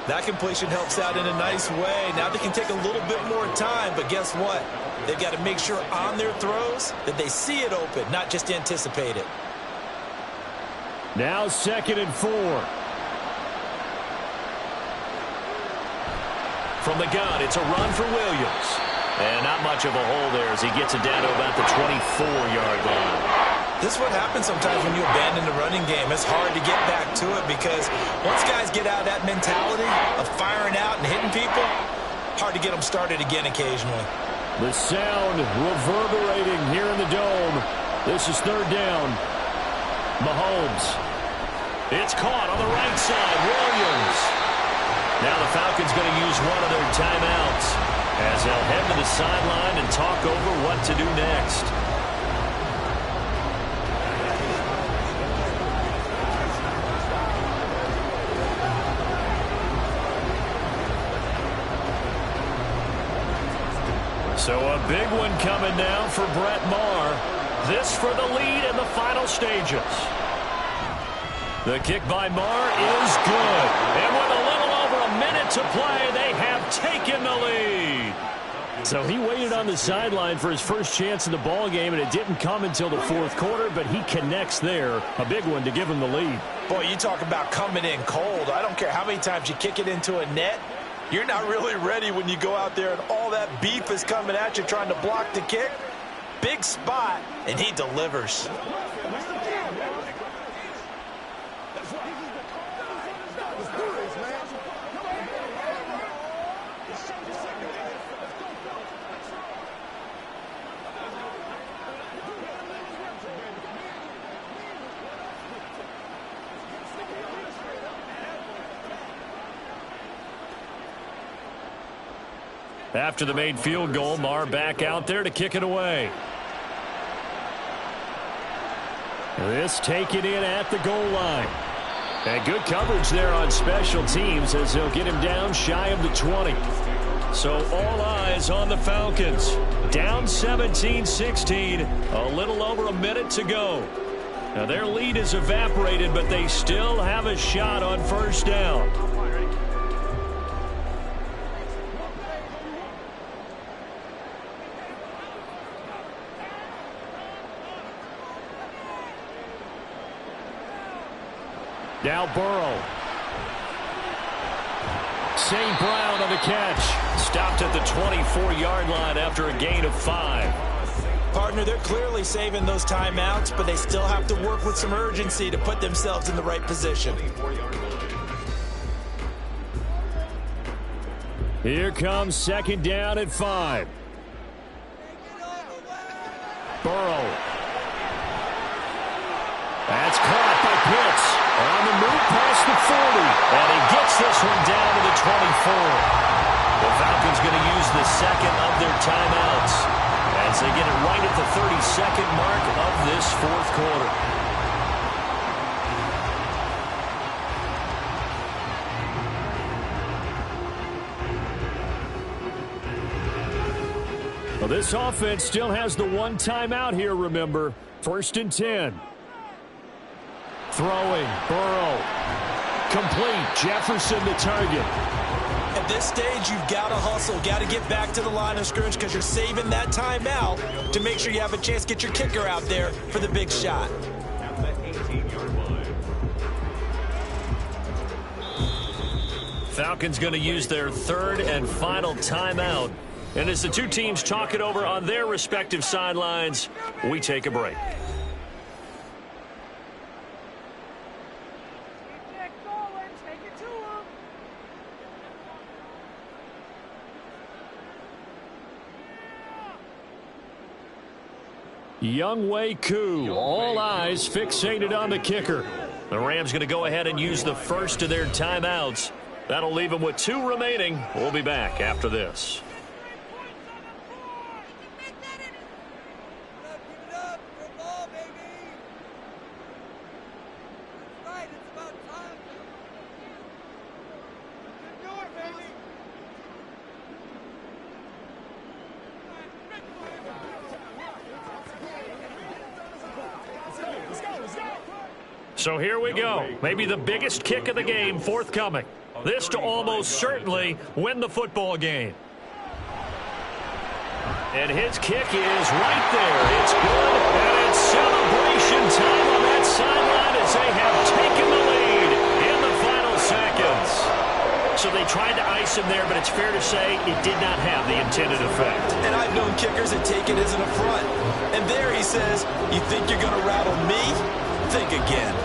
Speaker 2: That completion helps out in a nice way. Now they can take a little bit more time, but guess what? They've got to make sure on their throws that they see it open, not just anticipate it.
Speaker 1: Now 2nd and 4. From the gun, it's a run for Williams. And not much of a hole there as he gets it down to about the 24-yard line.
Speaker 2: This is what happens sometimes when you abandon the running game. It's hard to get back to it because once guys get out of that mentality of firing out and hitting people, hard to get them started again occasionally.
Speaker 1: The sound reverberating here in the dome. This is 3rd down. Mahomes. It's caught on the right side. Williams. Now the Falcons going to use one of their timeouts as they'll head to the sideline and talk over what to do next. So a big one coming now for Brett Maher. This for the lead in the final stages. The kick by Maher is good. And with a little over a minute to play, they have taken the lead. So he waited on the sideline for his first chance in the ball game, and it didn't come until the 4th quarter, but he connects there. A big one to give him the lead.
Speaker 2: Boy, you talk about coming in cold. I don't care how many times you kick it into a net. You're not really ready when you go out there and all that beef is coming at you trying to block the kick. Big spot, and he delivers.
Speaker 1: After the made field goal, Maher back out there to kick it away. This taken in at the goal line. And good coverage there on special teams as they'll get him down shy of the 20. So all eyes on the Falcons. Down 17-16. A little over a minute to go. Now their lead is evaporated, but they still have a shot on 1st down. Now Burrow. St. Brown on the catch. Stopped at the 24-yard line after a gain of 5.
Speaker 2: Partner, they're clearly saving those timeouts, but they still have to work with some urgency to put themselves in the right position.
Speaker 1: Here comes 2nd down at 5. Burrow. That's caught by Pitts. On the move past the 40. And he gets this one down to the 24. The Falcons going to use the 2nd of their timeouts as they get it right at the 32nd mark of this 4th quarter. Well, this offense still has the 1 timeout here, remember. 1st and 10. Throwing, Burrow. Complete, Jefferson the target.
Speaker 2: At this stage, you've got to hustle, got to get back to the line of scrimmage because you're saving that timeout to make sure you have a chance to get your kicker out there for the big shot.
Speaker 1: Falcons going to use their 3rd and final timeout. And as the two teams talk it over on their respective sidelines, we take a break. Younghoe Koo. All eyes fixated on the kicker. The Rams going to go ahead and use the first of their timeouts. That'll leave them with 2 remaining. We'll be back after this. So here we go. Maybe the biggest kick of the game forthcoming. This to almost certainly win the football game. And his kick is right there. It's good, and it's celebration time on that sideline as they have taken the lead in the final seconds. So they tried to ice him there, but it's fair to say it did not have the intended effect.
Speaker 2: And I've known kickers that take it as an affront. And there he says, you think you're going to rattle me? Think again.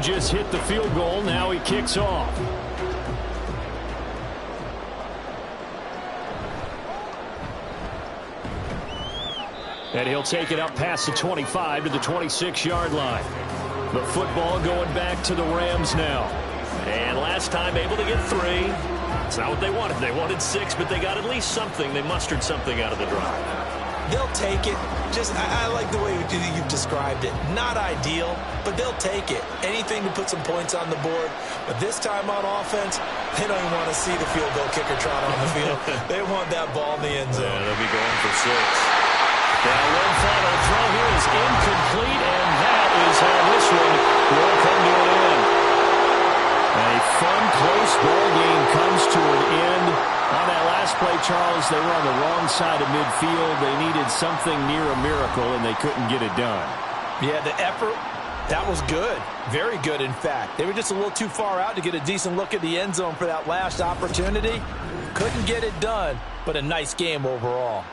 Speaker 1: Just hit the field goal. Now he kicks off. And he'll take it up past the 25 to the 26-yard line. The football going back to the Rams now. And last time able to get 3. It's not what they wanted. They wanted 6, but they got at least something. They mustered something out of the drive.
Speaker 2: They'll take it. I like the way you've described it. Not ideal, but they'll take it. Anything to put some points on the board. But this time on offense, they don't even want to see the field goal kicker trot on the field. They want that ball in the end zone.
Speaker 1: Yeah, they'll be going for 6. Now one final throw here is incomplete, and that is how this one will come to an end. A fun, close ball game comes to an end. On that last play, Charles, they were on the wrong side of midfield. They needed something near a miracle, and they couldn't get it done.
Speaker 5: Yeah, the effort, that was good. Very good, in fact. They were just a little too far out to get a decent look at the end zone for that last opportunity. Couldn't get it done, but a nice game overall.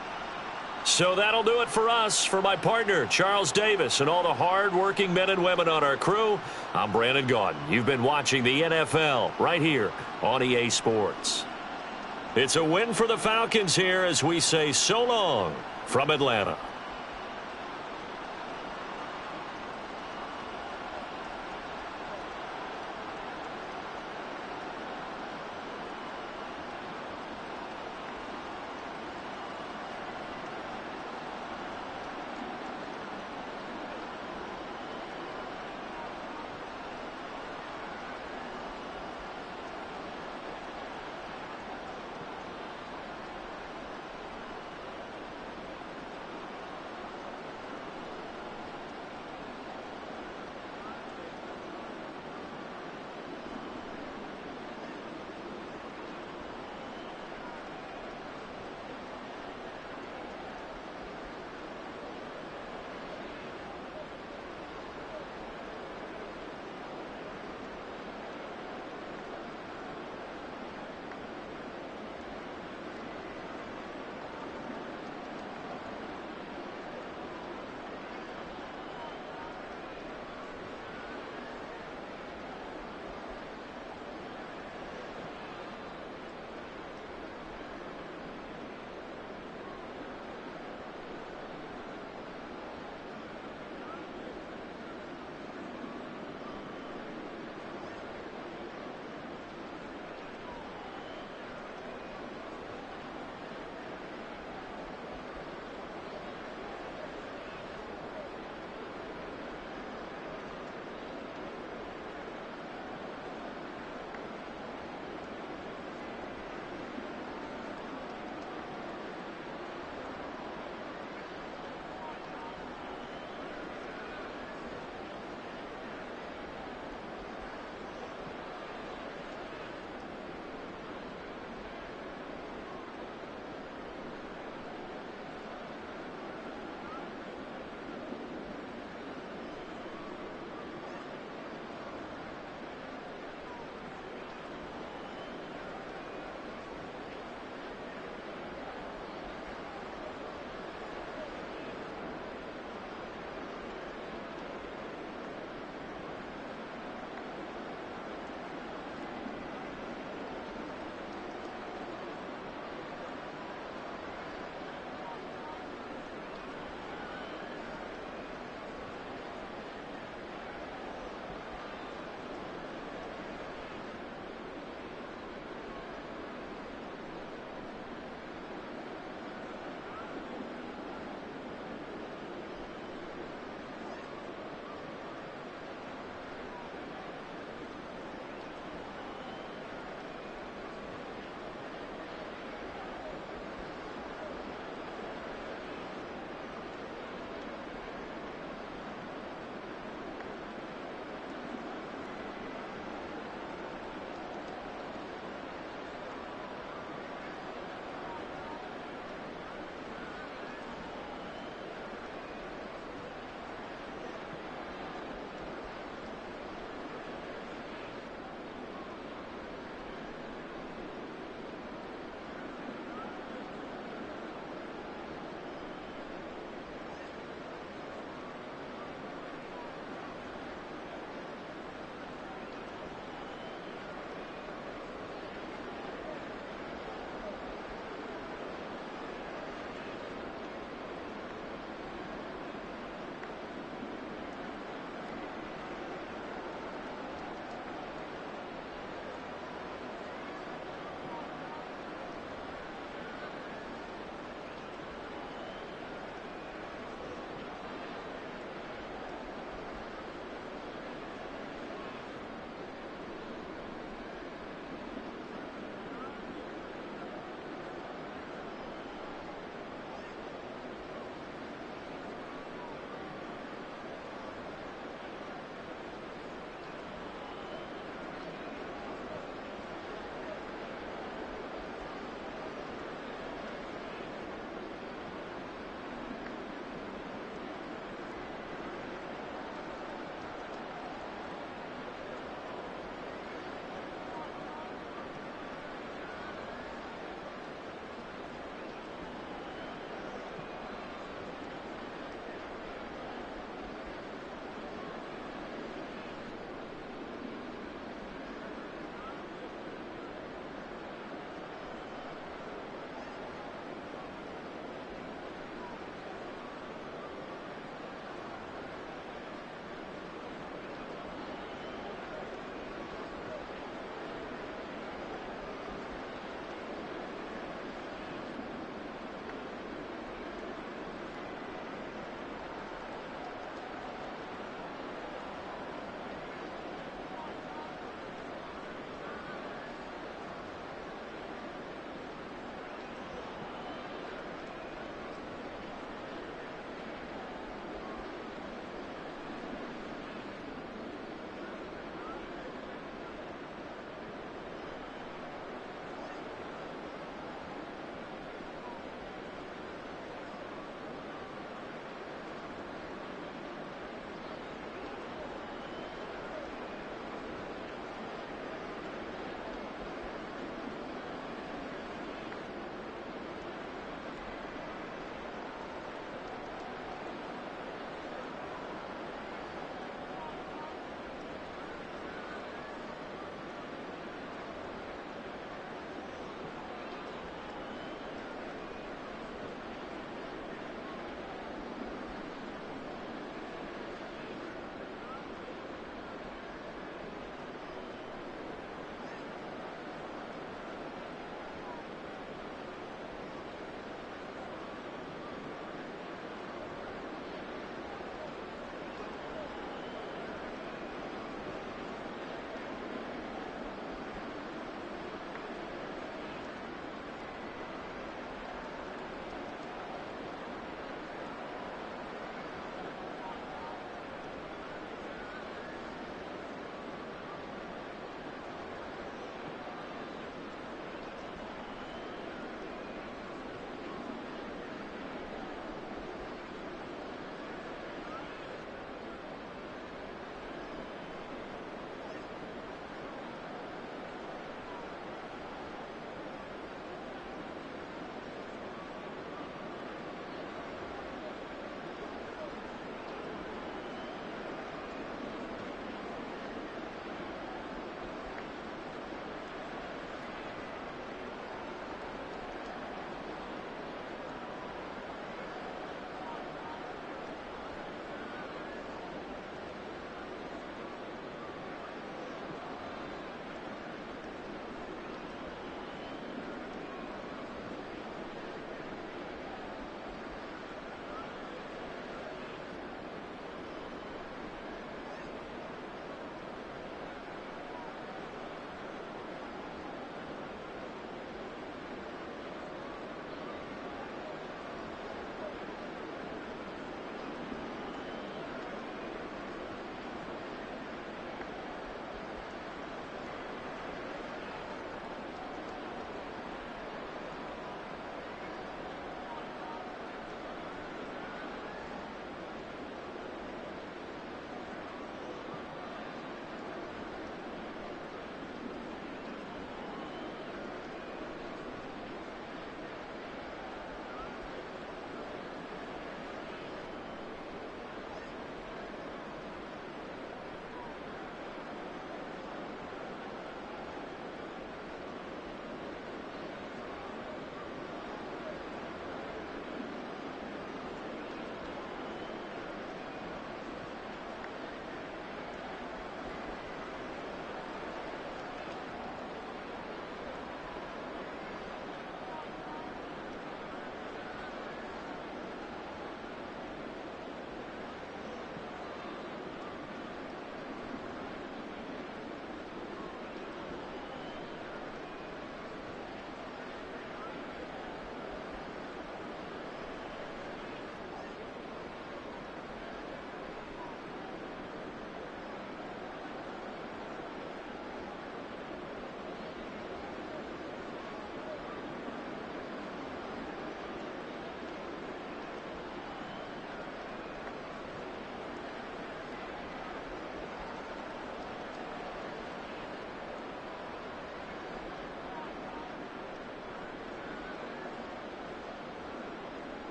Speaker 1: So that'll do it for us. For my partner, Charles Davis, and all the hard-working men and women on our crew, I'm Brandon Gaudin. You've been watching the NFL right here on EA Sports. It's a win for the Falcons here as we say so long from Atlanta.